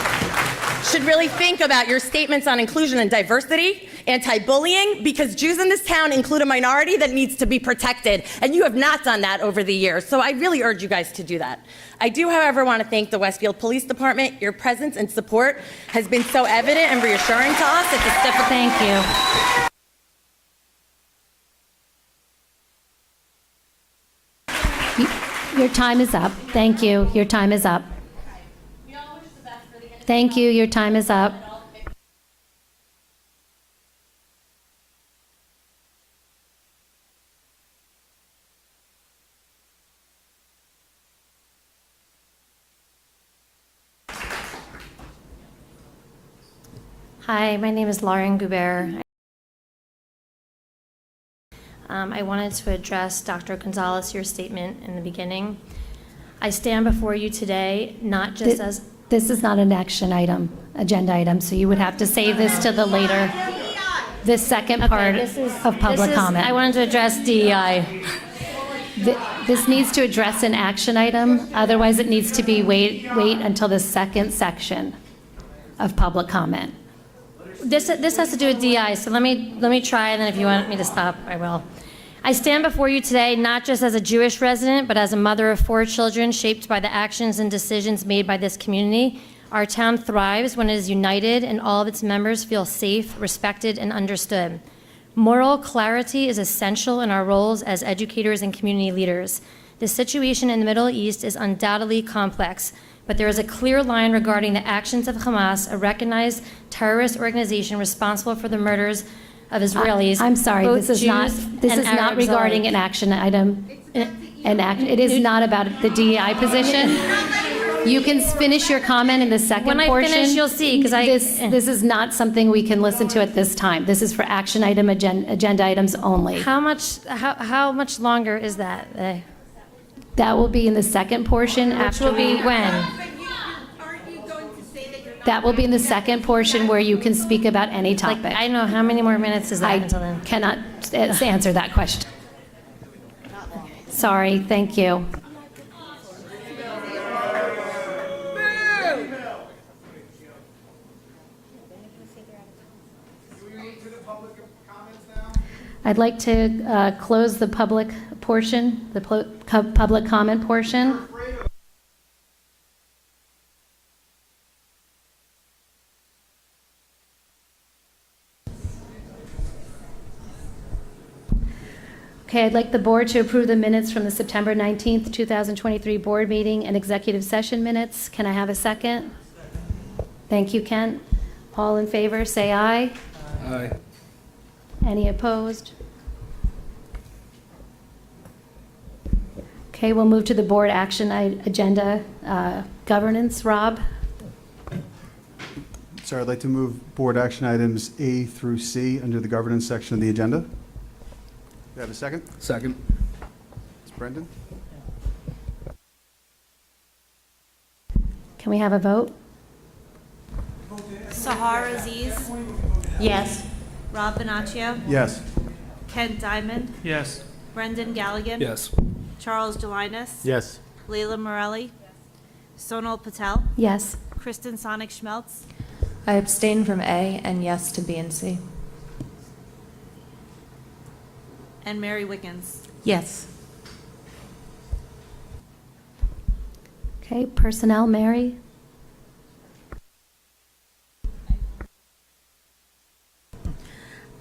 should really think about your statements on inclusion and diversity, anti-bullying, because Jews in this town include a minority that needs to be protected, and you have not done that over the years, so I really urge you guys to do that. I do, however, want to thank the Westfield Police Department. Your presence and support has been so evident and reassuring to us at this difficult. Thank you. Your time is up. Thank you. Your time is up. Thank you. Your time is up. Hi, my name is Lauren Goubert. I wanted to address Dr. Gonzalez, your statement in the beginning. I stand before you today not just as... This is not an action item, agenda item, so you would have to save this to the later, the second part of public comment. I wanted to address DEI. This needs to address an action item, otherwise it needs to be wait until the second section of public comment. This has to do with DEI, so let me try, and then if you want me to stop, I will. I stand before you today not just as a Jewish resident, but as a mother of 4 children shaped by the actions and decisions made by this community. Our town thrives when it is united and all of its members feel safe, respected, and understood. Moral clarity is essential in our roles as educators and community leaders. The situation in the Middle East is undoubtedly complex, but there is a clear line regarding the actions of Hamas, a recognized terrorist organization responsible for the murders of Israelis. I'm sorry, this is not regarding an action item. It is not about the DEI position. You can finish your comment in the second When I portion. finish, you'll see, 'cause I- This is not something we can listen to at this time. This is for action item, agenda items only. How much longer is that? That will be in the second portion Which after will be we. when? That will be in the second portion where you can speak about any Like, topic. I don't know, how many more minutes is that I until then? cannot answer that question. Sorry, thank you. I'd like to close the public portion, the public comment portion. Okay, I'd like the board to approve the minutes from the September 19th, 2023 board meeting and executive session minutes. Can I have a second? Thank you, Kent. All in favor, say aye. Aye. Any opposed? Okay, we'll move to the board action agenda governance. Rob? Sir, I'd like to move board action items A through C under the governance section of the agenda. Do you have a second? Second. It's Brendan. Can we have a vote? Sahar Aziz, Yes. Rob Bonaccio, Yes. Ken Diamond, Yes. Brendan Galligan. Yes. Charles Jelinas. Yes. Leila Morelli, Sonal Patel, Yes. Kristen Sonic Schmeltz, I abstain from A and yes to B and C. and Mary Wickens. Yes. Okay, personnel, Mary?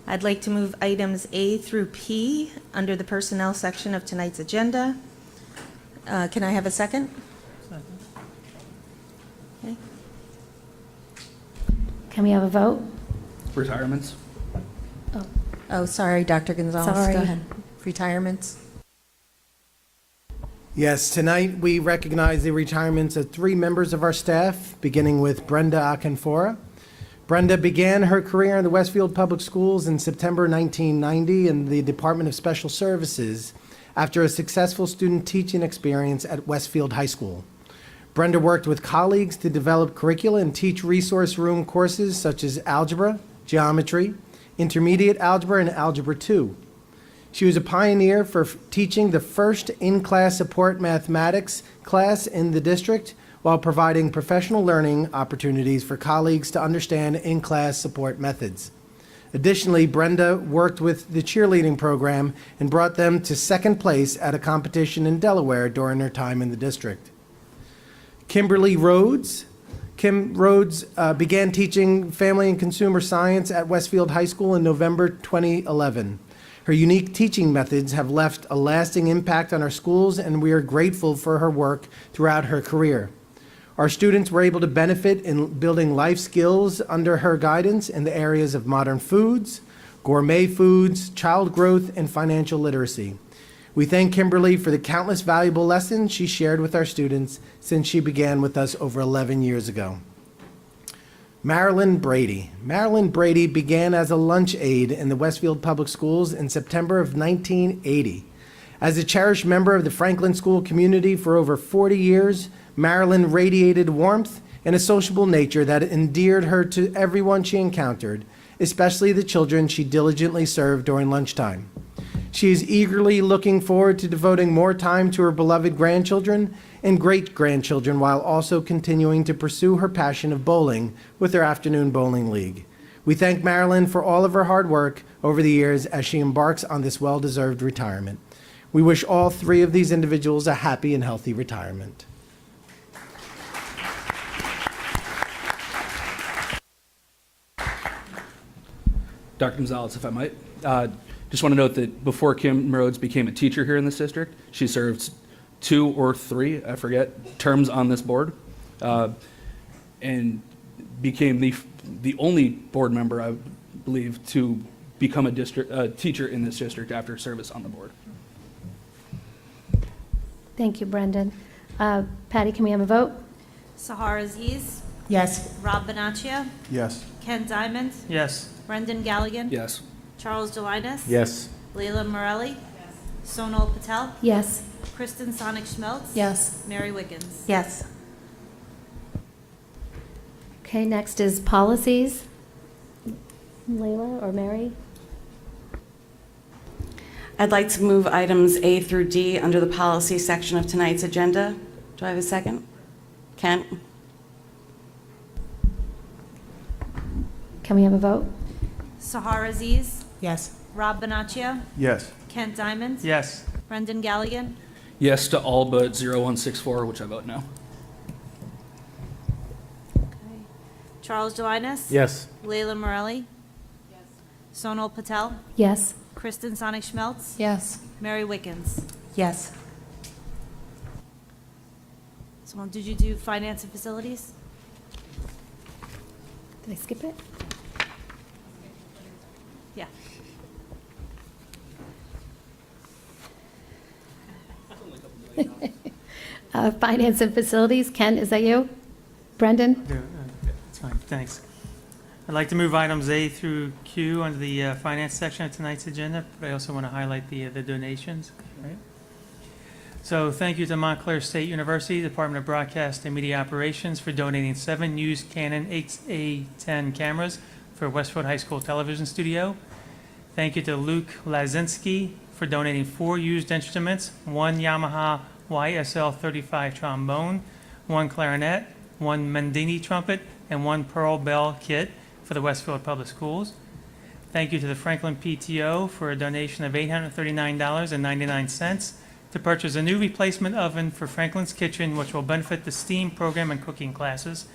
I'd like to move items A through P under the personnel section of tonight's agenda. Can I have a second? Okay. Can we have a vote? Retirements. Oh, sorry, Dr. Gonzalez. Sorry. Go ahead. Retirements. Yes, tonight we recognize the retirements of 3 members of our staff, beginning with Brenda Akinfora. Brenda began her career in the Westfield Public Schools in September 1990 in the Department of Special Services after a successful student teaching experience at Westfield High School. Brenda worked with colleagues to develop curricula and teach resource room courses such as algebra, geometry, intermediate algebra, and algebra 2. She was a pioneer for teaching the first in-class support mathematics class in the district while providing professional learning opportunities for colleagues to understand in-class support methods. Additionally, Brenda worked with the cheerleading program and brought them to second place at a competition in Delaware during her time in the district. Kimberly Rhodes. Kim Rhodes began teaching family and consumer science at Westfield High School in November 2011. Her unique teaching methods have left a lasting impact on our schools, and we are grateful for her work throughout her career. Our students were able to benefit in building life skills under her guidance in the areas of modern foods, gourmet foods, child growth, and financial literacy. We thank Kimberly for the countless valuable lessons she shared with our students since she began with us over 11 years ago. Marilyn Brady. Marilyn Brady began as a lunch aide in the Westfield Public Schools in September of 1980. As a cherished member of the Franklin School community for over 40 years, Marilyn radiated warmth and a sociable nature that endeared her to everyone she encountered, especially the children she diligently served during lunchtime. She is eagerly looking forward to devoting more time to her beloved grandchildren and great-grandchildren while also continuing to pursue her passion of bowling with her afternoon bowling league. We thank Marilyn for all of her hard work over the years as she embarks on this well-deserved retirement. We wish all 3 of these individuals a happy and healthy retirement. Dr. Gonzalez, if I might. Just want to note that before Kim Rhodes became a teacher here in this district, she served 2 or 3, I forget, terms on this board, and became the only board member, I believe, to become a teacher in this district after service on the board. Thank you, Brendan. Patty, can we have a vote? Sahar Aziz, Yes. Rob Bonaccia, Yes. Ken Diamond, Yes. Brendan Galligan. Yes. Charles Delinas. Yes. Leila Morelli. Sonal Patel. Yes. Kristen Sonic Schmeltz. Yes. Mary Wiggins. Yes. Okay, next is policies. Leila or Mary? I'd like to move items A through D under the policy section of tonight's agenda. Do I have a second? Kent? Can we have a vote? Sahar Aziz, Yes. Rob Bonaccia, Yes. Kent Diamond. Yes. Brendan Galligan. Yes to all but 0164, which I vote no. Charles Delinas. Yes. Leila Morelli. Sonal Patel. Yes. Kristen Sonic Schmeltz. Yes. Mary Wiggins. Yes. So did you do finance and facilities? Did I skip it? Yeah. Finance and facilities, Ken, is that you? Brendan? Yeah, that's fine, thanks. I'd like to move items A through Q under the finance section of tonight's agenda, but I also want to highlight the donations, right? So thank you to Montclair State University, Department of Broadcast and Media Operations for donating 7 used Canon 8A10 cameras for Westfield High School television studio. Thank you to Luke Lazinski for donating 4 used instruments, 1 Yamaha YSL35 trombone, 1 clarinet, 1 Mendini trumpet, and 1 Pearl Bell kit for the Westfield Public Schools. Thank you to the Franklin PTO for a donation of $839.99 to purchase a new replacement oven for Franklin's Kitchen, which will benefit the STEAM program and cooking classes.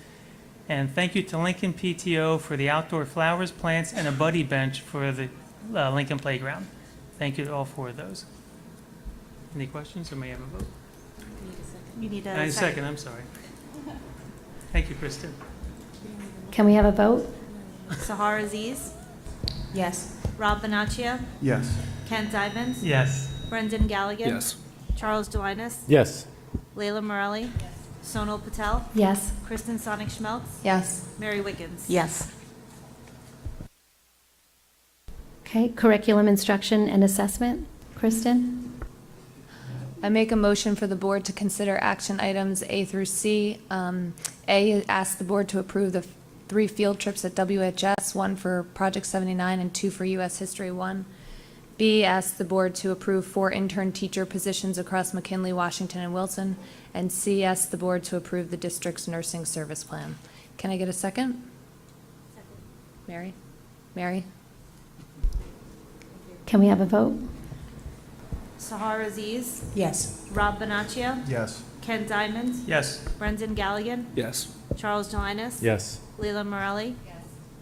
And thank you to Lincoln PTO for the outdoor flowers, plants, and a buddy bench for the Lincoln Playground. Thank you to all 4 of those. Any questions, or may I have a vote? You need A second, I'm sorry. Thank you, Kristen. Can we have a vote? Sahar Aziz, Yes. Rob Bonaccia, Yes. Ken Diamond. Yes. Brendan Galligan. Yes. Charles Delinas. Yes. Leila Morelli. Sonal Patel. Yes. Kristen Sonic Schmeltz. Yes. Mary Wiggins. Yes. Okay, curriculum instruction and assessment, Kristen? I make a motion for the board to consider action items A through C. A, ask the board to approve the 3 field trips at WHS, 1 for Project 79 and 2 for U.S. History 1. B, ask the board to approve 4 intern teacher positions across McKinley, Washington, and Wilson. And C, ask the board to approve the district's nursing service plan. Can I get a second? Mary? Mary? Can we have a vote? Sahar Aziz, Yes. Rob Bonaccia, Yes. Ken Diamond, Yes. Brendan Galligan, Yes. Charles Delinas. Yes. Leila Morelli.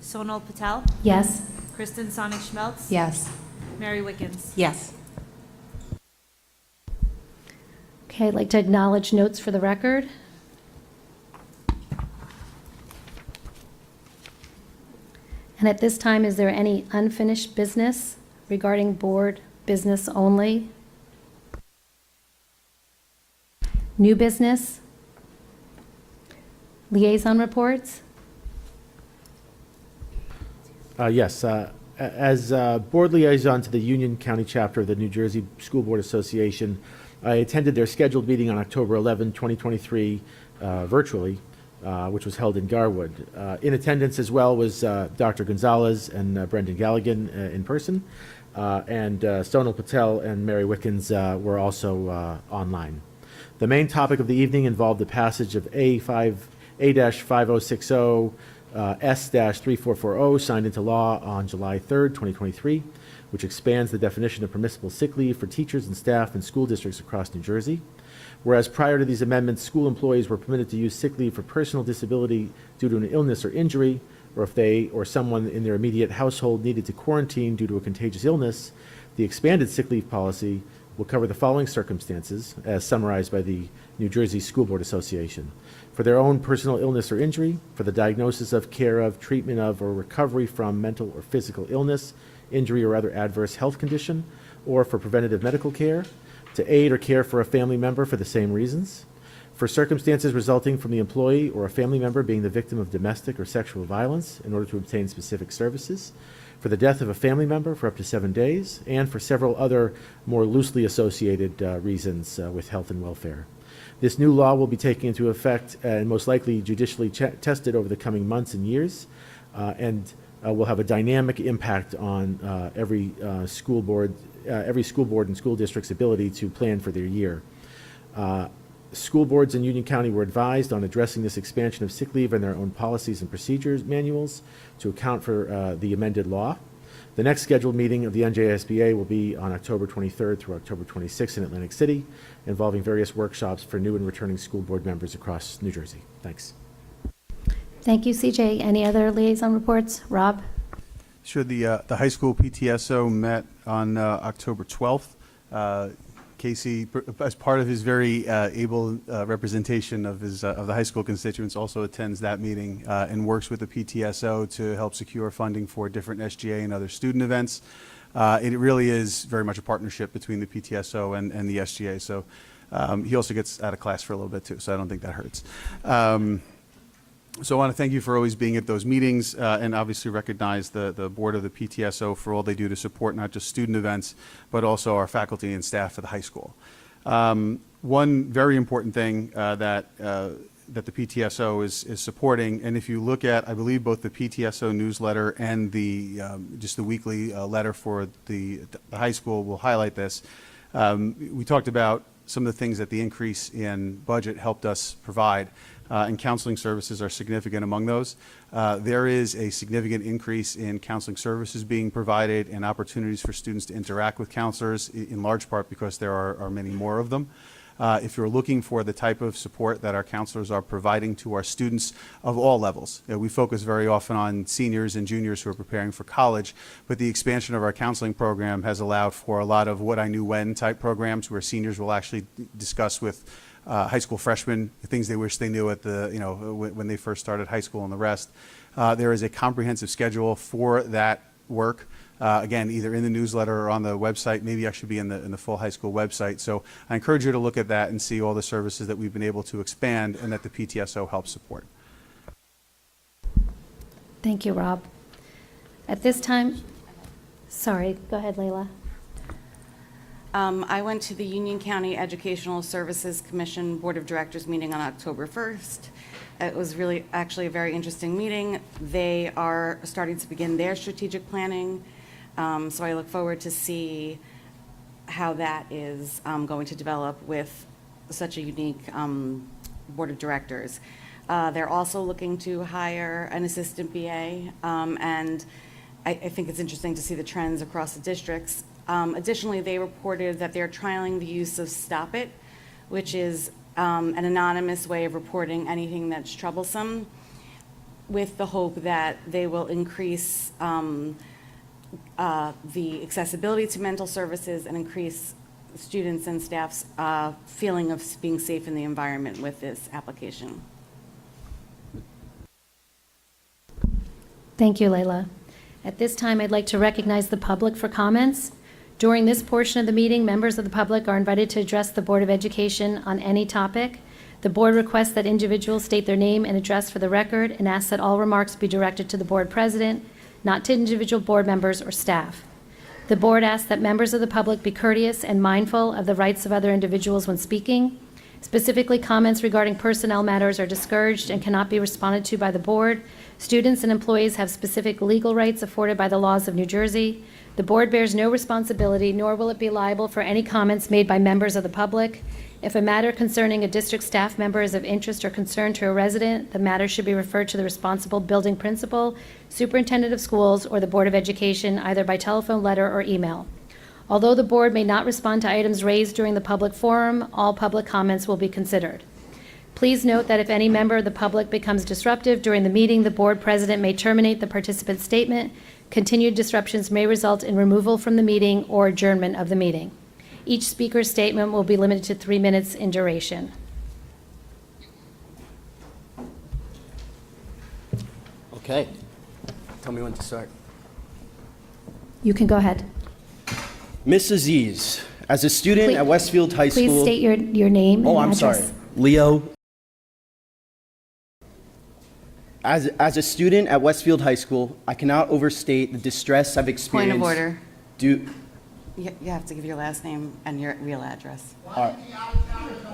Sonal Patel. Yes. Kristen Sonic Schmeltz. Yes. Mary Wiggins. Yes. Okay, I'd like to acknowledge notes for the record. And at this time, is there any unfinished business regarding board business only? New business? Liaison reports? Yes. As board liaison to the Union County chapter of the New Jersey School Board Association, I attended their scheduled meeting on October 11, 2023, virtually, which was held in Garwood. In attendance as well was Dr. Gonzalez and Brendan Galligan in person, and Sonal Patel and Mary Wickens were also online. The main topic of the evening involved the passage of A-5060 S-3440, signed into law on July 3rd, 2023, which expands the definition of permissible sick leave for teachers and staff in school districts across New Jersey. Whereas prior to these amendments, school employees were permitted to use sick leave for personal disability due to an illness or injury, or if they or someone in their immediate household needed to quarantine due to a contagious illness, the expanded sick leave policy will cover the following circumstances, as summarized by the New Jersey School Board Association: for their own personal illness or injury, for the diagnosis of, care of, treatment of, or recovery from mental or physical illness, injury, or other adverse health condition, or for preventative medical care, to aid or care for a family member for the same reasons, For circumstances resulting from the employee or a family member being the victim of domestic or sexual violence in order to obtain specific services, for the death of a family member for up to 7 days, and for several other more loosely associated reasons with health and welfare. This new law will be taken into effect and most likely judicially tested over the coming months and years, and will have a dynamic impact on every school board and school district's ability to plan for their year. School boards in Union County were advised on addressing this expansion of sick leave in their own policies and procedures manuals to account for the amended law. The next scheduled meeting of the NJSBA will be on October 23rd through October 26th in Atlantic City, involving various workshops for new and returning school board members across New Jersey. Thanks. Thank you, CJ. Any other liaison reports? Rob? Sure. The high school PTSO met on October 12th. Casey, as part of his very able representation of the high school constituents, also attends that meeting and works with the PTSO to help secure funding for different SGA and other student events. It really is very much a partnership between the PTSO and the SGA. So he also gets out of class for a little bit too, so I don't think that hurts. So I want to thank you for always being at those meetings and obviously recognize the board of the PTSO for all they do to support not just student events, but also our faculty and staff at the high school. One very important thing that the PTSO is supporting, and if you look at, I believe, both the PTSO newsletter and just the weekly letter for the high school will highlight this. We talked about some of the things that the increase in budget helped us provide. And counseling services are significant among those. There is a significant increase in counseling services being provided and opportunities for students to interact with counselors, in large part because there are many more of them. If you're looking for the type of support that our counselors are providing to our students of all levels, we focus very often on seniors and juniors who are preparing for college, but the expansion of our counseling program has allowed for a lot of what I knew when type programs where seniors will actually discuss with high school freshmen, the things they wish they knew at when they first started high school and the rest. There is a comprehensive schedule for that work. Again, either in the newsletter or on the website, maybe actually be in the full high school website. So I encourage you to look at that and see all the services that we've been able to expand and that the PTSO helps support. Thank you, Rob. At this time, sorry, go ahead, Layla. I went to the Union County Educational Services Commission Board of Directors meeting on October 1st. It was really actually a very interesting meeting. They are starting to begin their strategic planning, so I look forward to see how that is going to develop with such a unique Board of Directors. They're also looking to hire an assistant BA, and I think it's interesting to see the trends across the districts. Additionally, they reported that they're trialing the use of Stop It, which is an anonymous way of reporting anything that's troublesome, with the hope that they will increase the accessibility to mental services and increase students and staff's feeling of being safe in the environment with this application. Thank you, Layla. At this time, I'd like to recognize the public for comments. During this portion of the meeting, members of the public are invited to address the Board of Education on any topic. The board requests that individuals state their name and address for the record and asks that all remarks be directed to the board president, not to individual board members or staff. The board asks that members of the public be courteous and mindful of the rights of other individuals when speaking. Specifically, comments regarding personnel matters are discouraged and cannot be responded to by the board. Students and employees have specific legal rights afforded by the laws of New Jersey. The board bears no responsibility, nor will it be liable for any comments made by members of the public. If a matter concerning a district staff member is of interest or concern to a resident, the matter should be referred to the responsible building principal, superintendent of schools, or the Board of Education, either by telephone, letter, or email. Although the board may not respond to items raised during the public forum, all public comments will be considered. Please note that if any member of the public becomes disruptive during the meeting, the board president may terminate the participant's statement. Continued disruptions may result in removal from the meeting or adjournment of the meeting. Each speaker's statement will be limited to 3 minutes in duration. Okay. Tell me when to start. You can go ahead. Ms. Aziz, as a student at Westfield High School... Please state your name and I'm address. sorry. Leo, as a student at Westfield High School, I cannot overstate the distress I've experienced. Point of order. Due, You have to give your last name and your real address.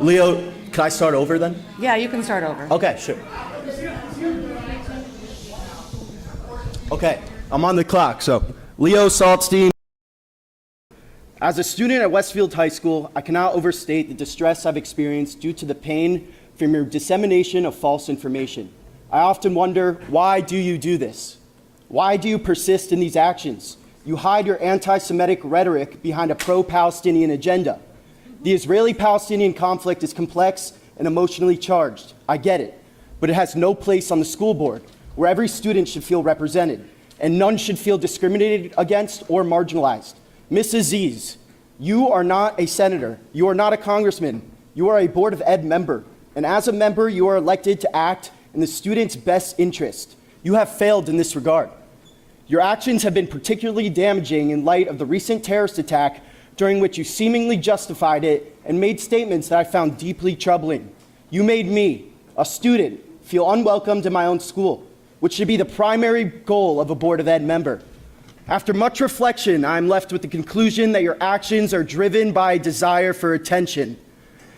Leo, can I start over then? Yeah, you can start over. Okay, sure. Okay, I'm on the clock. So, Leo Saltstein. As a student at Westfield High School, I cannot overstate the distress I've experienced due to the pain from your dissemination of false information. I often wonder, why do you do this? Why do you persist in these actions? You hide your anti-Semitic rhetoric behind a pro-Palestinian agenda. The Israeli-Palestinian conflict is complex and emotionally charged. I get it. But it has no place on the school board, where every student should feel represented, and none should feel discriminated against or marginalized. Ms. Aziz, you are not a senator. You are not a congressman. You are a Board of Ed member. And as a member, you are elected to act in the student's best interest. You have failed in this regard. Your actions have been particularly damaging in light of the recent terrorist attack, during which you seemingly justified it and made statements that I found deeply troubling. You made me, a student, feel unwelcomed in my own school, which should be the primary goal of a Board of Ed member. After much reflection, I am left with the conclusion that your actions are driven by a desire for attention.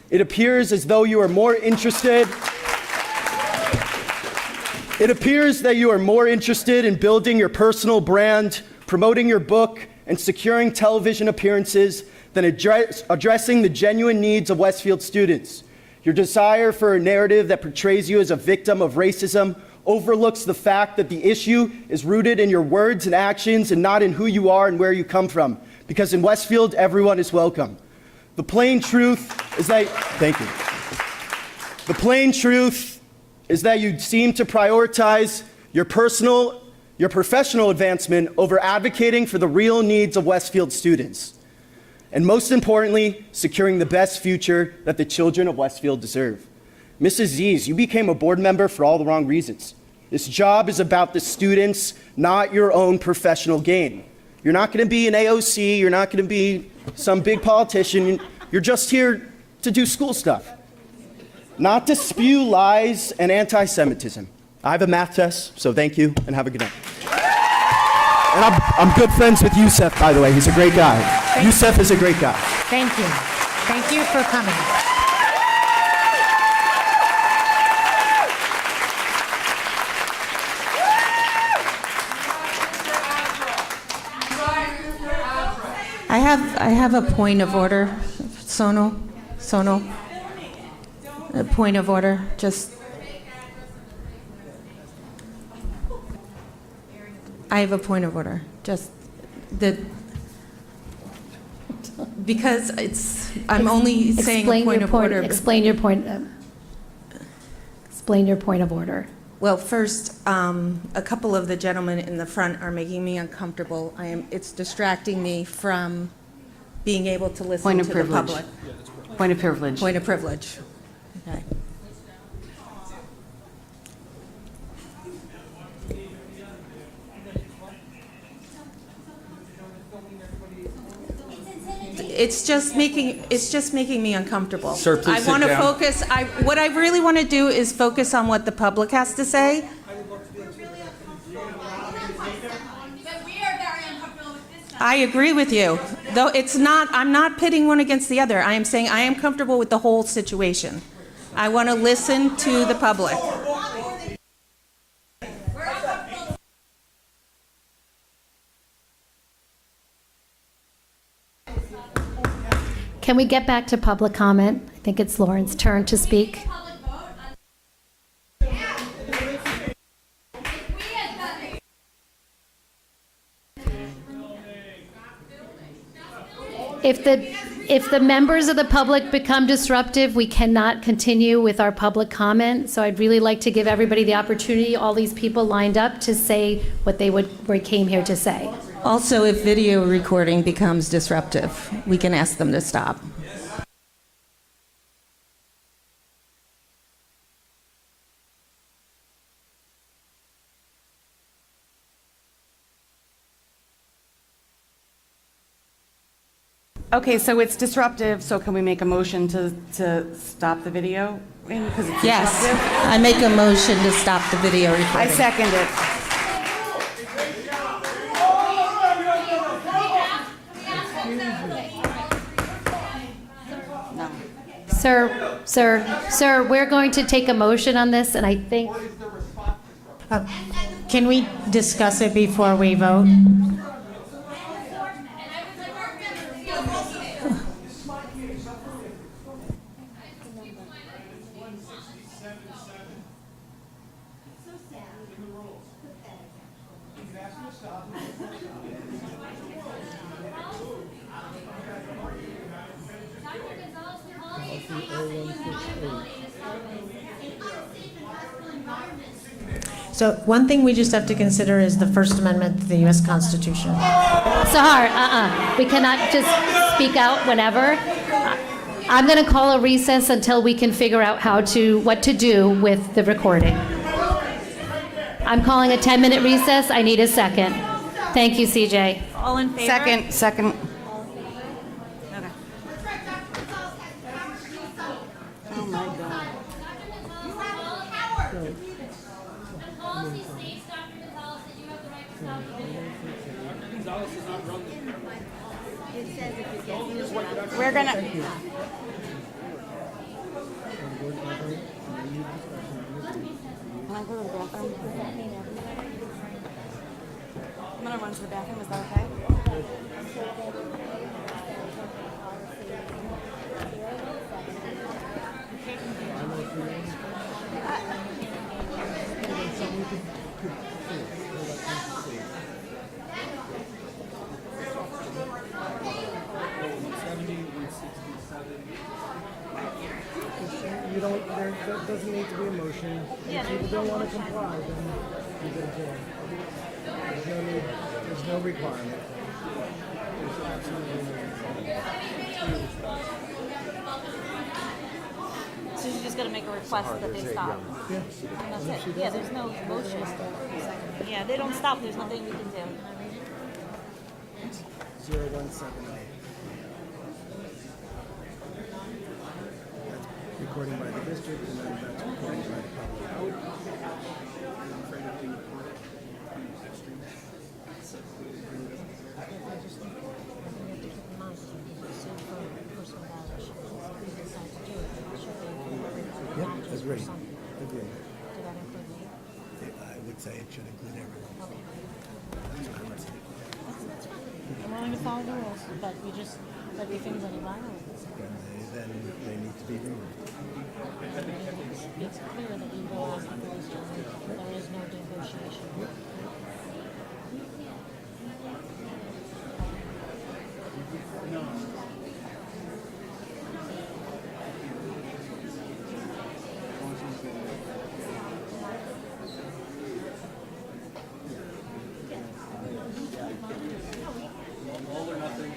It appears as though you are more interested in building your personal brand, promoting your book, and securing television appearances than addressing the genuine needs of Westfield students. Your desire for a narrative that portrays you as a victim of racism overlooks the fact that the issue is rooted in your words and actions and not in who you are and where you come from. Because in Westfield, everyone is welcome. The plain truth is that, thank you. The plain truth is that you seem to prioritize your professional advancement over advocating for the real needs of Westfield students. And most importantly, securing the best future that the children of Westfield deserve. Mrs. Aziz, you became a board member for all the wrong reasons. This job is about the students, not your own professional gain. You're not going to be an AOC, you're not going to be some big politician, you're just here to do school stuff. Not to spew lies and anti-Semitism. I have a math test, so thank you and have a good night. And I'm good friends with Youssef, by the way. He's a great guy. Youssef is a great guy. Thank you. Thank you for coming. I have a point of order, Sonal. A point of order, I have a point of order, because I'm only saying a point of order. Explain your point of order. Well, first, a couple of the gentlemen in the front are making me uncomfortable. It's distracting me from being able to listen to the public. Point of privilege. Point of privilege. Okay. It's just making me uncomfortable. Sir, please sit I want to down. focus. What I really want to do is focus on what the public has to say. I agree with you. Though I'm not pitting one against the other. I am saying I am comfortable with the whole situation. I want to listen to the public. Can we get back to public comment? I think it's Lauren's turn to speak. If the members of the public become disruptive, we cannot continue with our public comment. So I'd really like to give everybody the opportunity, all these people lined up, to say what they came here to say. Also, if video recording becomes disruptive, we can ask them to stop. Okay, so it's disruptive, so can we make a motion to stop the video? Because it's Yes, disruptive? I make a motion to stop the video recording. I second it. Sir, we're going to take a motion on this, and I think, Can we discuss it before we vote? So one thing we just have to consider is the First Amendment to the U.S. Constitution. Sahar, we cannot just speak out whenever. I'm going to call a recess until we can figure out what to do with the recording. I'm calling a 10-minute recess. I need a second. Thank you, CJ. All in favor? Second. Okay. Oh, my God. We're gonna. Can I go to the bathroom? I'm gonna run to the bathroom, is that okay? You don't, there doesn't need to be a motion. If people don't want to comply, then you can do it. There's no need, there's no requirement. There's absolutely no requirement. So you just gotta make a request that they stop. Yeah. And that's it. Yeah, there's no motion. Yeah, they don't stop, there's nothing we can do. 0178. That's recording by the district, and then that's recording by the public. Yep, agreed. Agreed. I would say it should include everyone. That's what I would say. I'm willing to follow the rules, but we just, but if things any violence. Then they need to be removed. It's clear that you go ask the police to remove. There is no negotiation. All or nothing.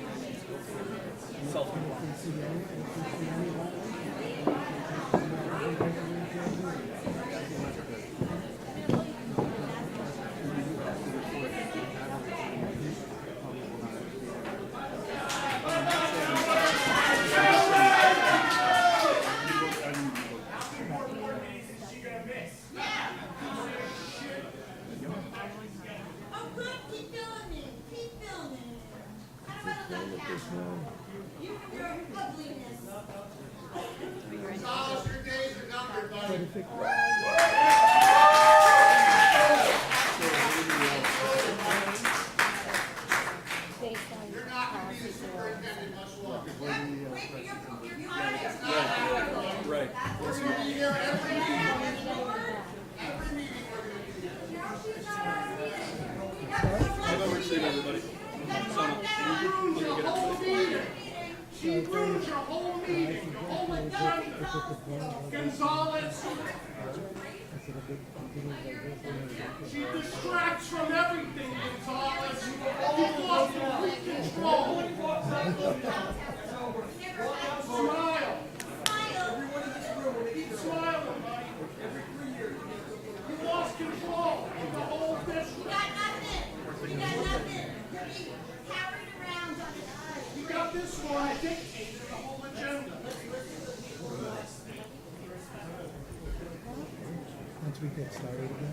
Gonzalez. She distracts from everything, Gonzalez. You lost complete control. Smile. Everyone in this room, keep smiling, buddy. You lost control of the whole district. You got nothing. You got nothing. You're being carried around on an ice. You got this one. once we get started again.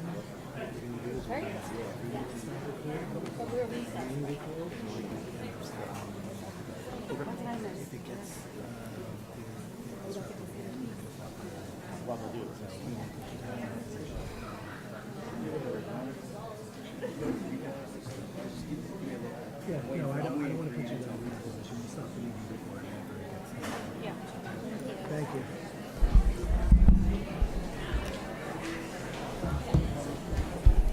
Yeah, no, I don't want to put you in that position. It's not for you before it ever gets started. Thank you.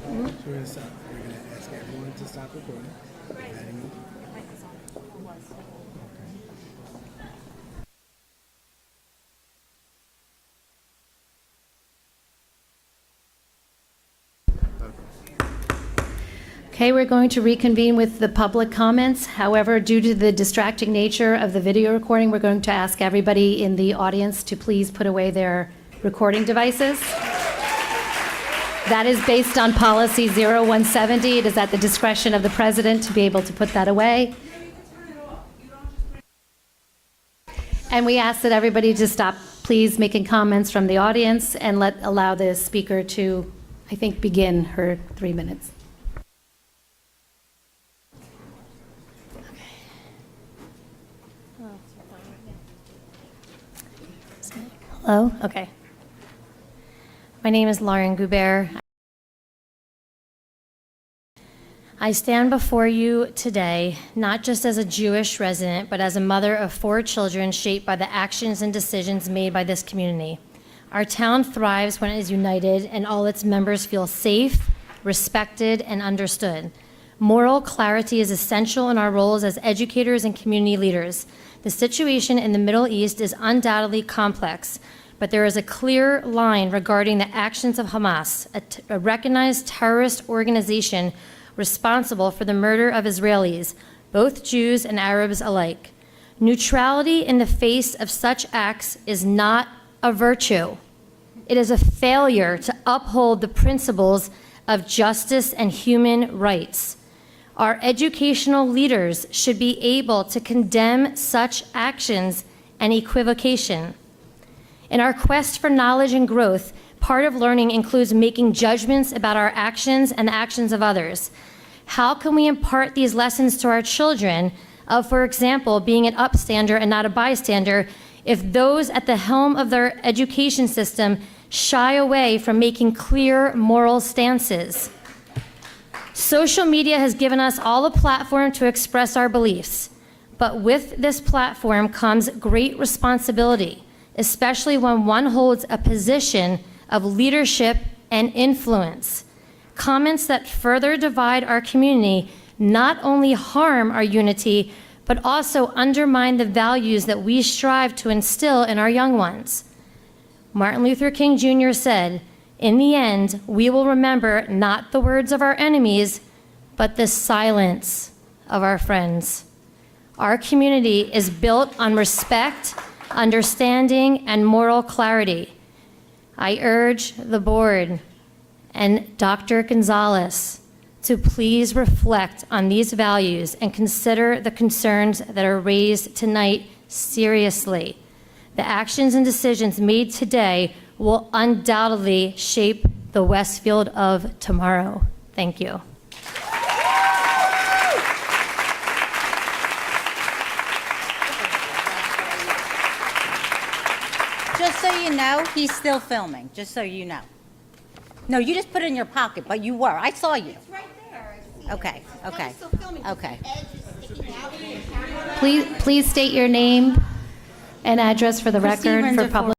So we're going to stop. We're going to ask everyone to stop recording. Adding- Okay, we're going to reconvene with the public comments. However, due to the distracting nature of the video recording, we're going to ask everybody in the audience to please put away their recording devices. That is based on policy 0170. It is at the discretion of the president to be able to put that away. And we ask that everybody to stop, please, making comments from the audience and allow the speaker to, I think, begin her 3 minutes. Hello? Okay. My name is Lauren Goubert. I stand before you today not just as a Jewish resident, but as a mother of 4 children shaped by the actions and decisions made by this community. Our town thrives when it is united and all its members feel safe, respected, and understood. Moral clarity is essential in our roles as educators and community leaders. The situation in the Middle East is undoubtedly complex, but there is a clear line regarding the actions of Hamas, a recognized terrorist organization responsible for the murder of Israelis, both Jews and Arabs alike. Neutrality in the face of such acts is not a virtue. It is a failure to uphold the principles of justice and human rights. Our educational leaders should be able to condemn such actions and equivocation. In our quest for knowledge and growth, part of learning includes making judgments about our actions and the actions of others. How can we impart these lessons to our children of, for example, being an upstander and not a bystander, if those at the helm of their education system shy away from making clear moral stances? Social media has given us all a platform to express our beliefs, but with this platform comes great responsibility, especially when one holds a position of leadership and influence. Comments that further divide our community not only harm our unity, but also undermine the values that we strive to instill in our young ones. Martin Luther King Jr. said, "In the end, we will remember not the words of our enemies, but the silence of our friends." Our community is built on respect, understanding, and moral clarity. I urge the board and Dr. Gonzalez to please reflect on these values and consider the concerns that are raised tonight seriously. The actions and decisions made today will undoubtedly shape the Westfield of tomorrow. Thank you. Just so you know, he's still filming, just so you know. No, you just put it in your pocket, but you were. I saw you. It's right there. Okay, okay, okay. Please state your name and address for the Christine record for Renderford. public.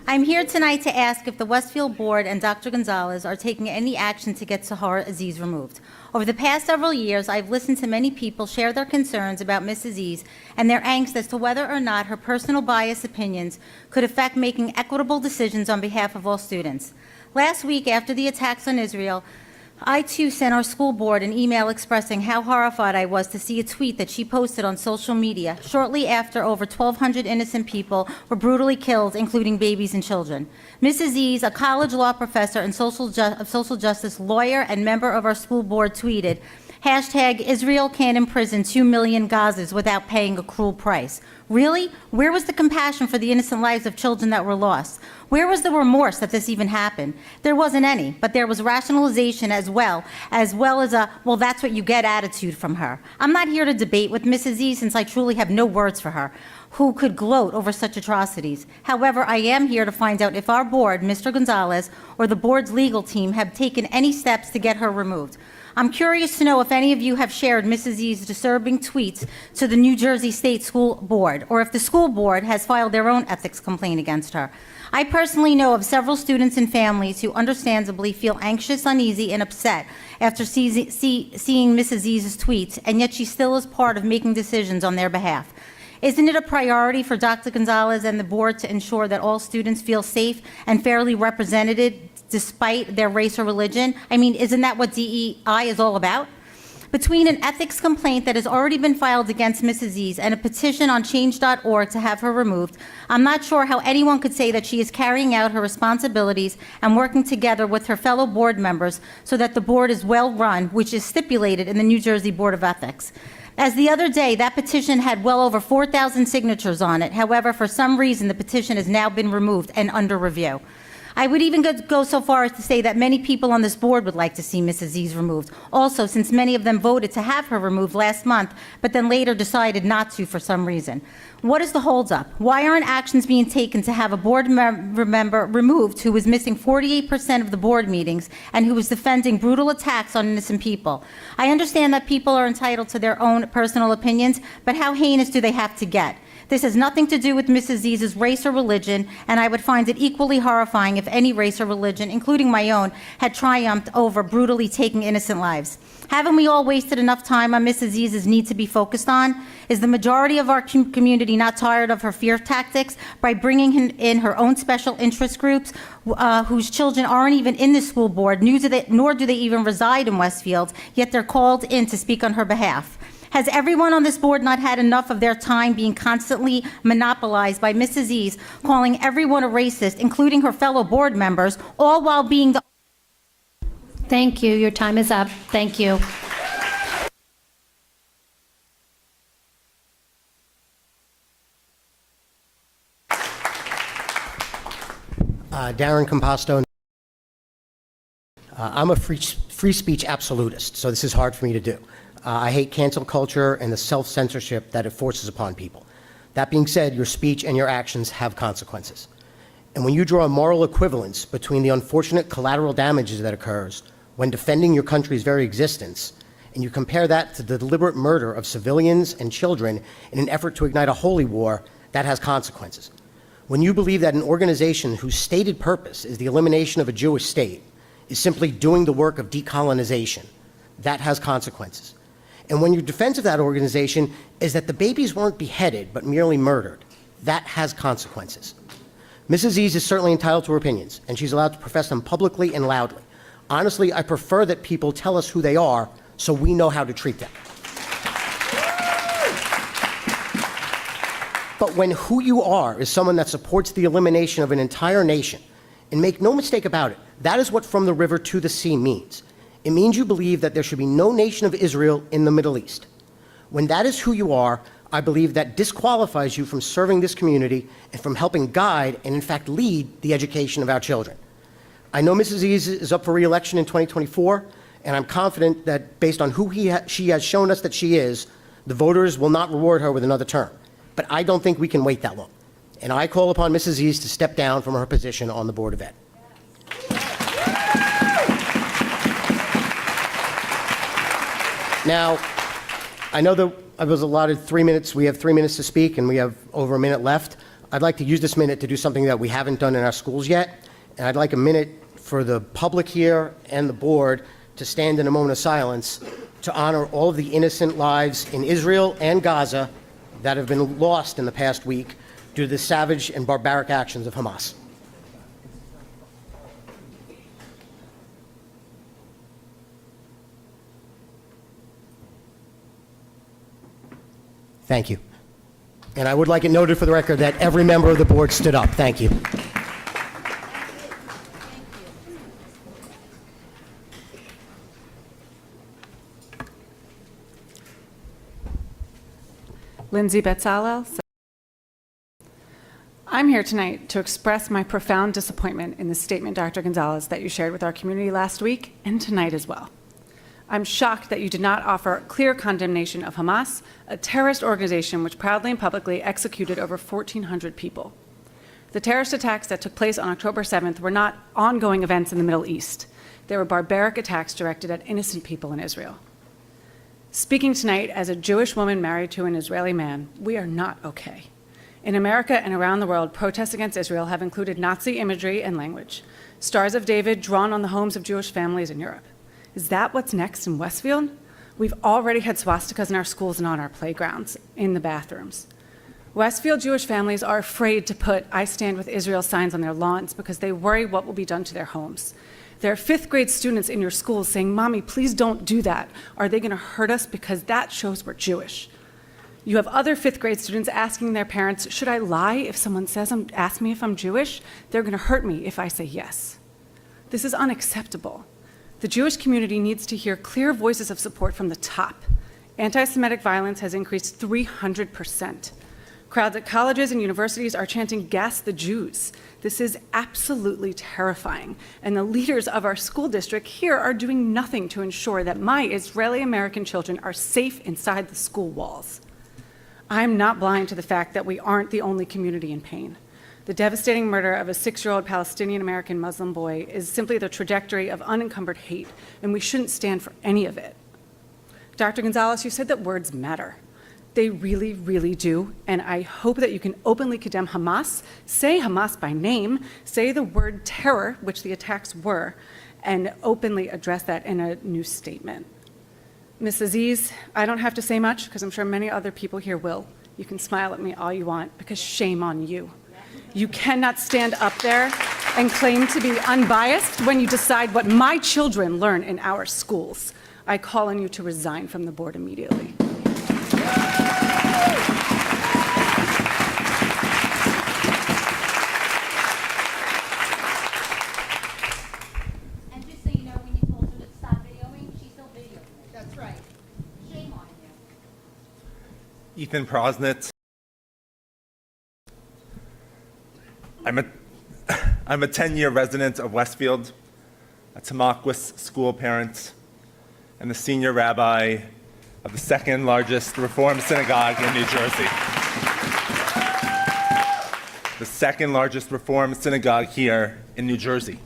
I'm here tonight to ask if the Westfield Board and Dr. Gonzalez are taking any action to get Sahar Aziz removed. Over the past several years, I've listened to many people share their concerns about Ms. Aziz and their angst as to whether or not her personal biased opinions could affect making equitable decisions on behalf of all students. Last week, after the attacks on Israel, I too sent our school board an email expressing how horrified I was to see a tweet that she posted on social media shortly after over 1,200 innocent people were brutally killed, including babies and children. Ms. Aziz, a college law professor and social justice lawyer and member of our school board, tweeted, Hashtag Israel can't imprison 2 million Gazas without paying a cruel price. Really? Where was the compassion for the innocent lives of children that were lost? Where was the remorse that this even happened? There wasn't any, but there was rationalization as well as a, well, that's what you get attitude from her. I'm not here to debate with Mrs. E since I truly have no words for her, who could gloat over such atrocities. However, I am here to find out if our board, Mr. Gonzalez, or the board's legal team have taken any steps to get her removed. I'm curious to know if any of you have shared Mrs. E's disturbing tweets to the New Jersey State School Board, or if the school board has filed their own ethics complaint against her. I personally know of several students and families who understandably feel anxious, uneasy, and upset after seeing Mrs. E's tweets, and yet she still is part of making decisions on their behalf. Isn't it a priority for Dr. Gonzalez and the board to ensure that all students feel safe and fairly represented despite their race or religion? I mean, isn't that what DEI is all about? Between an ethics complaint that has already been filed against Mrs. E's and a petition on change.org to have her removed, I'm not sure how anyone could say that she is carrying out her responsibilities and working together with her fellow board members so that the board is well run, which is stipulated in the New Jersey Board of Ethics. As the other day, that petition had well over 4,000 signatures on it. However, for some reason, the petition has now been removed and under review. I would even go so far as to say that many people on this board would like to see Mrs. E's removed. Also, since many of them voted to have her removed last month, but then later decided not to for some reason. What is the holdup? Why aren't actions being taken to have a board member removed who was missing 48% of the board meetings and who was defending brutal attacks on innocent people? I understand that people are entitled to their own personal opinions, but how heinous do they have to get? This has nothing to do with Mrs. Z's race or religion, and I would find it equally horrifying if any race or religion, including my own, had triumphed over brutally taking innocent lives. Haven't we all wasted enough time on Mrs. Z's need to be focused on? Is the majority of our community not tired of her fear tactics by bringing in her own special interest groups whose children aren't even in the school board, nor do they even reside in Westfield, yet they're called in to speak on her behalf? Has everyone on this board not had enough of their time being constantly monopolized by Mrs. E's, calling everyone a racist, including her fellow board members, all while being the... Thank you. Your time is up. Thank you. Darren Composto. I'm a free speech absolutist, so this is hard for me to do. I hate cancel culture and the self-censorship that it forces upon people. That being said, your speech and your actions have consequences. And when you draw a moral equivalence between the unfortunate collateral damages that occurs when defending your country's very existence, and you compare that to the deliberate murder of civilians and children in an effort to ignite a holy war, that has consequences. When you believe that an organization whose stated purpose is the elimination of a Jewish state is simply doing the work of decolonization, that has consequences. And when your defense of that organization is that the babies weren't beheaded but merely murdered, that has consequences. Mrs. E's is certainly entitled to her opinions, and she's allowed to profess them publicly and loudly. Honestly, I prefer that people tell us who they are so we know how to treat them. But when who you are is someone that supports the elimination of an entire nation, and make no mistake about it, that is what from the river to the sea means. It means you believe that there should be no nation of Israel in the Middle East. When that is who you are, I believe that disqualifies you from serving this community and from helping guide and in fact lead the education of our children. I know Mrs. E is up for re-election in 2024, and I'm confident that based on who she has shown us that she is, the voters will not reward her with another term. But I don't think we can wait that long. And I call upon Mrs. E to step down from her position on the Board of Ed. Now, I know that I was allotted 3 minutes. We have 3 minutes to speak, and we have over a minute left. I'd like to use this minute to do something that we haven't done in our schools yet, and I'd like a minute for the public here and the board to stand in a moment of silence to honor all of the innocent lives in Israel and Gaza that have been lost in the past week due to the savage and barbaric actions of Hamas. Thank you. And I would like it noted for the record that every member of the board stood up. Thank you. Lindsay Betzalel. I'm here tonight to express my profound disappointment in the statement, Dr. Gonzalez, that you shared with our community last week and tonight as well. I'm shocked that you did not offer clear condemnation of Hamas, a terrorist organization which proudly and publicly executed over 1,400 people. The terrorist attacks that took place on October 7th were not ongoing events in the Middle East. They were barbaric attacks directed at innocent people in Israel. Speaking tonight as a Jewish woman married to an Israeli man, we are not okay. In America and around the world, protests against Israel have included Nazi imagery and language, Stars of David drawn on the homes of Jewish families in Europe. Is that what's next in Westfield? We've already had swastikas in our schools and on our playgrounds, in the bathrooms. Westfield Jewish families are afraid to put "I stand with Israel" signs on their lawns because they worry what will be done to their homes. There are fifth grade students in your schools saying, "Mommy, please don't do that. Are they going to hurt us? Because that shows we're Jewish." You have other fifth grade students asking their parents, "Should I lie if someone asks me if I'm Jewish? They're going to hurt me if I say yes." This is unacceptable. The Jewish community needs to hear clear voices of support from the top. Anti-Semitic violence has increased 300%. Crowds at colleges and universities are chanting, "Gas the Jews." This is absolutely terrifying, and the leaders of our school district here are doing nothing to ensure that my Israeli-American children are safe inside the school walls. I'm not blind to the fact that we aren't the only community in pain. The devastating murder of a 6-year-old Palestinian-American Muslim boy is simply the trajectory of unencumbered hate, and we shouldn't stand for any of it. Dr. Gonzalez, you said that words matter. They really, really do, and I hope that you can openly condemn Hamas, say Hamas by name, say the word terror, which the attacks were, and openly address that in a new statement. Ms. Aziz, I don't have to say much because I'm sure many other people here will. You can smile at me all you want because shame on you. You cannot stand up there and claim to be unbiased when you decide what my children learn in our schools. I call on you to resign from the board immediately. And just so you know, when you told her to stop videoing, she's still videoing. That's right. Shame on you. Ethan Prosnitz. I'm a 10-year resident of Westfield, a Tamaqua school parent, and the senior rabbi of the second largest Reform synagogue in New Jersey. The second largest Reform synagogue here in New Jersey.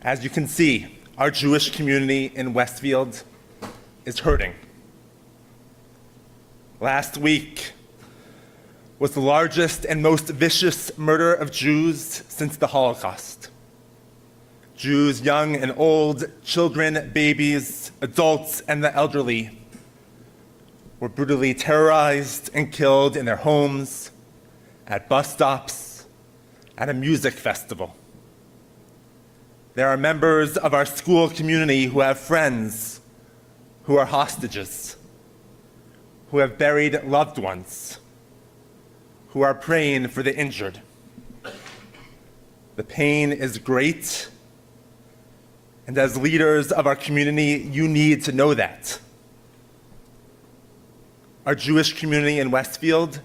As you can see, our Jewish community in Westfield is hurting. Last week was the largest and most vicious murder of Jews since the Holocaust. Jews, young and old, children, babies, adults, and the elderly were brutally terrorized and killed in their homes, at bus stops, at a music festival. There are members of our school community who have friends who are hostages, who have buried loved ones, who are praying for the injured. The pain is great, and as leaders of our community, you need to know that. Our Jewish community in Westfield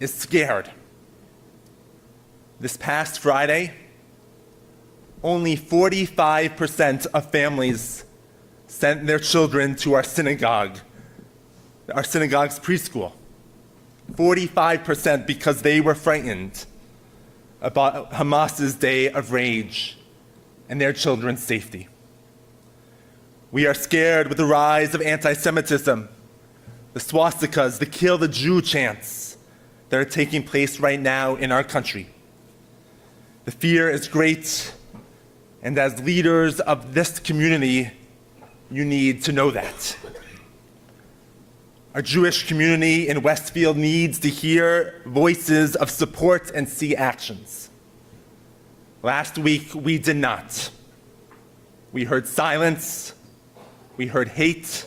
is scared. This past Friday, only 45% of families sent their children to our synagogue's preschool. 45% because they were frightened about Hamas's day of rage and their children's safety. We are scared with the rise of anti-Semitism, the swastikas, the kill the Jew chants that are taking place right now in our country. The fear is great, and as leaders of this community, you need to know that. Our Jewish community in Westfield needs to hear voices of support and see actions. Last week, we did not. We heard silence, we heard hate,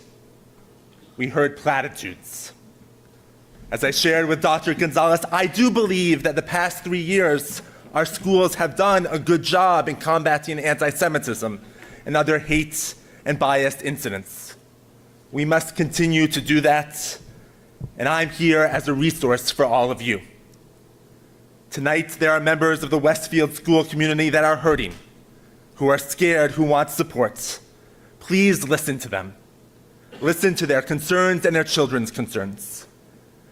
we heard platitudes. As I shared with Dr. Gonzalez, I do believe that the past 3 years, our schools have done a good job in combating anti-Semitism and other hate and biased incidents. We must continue to do that, and I'm here as a resource for all of you. Tonight, there are members of the Westfield school community that are hurting, who are scared, who want support. Please listen to them. Listen to their concerns and their children's concerns.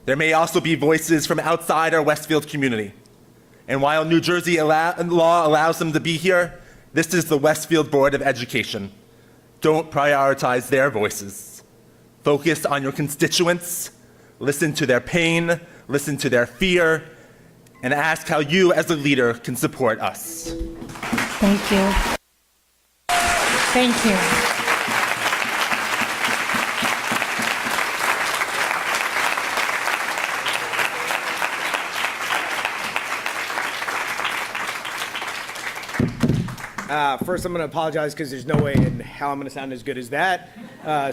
There may also be voices from outside our Westfield community. And while New Jersey law allows them to be here, this is the Westfield Board of Education. Don't prioritize their voices. Focus on your constituents, listen to their pain, listen to their fear, and ask how you as a leader can support us. Thank you. Thank you. First, I'm going to apologize because there's no way in hell I'm going to sound as good as that.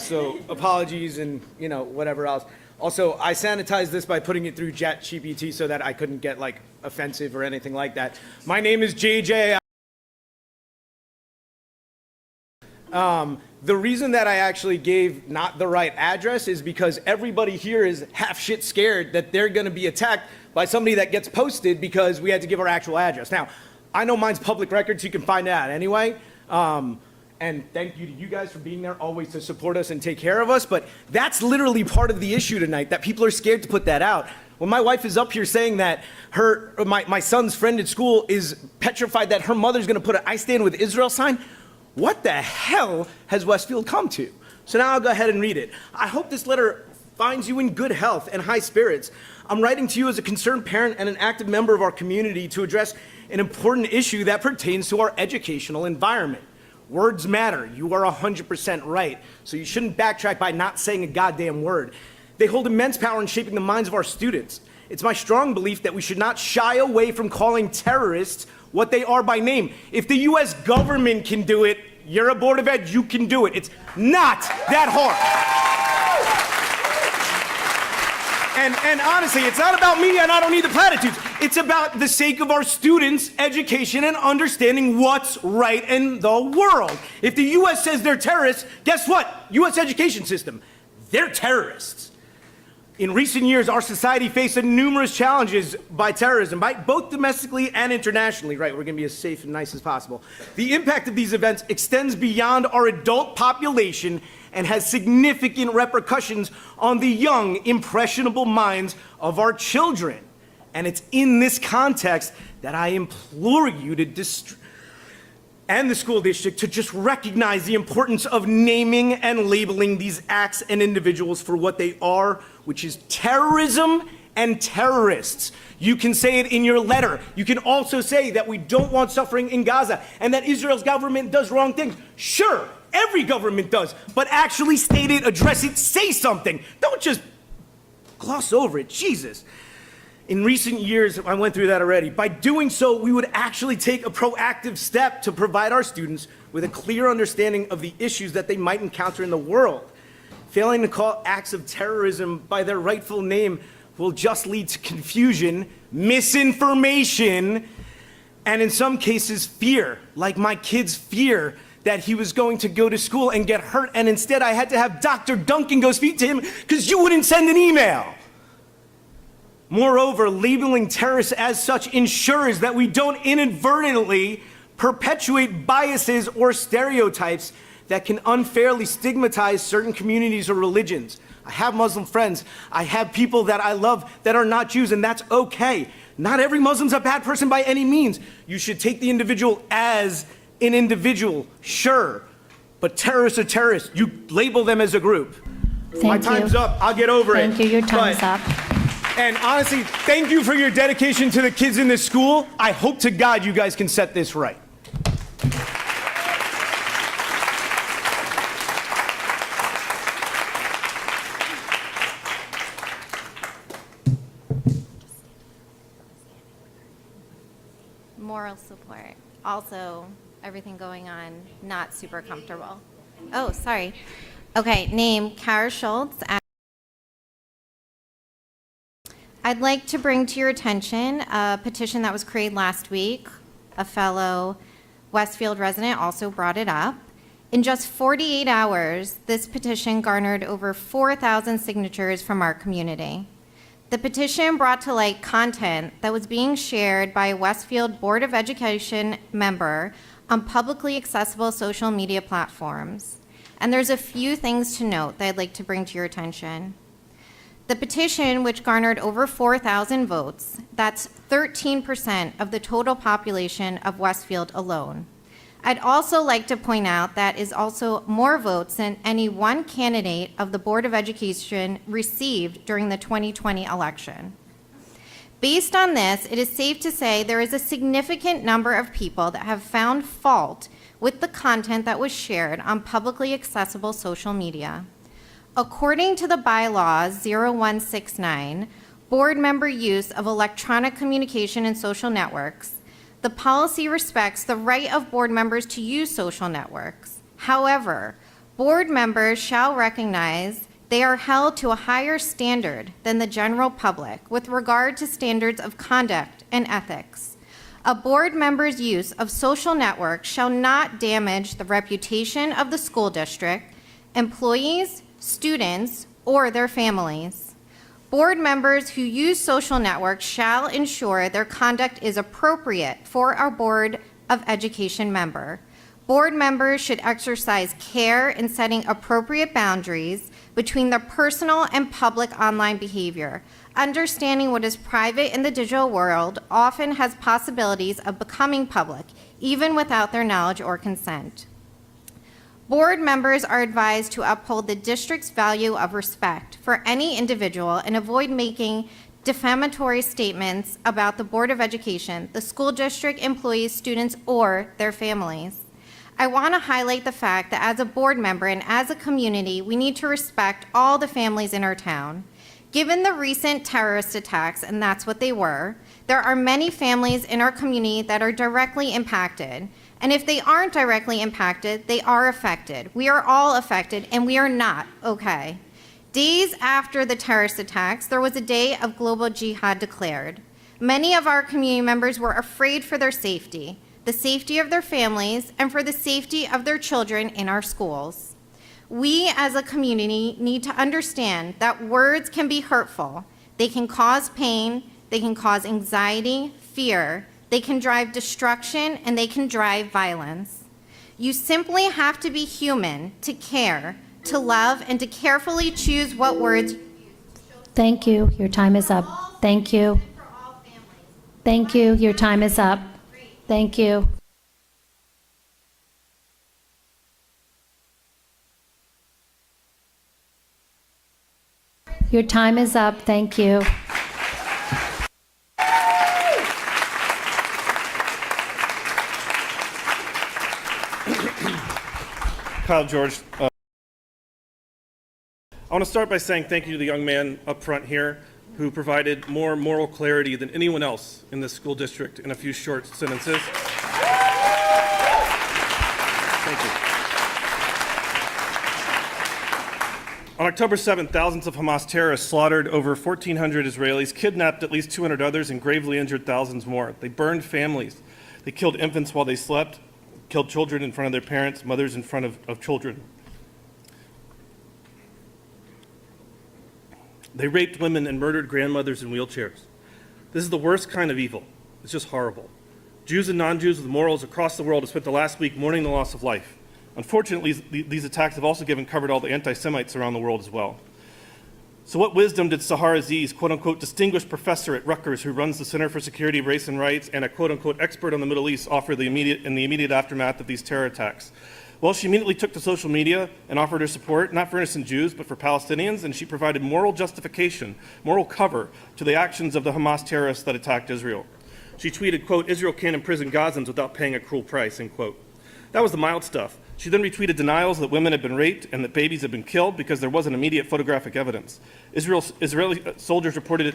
So apologies and, whatever else. Also, I sanitized this by putting it through ChatGPT so that I couldn't get, offensive or anything like that. My name is JJ. The reason that I actually gave not the right address is because everybody here is half shit scared that they're going to be attacked by somebody that gets posted because we had to give our actual address. Now, I know mine's public record, so you can find out anyway. And thank you to you guys for being there always to support us and take care of us. But that's literally part of the issue tonight, that people are scared to put that out. When my wife is up here saying that my son's friend at school is petrified that her mother's going to put an I stand with Israel sign, what the hell has Westfield come to? So now I'll go ahead and read it. I hope this letter finds you in good health and high spirits. I'm writing to you as a concerned parent and an active member of our community to address an important issue that pertains to our educational environment. Words matter. You are 100% right. So you shouldn't backtrack by not saying a goddamn word. They hold immense power in shaping the minds of our students. It's my strong belief that we should not shy away from calling terrorists what they are by name. If the U.S. government can do it, you're a Board of Ed, you can do it. It's not that hard. And honestly, it's not about me, and I don't need the platitudes. It's about the sake of our students' education and understanding what's right in the world. If the U.S. says they're terrorists, guess what? U.S. education system, they're terrorists. In recent years, our society faced numerous challenges by terrorism, both domestically and internationally. Right, we're going to be as safe and nice as possible. The impact of these events extends beyond our adult population and has significant repercussions on the young, impressionable minds of our children. And it's in this context that I implore you to and the school district to just recognize the importance of naming and labeling these acts and individuals for what they are, which is terrorism and terrorists. You can say it in your letter. You can also say that we don't want suffering in Gaza and that Israel's government does wrong things. Sure, every government does, but actually state it, address it, say something. Don't just gloss over it, Jesus. In recent years, I went through that already. By doing so, we would actually take a proactive step to provide our students with a clear understanding of the issues that they might encounter in the world. Failing to call acts of terrorism by their rightful name will just lead to confusion, misinformation, and in some cases, fear, like my kid's fear that he was going to go to school and get hurt, and instead I had to have Dr. Duncan go speak to him because you wouldn't send an email. Moreover, labeling terrorists as such ensures that we don't inadvertently perpetuate biases or stereotypes that can unfairly stigmatize certain communities or religions. I have Muslim friends. I have people that I love that are not Jews, and that's okay. Not every Muslim's a bad person by any means. You should take the individual as an individual, sure, but terrorists are terrorists. You label them as a group. My time's up. I'll get over it. Thank you. Your time's up. And honestly, thank you for your dedication to the kids in this school. I hope to God you guys can set this right. Moral support. Also, everything going on, not super comfortable. Oh, sorry. Okay, name Kara Schultz. I'd like to bring to your attention a petition that was created last week. A fellow Westfield resident also brought it up. In just 48 hours, this petition garnered over 4,000 signatures from our community. The petition brought to light content that was being shared by a Westfield Board of Education member on publicly accessible social media platforms. And there's a few things to note that I'd like to bring to your attention. The petition, which garnered over 4,000 votes, that's 13% of the total population of Westfield alone. I'd also like to point out that is also more votes than any one candidate of the Board of Education received during the 2020 election. Based on this, it is safe to say there is a significant number of people that have found fault with the content that was shared on publicly accessible social media. According to the bylaws 0169, board member use of electronic communication and social networks, the policy respects the right of board members to use social networks. However, board members shall recognize they are held to a higher standard than the general public with regard to standards of conduct and ethics. A board member's use of social networks shall not damage the reputation of the school district, employees, students, or their families. Board members who use social networks shall ensure their conduct is appropriate for our Board of Education member. Board members should exercise care in setting appropriate boundaries between their personal and public online behavior. Understanding what is private in the digital world often has possibilities of becoming public, even without their knowledge or consent. Board members are advised to uphold the district's value of respect for any individual and avoid making defamatory statements about the Board of Education, the school district, employees, students, or their families. I want to highlight the fact that as a board member and as a community, we need to respect all the families in our town. Given the recent terrorist attacks, and that's what they were, there are many families in our community that are directly impacted. And if they aren't directly impacted, they are affected. We are all affected, and we are not okay. Days after the terrorist attacks, there was a day of global jihad declared. Many of our community members were afraid for their safety, the safety of their families, and for the safety of their children in our schools. We as a community need to understand that words can be hurtful. They can cause pain, they can cause anxiety, fear, they can drive destruction, and they can drive violence. You simply have to be human to care, to love, and to carefully choose what words. Thank you. Your time is up. Thank you. Thank you. Your time is up. Thank you. Your time is up. Thank you. Kyle George. I want to start by saying thank you to the young man up front here who provided more moral clarity than anyone else in this school district in a few short sentences. Thank you. On October 7th, thousands of Hamas terrorists slaughtered over 1,400 Israelis, kidnapped at least 200 others, and gravely injured thousands more. They burned families. They killed infants while they slept, killed children in front of their parents, mothers in front of children. They raped women and murdered grandmothers in wheelchairs. This is the worst kind of evil. It's just horrible. Jews and non-Jews with morals across the world have spent the last week mourning the loss of life. Unfortunately, these attacks have also covered all the anti-Semites around the world as well. So what wisdom did Sahar Aziz, quote-unquote distinguished professor at Rutgers who runs the Center for Security, Race and Rights, and a quote-unquote expert on the Middle East, offer in the immediate aftermath of these terror attacks? Well, she immediately took to social media and offered her support, not for innocent Jews, but for Palestinians, and she provided moral justification, moral cover to the actions of the Hamas terrorists that attacked Israel. She tweeted, quote, "Israel can't imprison Gazans without paying a cruel price," end quote. That was the mild stuff. She then retweeted denials that women had been raped and that babies had been killed because there wasn't immediate photographic evidence. Israeli soldiers reported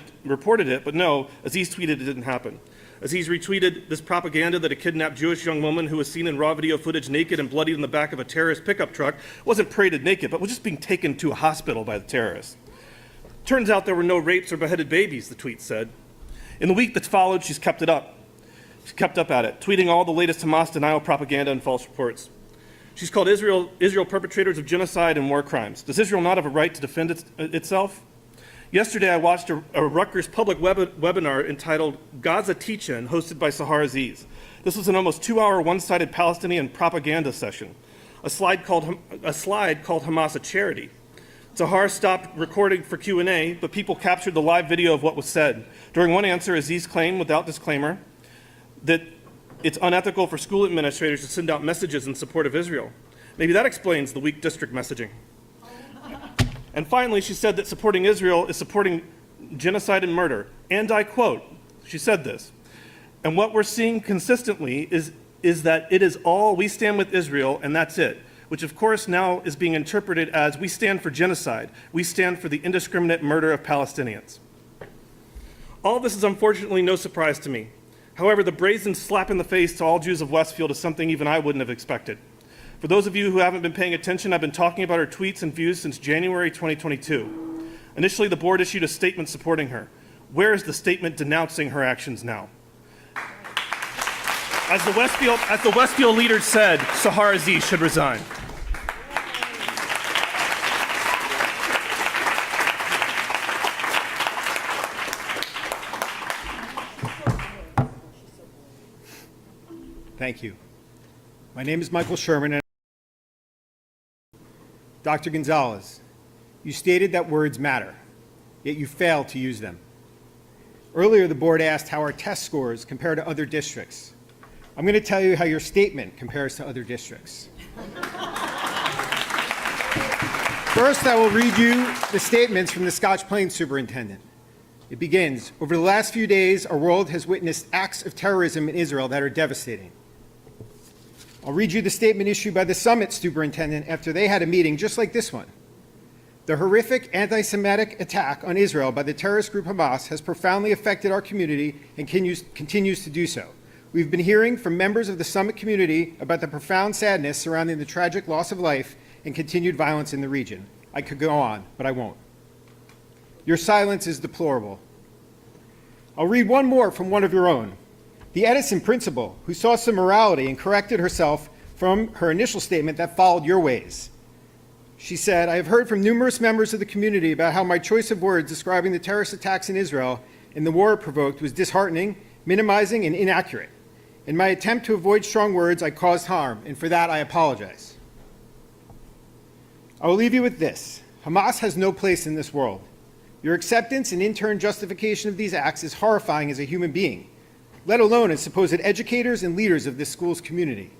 it, but no, Aziz tweeted it didn't happen. Aziz retweeted this propaganda that a kidnapped Jewish young woman who was seen in raw video footage naked and bloodied in the back of a terrorist pickup truck wasn't paraded naked, but was just being taken to a hospital by the terrorists. Turns out there were no rapes or beheaded babies, the tweet said. In the week that followed, she's kept it up. She's kept up at it, tweeting all the latest Hamas denial propaganda and false reports. She's called Israel perpetrators of genocide and war crimes. Does Israel not have a right to defend itself? Yesterday, I watched a Rutgers public webinar entitled Gaza Teach-In, hosted by Sahar Aziz. This was an almost 2-hour one-sided Palestinian propaganda session. A slide called Hamas a Charity. Sahar stopped recording for Q&A, but people captured the live video of what was said. During one answer, Aziz claimed, without disclaimer, that it's unethical for school administrators to send out messages in support of Israel. Maybe that explains the weak district messaging. And finally, she said that supporting Israel is supporting genocide and murder. And I quote, she said this, and what we're seeing consistently is that it is all we stand with Israel and that's it, which of course now is being interpreted as we stand for genocide. We stand for the indiscriminate murder of Palestinians. All this is unfortunately no surprise to me. However, the brazen slap in the face to all Jews of Westfield is something even I wouldn't have expected. For those of you who haven't been paying attention, I've been talking about her tweets and views since January 2022. Initially, the board issued a statement supporting her. Where is the statement denouncing her actions now? As the Westfield leader said, Sahar Aziz should resign. Thank you. My name is Michael Sherman. And Dr. Gonzalez, you stated that words matter, yet you failed to use them. Earlier, the board asked how our test scores compare to other districts. I'm going to tell you how your statement compares to other districts. First, I will read you the statements from the Scotch Plains superintendent. It begins, over the last few days, our world has witnessed acts of terrorism in Israel that are devastating. I'll read you the statement issued by the summit superintendent after they had a meeting just like this one. The horrific anti-Semitic attack on Israel by the terrorist group Hamas has profoundly affected our community and continues to do so. We've been hearing from members of the summit community about the profound sadness surrounding the tragic loss of life and continued violence in the region. I could go on, but I won't. Your silence is deplorable. I'll read one more from one of your own. The Edison principal, who saw some morality and corrected herself from her initial statement that followed your ways. She said, I have heard from numerous members of the community about how my choice of words describing the terrorist attacks in Israel and the war it provoked was disheartening, minimizing, and inaccurate. In my attempt to avoid strong words, I caused harm, and for that I apologize. I will leave you with this. Hamas has no place in this world. Your acceptance and in turn justification of these acts is horrifying as a human being, let alone as supposed educators and leaders of this school's community.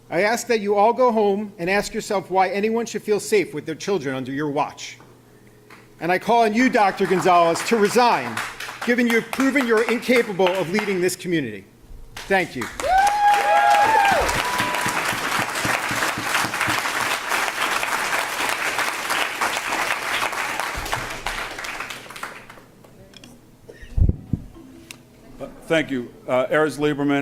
I ask that you all go home and ask yourself why anyone should feel safe with their children under your watch. And I call on you, Dr. Gonzalez, to resign, given you have proven you're incapable of leading this community. Thank you. Thank you. Erez Lieberman.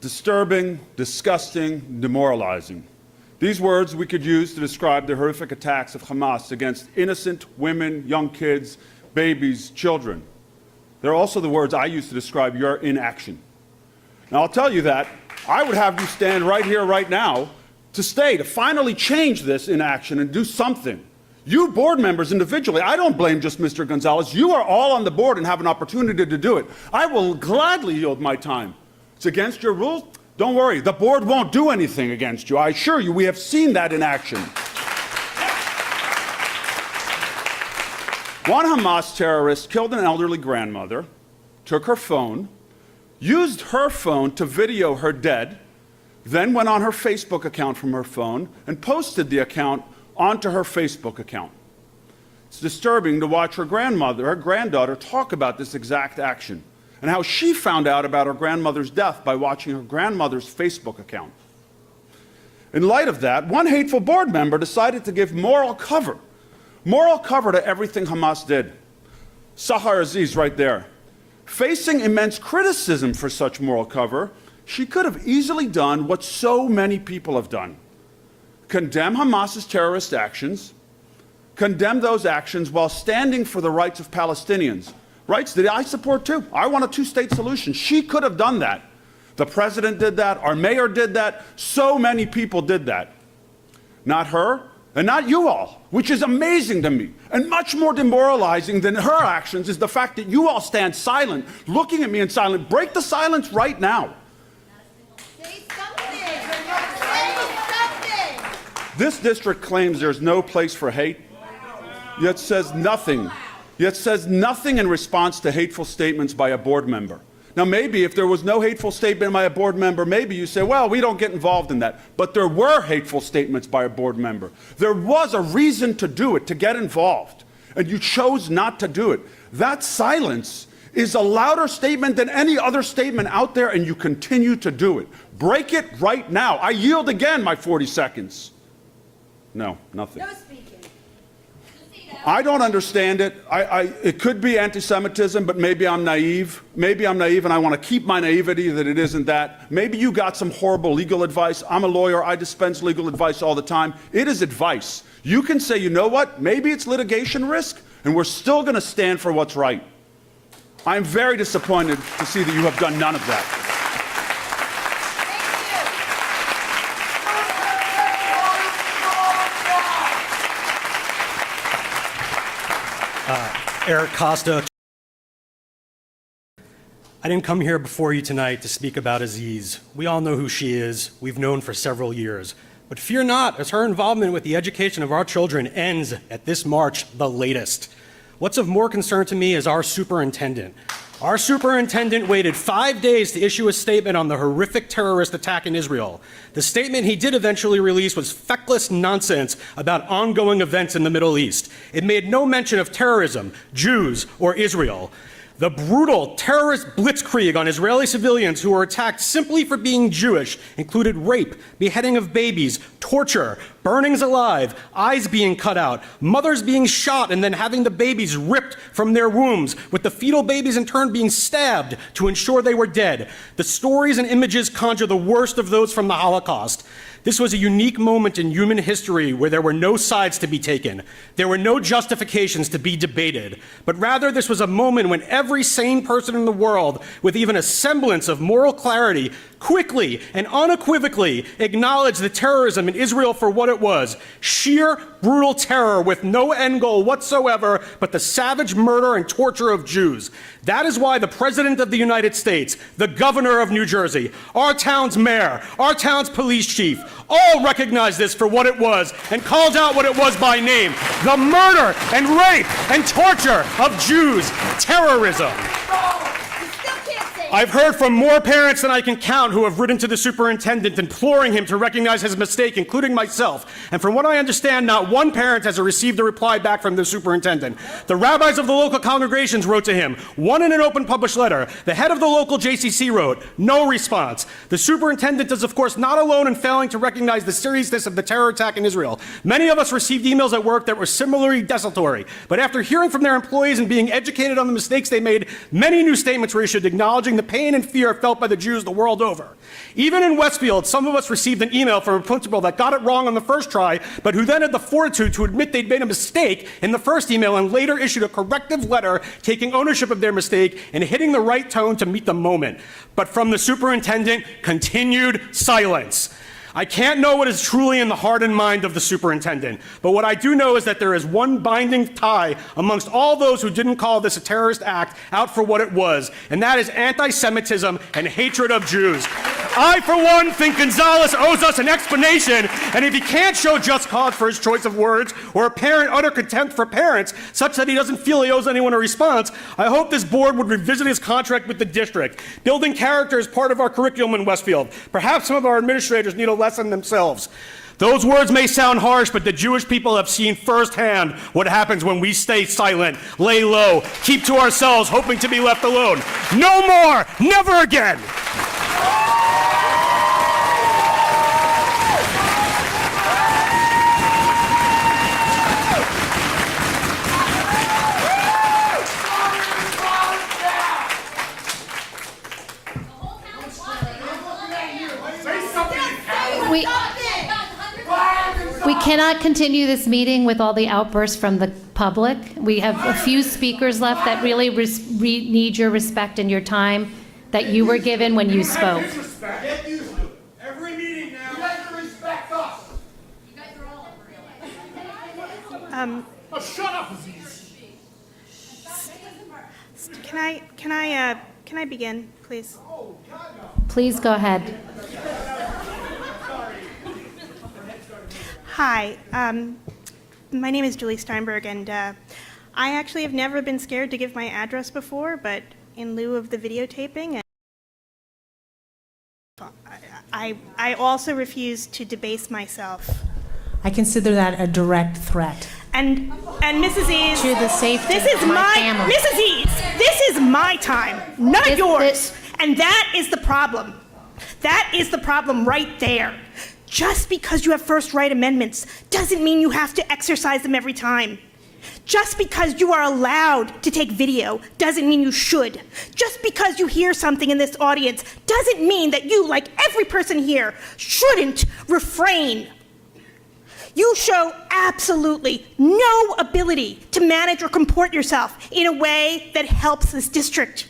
Disturbing, disgusting, demoralizing. These words we could use to describe the horrific attacks of Hamas against innocent women, young kids, babies, children. They're also the words I use to describe your inaction. Now, I'll tell you that I would have you stand right here, right now, to finally change this inaction and do something. You board members individually, I don't blame just Mr. Gonzalez. You are all on the board and have an opportunity to do it. I will gladly yield my time. It's against your rules. Don't worry, the board won't do anything against you. I assure you, we have seen that in action. One Hamas terrorist killed an elderly grandmother, took her phone, used her phone to video her dead, then went on her Facebook account from her phone and posted the account onto her Facebook account. It's disturbing to watch her granddaughter talk about this exact action and how she found out about her grandmother's death by watching her grandmother's Facebook account. In light of that, one hateful board member decided to give moral cover to everything Hamas did. Sahar Aziz right there. Facing immense criticism for such moral cover, she could have easily done what so many people have done. Condemn Hamas's terrorist actions, condemn those actions while standing for the rights of Palestinians. Rights that I support too. I want a two-state solution. She could have done that. The president did that. Our mayor did that. So many people did that. Not her, and not you all, which is amazing to me. And much more demoralizing than her actions is the fact that you all stand silent, looking at me in silence. Break the silence right now. Say something. Say something. This district claims there's no place for hate, yet says nothing in response to hateful statements by a board member. Now, maybe if there was no hateful statement by a board member, maybe you say, well, we don't get involved in that. But there were hateful statements by a board member. There was a reason to do it, to get involved, and you chose not to do it. That silence is a louder statement than any other statement out there, and you continue to do it. Break it right now. I yield again my 40 seconds. No, nothing. No speaking. I don't understand it. It could be anti-Semitism, but maybe I'm naive. Maybe I'm naive and I want to keep my naivety that it isn't that. Maybe you got some horrible legal advice. I'm a lawyer. I dispense legal advice all the time. It is advice. You can say, you know what? Maybe it's litigation risk, and we're still going to stand for what's right. I'm very disappointed to see that you have done none of that. Eric Costa. I didn't come here before you tonight to speak about Aziz. We all know who she is. We've known for several years. But fear not, as her involvement with the education of our children ends at this March, the latest. What's of more concern to me is our superintendent. Our superintendent waited 5 days to issue a statement on the horrific terrorist attack in Israel. The statement he did eventually release was feckless nonsense about ongoing events in the Middle East. It made no mention of terrorism, Jews, or Israel. The brutal terrorist blitzkrieg on Israeli civilians who were attacked simply for being Jewish included rape, beheading of babies, torture, burnings alive, eyes being cut out, mothers being shot and then having the babies ripped from their wombs, with the fetal babies in turn being stabbed to ensure they were dead. The stories and images conjure the worst of those from the Holocaust. This was a unique moment in human history where there were no sides to be taken. There were no justifications to be debated. But rather, this was a moment when every sane person in the world, with even a semblance of moral clarity, quickly and unequivocally acknowledged the terrorism in Israel for what it was: sheer, brutal terror with no end goal whatsoever but the savage murder and torture of Jews. That is why the President of the United States, the Governor of New Jersey, our town's mayor, our town's police chief, all recognized this for what it was and called out what it was by name: the murder and rape and torture of Jews, terrorism. I've heard from more parents than I can count who have written to the superintendent imploring him to recognize his mistake, including myself. And from what I understand, not one parent has received a reply back from the superintendent. The rabbis of the local congregations wrote to him, one in an open published letter. The head of the local JCC wrote, no response. The superintendent is, of course, not alone in failing to recognize the seriousness of the terror attack in Israel. Many of us received emails at work that were similarly desultory. But after hearing from their employees and being educated on the mistakes they made, many new statements were issued acknowledging the pain and fear felt by the Jews the world over. Even in Westfield, some of us received an email from a principal that got it wrong on the first try, but who then had the fortitude to admit they'd made a mistake in the first email and later issued a corrective letter taking ownership of their mistake and hitting the right tone to meet the moment. But from the superintendent, continued silence. I can't know what is truly in the heart and mind of the superintendent, but what I do know is that there is one binding tie amongst all those who didn't call this a terrorist act out for what it was, and that is anti-Semitism and hatred of Jews. I, for one, think Gonzalez owes us an explanation, and if he can't show just cause for his choice of words or apparent utter contempt for parents such that he doesn't feel he owes anyone a response, I hope this board would revisit his contract with the district. Building character is part of our curriculum in Westfield. Perhaps some of our administrators need a lesson themselves. Those words may sound harsh, but the Jewish people have seen firsthand what happens when we stay silent, lay low, keep to ourselves, hoping to be left alone. No more! Never again! We cannot continue this meeting with all the outbursts from the public. We have a few speakers left that really need your respect and your time. that you were given when you spoke. Get used to it. Every meeting now. You guys respect us. Shut up, Aziz. Can I begin, please? Please go ahead. Hi, my name is Julie Steinberg, and I actually have never been scared to give my address before, but in lieu of the videotaping, I also refuse to debase myself. I consider that a direct threat. And Mrs. Eads, To the safety this is of my family. Mrs. Eads, this is my time, not yours. And that is the problem. That is the problem right there. Just because you have first right amendments doesn't mean you have to exercise them every time. Just because you are allowed to take video doesn't mean you should. Just because you hear something in this audience doesn't mean that you, like every person here, shouldn't refrain. You show absolutely no ability to manage or comport yourself in a way that helps this district.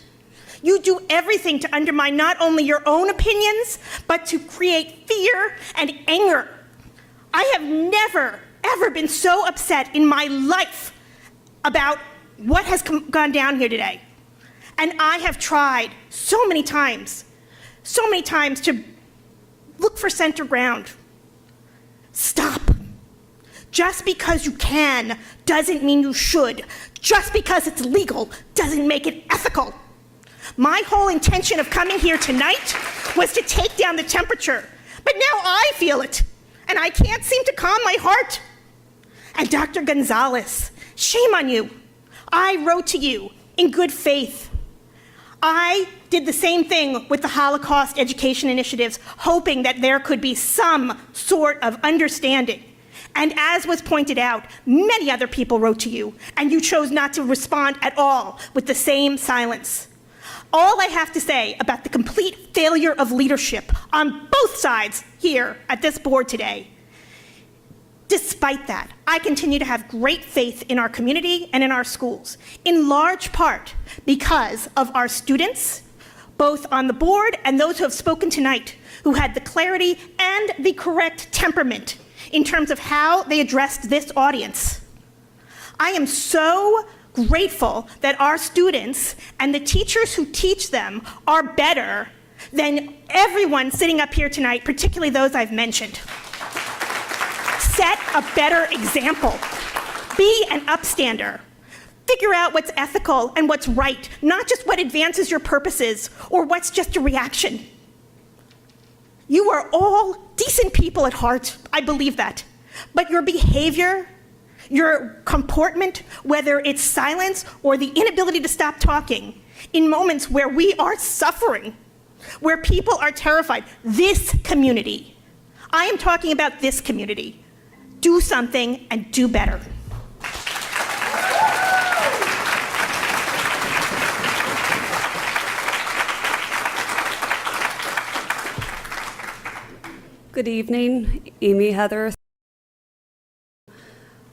You do everything to undermine not only your own opinions, but to create fear and anger. I have never, ever been so upset in my life about what has gone down here today. And I have tried so many times to look for center ground. Stop. Just because you can doesn't mean you should. Just because it's legal doesn't make it ethical. My whole intention of coming here tonight was to take down the temperature, but now I feel it, and I can't seem to calm my heart. And Dr. Gonzalez, shame on you. I wrote to you in good faith. I did the same thing with the Holocaust education initiatives, hoping that there could be some sort of understanding. And as was pointed out, many other people wrote to you, and you chose not to respond at all with the same silence. All I have to say about the complete failure of leadership on both sides here at this board today, despite that, I continue to have great faith in our community and in our schools, in large part because of our students, both on the board and those who have spoken tonight, who had the clarity and the correct temperament in terms of how they addressed this audience. I am so grateful that our students and the teachers who teach them are better than everyone sitting up here tonight, particularly those I've mentioned. Set a better example. Be an upstander. Figure out what's ethical and what's right, not just what advances your purposes or what's just a reaction. You are all decent people at heart, I believe that. But your behavior, your comportment, whether it's silence or the inability to stop talking, in moments where we are suffering, where people are terrified, this community, I am talking about this community, do something and do better. Good evening, Amy Heather.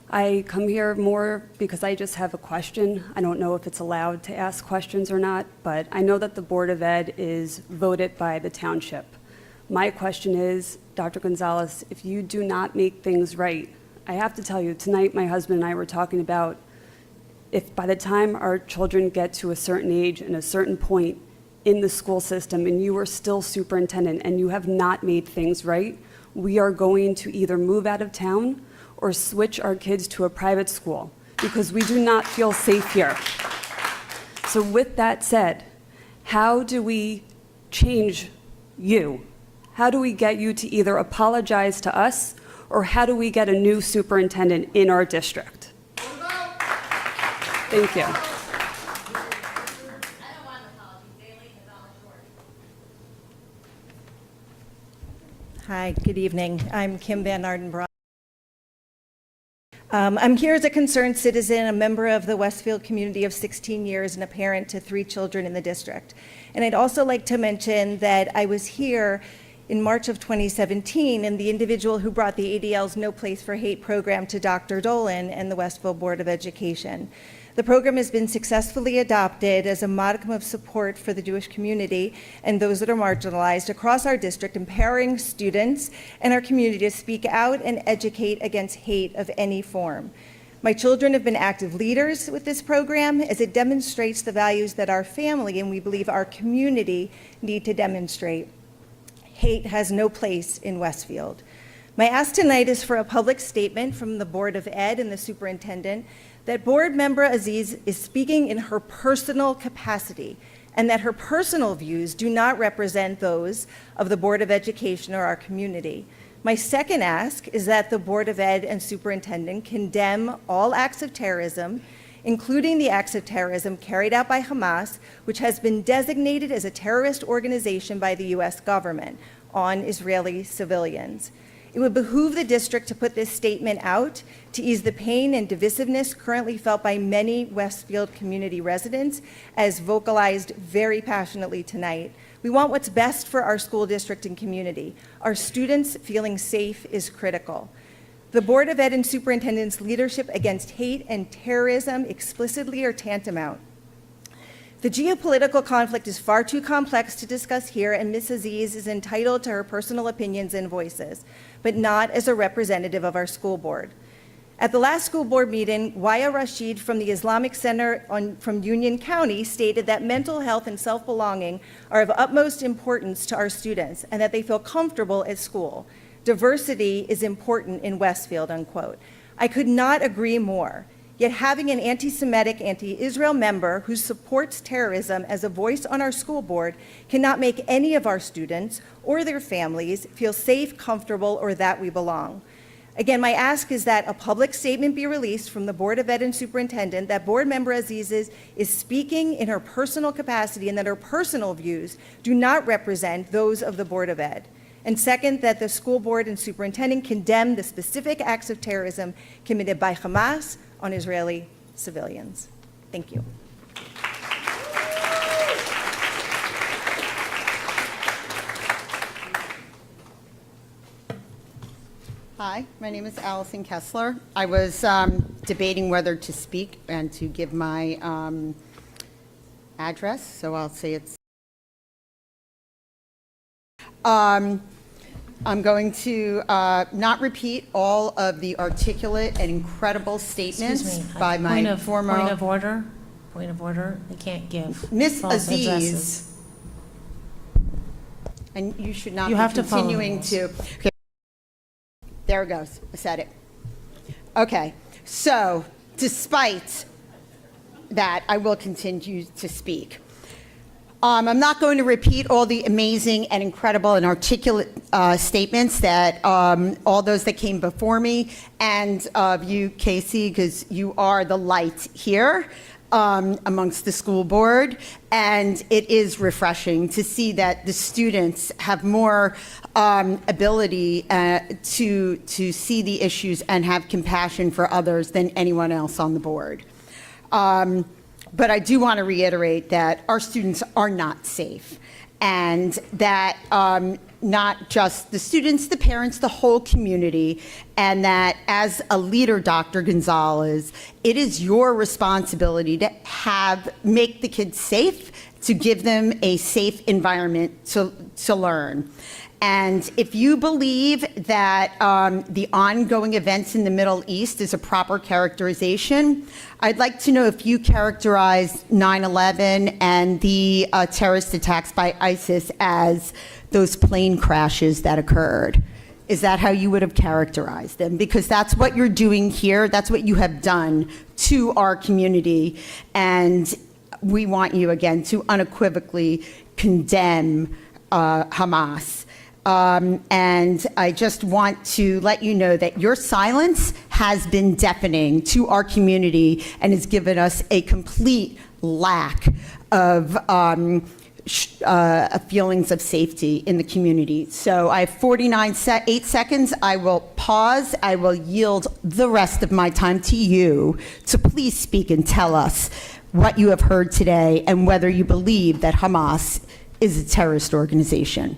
I come here more because I just have a question. I don't know if it's allowed to ask questions or not, but I know that the Board of Ed is voted by the township. My question is, Dr. Gonzalez, if you do not make things right, I have to tell you, tonight my husband and I were talking about if by the time our children get to a certain age and a certain point in the school system and you are still superintendent and you have not made things right, we are going to either move out of town or switch our kids to a private school because we do not feel safe here. So with that said, how do we change you? How do we get you to either apologize to us or how do we get a new superintendent in our district? Thank you. Hi, good evening. I'm Kim Van Arden. I'm here as a concerned citizen, a member of the Westfield community of 16 years, and a parent to 3 children in the district. And I'd also like to mention that I was here in March of 2017, and the individual who brought the ADL's No Place for Hate program to Dr. Dolan and the Westfield Board of Education. The program has been successfully adopted as a modicum of support for the Jewish community and those that are marginalized across our district, empowering students and our community to speak out and educate against hate of any form. My children have been active leaders with this program as it demonstrates the values that our family and we believe our community need to demonstrate. Hate has no place in Westfield. My ask tonight is for a public statement from the Board of Ed and the superintendent that board member Aziz is speaking in her personal capacity and that her personal views do not represent those of the Board of Education or our community. My second ask is that the Board of Ed and superintendent condemn all acts of terrorism, including the acts of terrorism carried out by Hamas, which has been designated as a terrorist organization by the U.S. government on Israeli civilians. It would behoove the district to put this statement out to ease the pain and divisiveness currently felt by many Westfield community residents, as vocalized very passionately tonight. We want what's best for our school district and community. Our students feeling safe is critical. The Board of Ed and Superintendent's leadership against hate and terrorism explicitly are tantamount. The geopolitical conflict is far too complex to discuss here, and Ms. Aziz is entitled to her personal opinions and voices, but not as a representative of our school board. At the last school board meeting, Waya Rashid from the Islamic Center from Union County stated that mental health and self-belonging are of utmost importance to our students and that they feel comfortable at school. Diversity is important in Westfield, unquote. I could not agree more. Yet having an anti-Semitic, anti-Israel member who supports terrorism as a voice on our school board cannot make any of our students or their families feel safe, comfortable, or that we belong. Again, my ask is that a public statement be released from the Board of Ed and Superintendent that board member Aziz is speaking in her personal capacity and that her personal views do not represent those of the Board of Ed. And second, that the school board and superintendent condemn the specific acts of terrorism committed by Hamas on Israeli civilians. Thank you. Hi, my name is Allison Kessler. I was debating whether to speak and to give my address, so I'll say it's. I'm going to not repeat all of the articulate and incredible statements Excuse me, by my Point of order. Point of order. They can't give Miss false Aziz. addresses. And you should not You be have to follow continuing rules. to. Okay. There it goes. I said it. Okay. So, despite that, I will continue to speak. I'm not going to repeat all the amazing and incredible and articulate statements that all those that came before me, and of you, Casey, because you are the light here amongst the school board, and it is refreshing to see that the students have more ability to see the issues and have compassion for others than anyone else on the board. But I do want to reiterate that our students are not safe, and that not just the students, the parents, the whole community, and that as a leader, Dr. Gonzalez, it is your responsibility to make the kids safe, to give them a safe environment to learn. And if you believe that the ongoing events in the Middle East is a proper characterization, I'd like to know if you characterize 9/11 and the terrorist attacks by ISIS as those plane crashes that occurred. Is that how you would have characterized them? Because that's what you're doing here. That's what you have done to our community. And we want you, again, to unequivocally condemn Hamas. And I just want to let you know that your silence has been deafening to our community and has given us a complete lack of feelings of safety in the community. So I have 8 seconds. I will pause. I will yield the rest of my time to you to please speak and tell us what you have heard today and whether you believe that Hamas is a terrorist organization.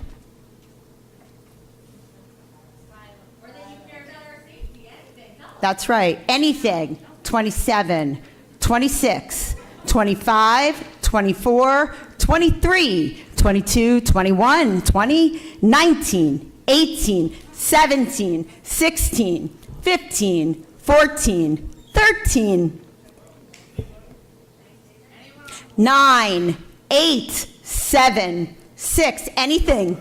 That's right. Anything. 27. 26, 25, 24, 23, 22, 21, 20, 19, 18, 17, 16, 15, 14, 13, 9, 8, 7, 6, anything.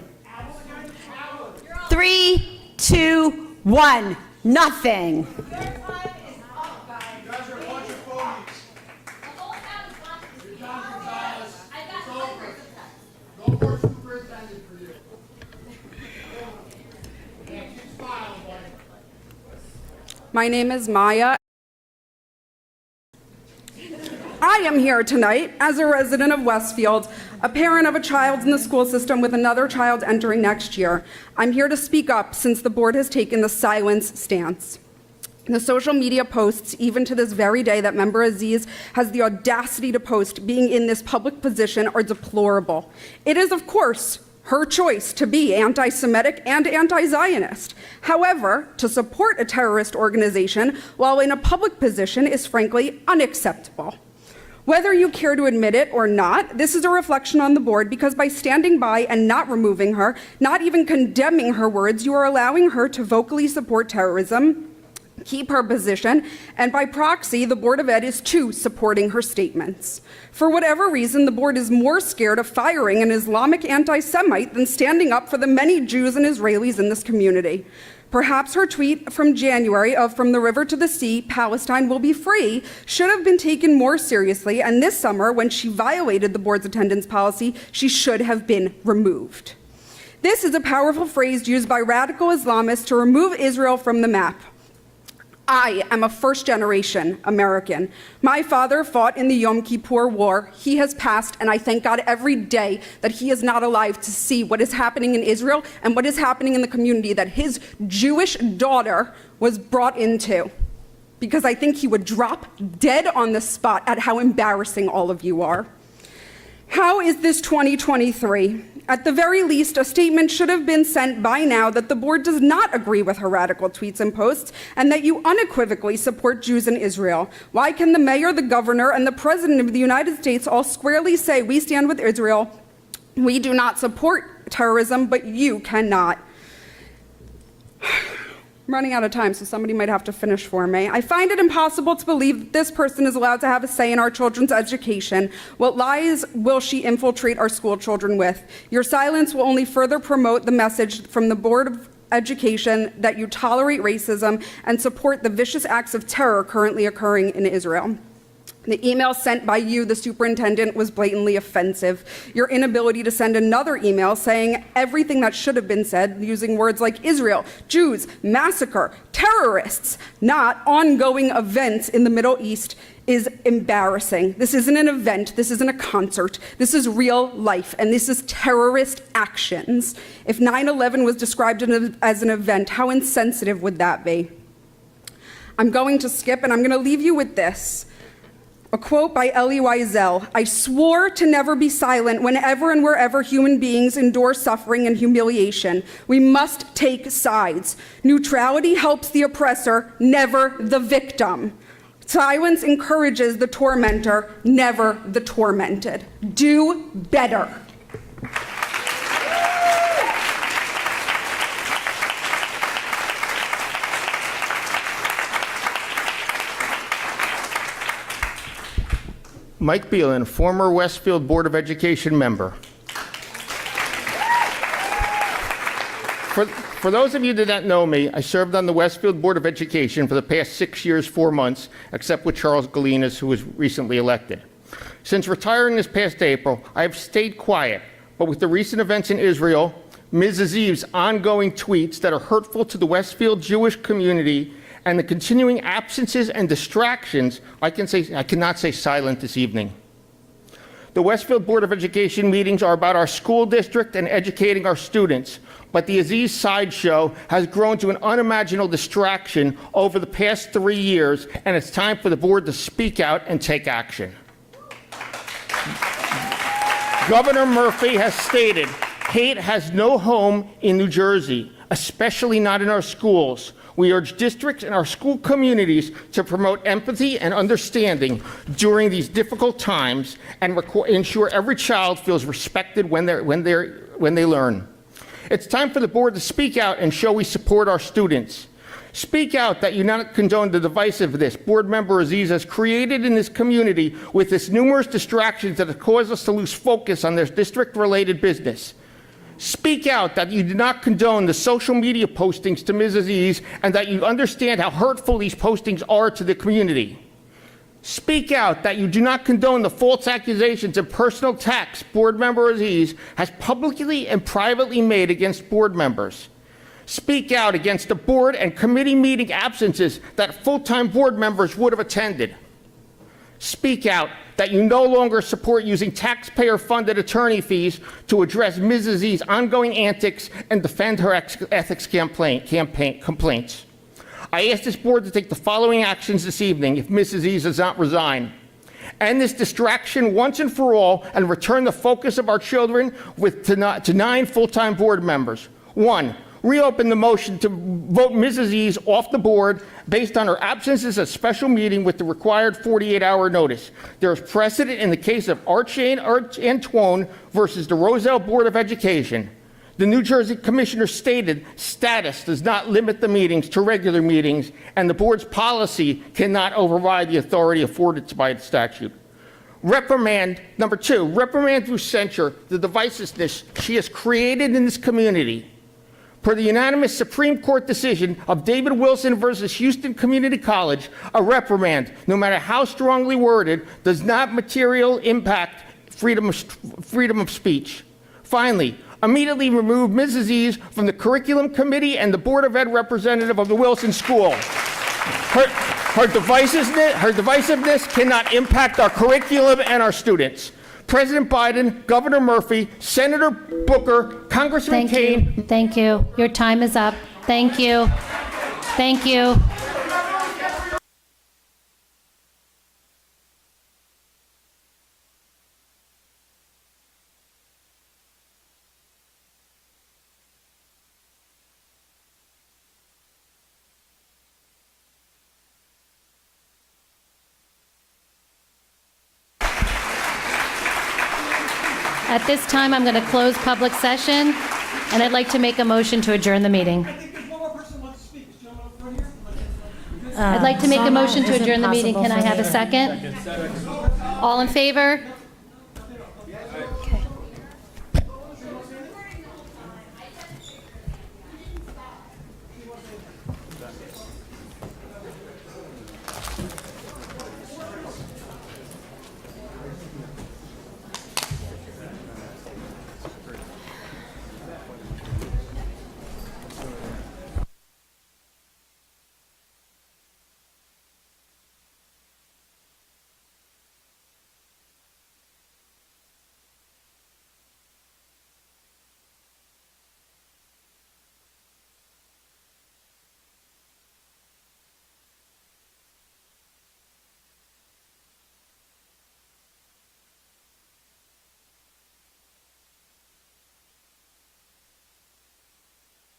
3, 2, 1, nothing. My name is Maya. I am here tonight as a resident of Westfield, a parent of a child in the school system with another child entering next year. I'm here to speak up since the board has taken the silence stance. The social media posts, even to this very day that Member Aziz has the audacity to post being in this public position, are deplorable. It is, of course, her choice to be anti-Semitic and anti-Zionist. However, to support a terrorist organization while in a public position is frankly unacceptable. Whether you care to admit it or not, this is a reflection on the board because by standing by and not removing her, not even condemning her words, you are allowing her to vocally support terrorism, keep her position, and by proxy, the Board of Ed is too supporting her statements. For whatever reason, the board is more scared of firing an Islamic anti-Semite than standing up for the many Jews and Israelis in this community. Perhaps her tweet from January of "From the river to the sea, Palestine will be free" should have been taken more seriously, and this summer, when she violated the board's attendance policy, she should have been removed. This is a powerful phrase used by radical Islamists to remove Israel from the map. I am a first-generation American. My father fought in the Yom Kippur War. He has passed, and I thank God every day that he is not alive to see what is happening in Israel and what is happening in the community that his Jewish daughter was brought into. Because I think he would drop dead on the spot at how embarrassing all of you are. How is this 2023? At the very least, a statement should have been sent by now that the board does not agree with her radical tweets and posts, and that you unequivocally support Jews in Israel. Why can the mayor, the governor, and the president of the United States all squarely say we stand with Israel, we do not support terrorism, but you cannot? I'm running out of time, so somebody might have to finish for me. I find it impossible to believe that this person is allowed to have a say in our children's education. What lies will she infiltrate our school children with? Your silence will only further promote the message from the Board of Education that you tolerate racism and support the vicious acts of terror currently occurring in Israel. The email sent by you, the superintendent, was blatantly offensive. Your inability to send another email saying everything that should have been said using words like Israel, Jews, massacre, terrorists, not ongoing events in the Middle East is embarrassing. This isn't an event, this isn't a concert, this is real life, and this is terrorist actions. If 9/11 was described as an event, how insensitive would that be? I'm going to skip, and I'm going to leave you with this. A quote by Elie Wiesel: "I swore to never be silent whenever and wherever human beings endure suffering and humiliation. We must take sides. Neutrality helps the oppressor, never the victim. Silence encourages the tormentor, never the tormented. Do better." Mike Beelan, former Westfield Board of Education member. For those of you that don't know me, I served on the Westfield Board of Education for the past 6 years, 4 months, except with Charles Galinas, who was recently elected. Since retiring this past April, I have stayed quiet, but with the recent events in Israel, Ms. Aziz's ongoing tweets that are hurtful to the Westfield Jewish community, and the continuing absences and distractions, I cannot say silent this evening. The Westfield Board of Education meetings are about our school district and educating our students, but the Aziz sideshow has grown to an unimaginable distraction over the past 3 years, and it's time for the board to speak out and take action. Governor Murphy has stated, hate has no home in New Jersey, especially not in our schools. we urge districts and our school communities to promote empathy and understanding during these difficult times and ensure every child feels respected when they learn. It's time for the board to speak out and show we support our students. Speak out that you not condone the divisiveness Board Member Aziz has created in this community with its numerous distractions that have caused us to lose focus on this district-related business. Speak out that you do not condone the social media postings to Ms. Aziz and that you understand how hurtful these postings are to the community. Speak out that you do not condone the false accusations and personal attacks Board Member Aziz has publicly and privately made against board members. Speak out against the board and committee meeting absences that full-time board members would have attended. Speak out that you no longer support using taxpayer-funded attorney fees to address Ms. Aziz's ongoing antics and defend her ethics complaints. I ask this board to take the following actions this evening if Ms. Aziz does not resign. End this distraction once and for all and return the focus of our children to 9 full-time board members. 1, reopen the motion to vote Ms. Aziz off the board based on her absence at a special meeting with the required 48-hour notice. There is precedent in the case of Archie Antoine versus the Roselle Board of Education. The New Jersey Commissioner stated status does not limit the meetings to regular meetings, and the board's policy cannot override the authority afforded by its statute. Reprimand, number 2, reprimand through censure the divisiveness she has created in this community. Per the unanimous Supreme Court decision of David Wilson versus Houston Community College, a reprimand, no matter how strongly worded, does not materially impact freedom of speech. Finally, immediately remove Ms. Aziz from the Curriculum Committee and the Board of Ed representative of the Wilson School. Her divisiveness cannot impact our curriculum and our students. President Biden, Governor Murphy, Senator Booker, Congressman Kane. Thank you. Your time is up. Thank you. Thank you. At this time, I'm going to close public session, and I'd like to make a motion to adjourn the meeting. I'd like to make a motion to adjourn the meeting. Can I have a second? All in favor?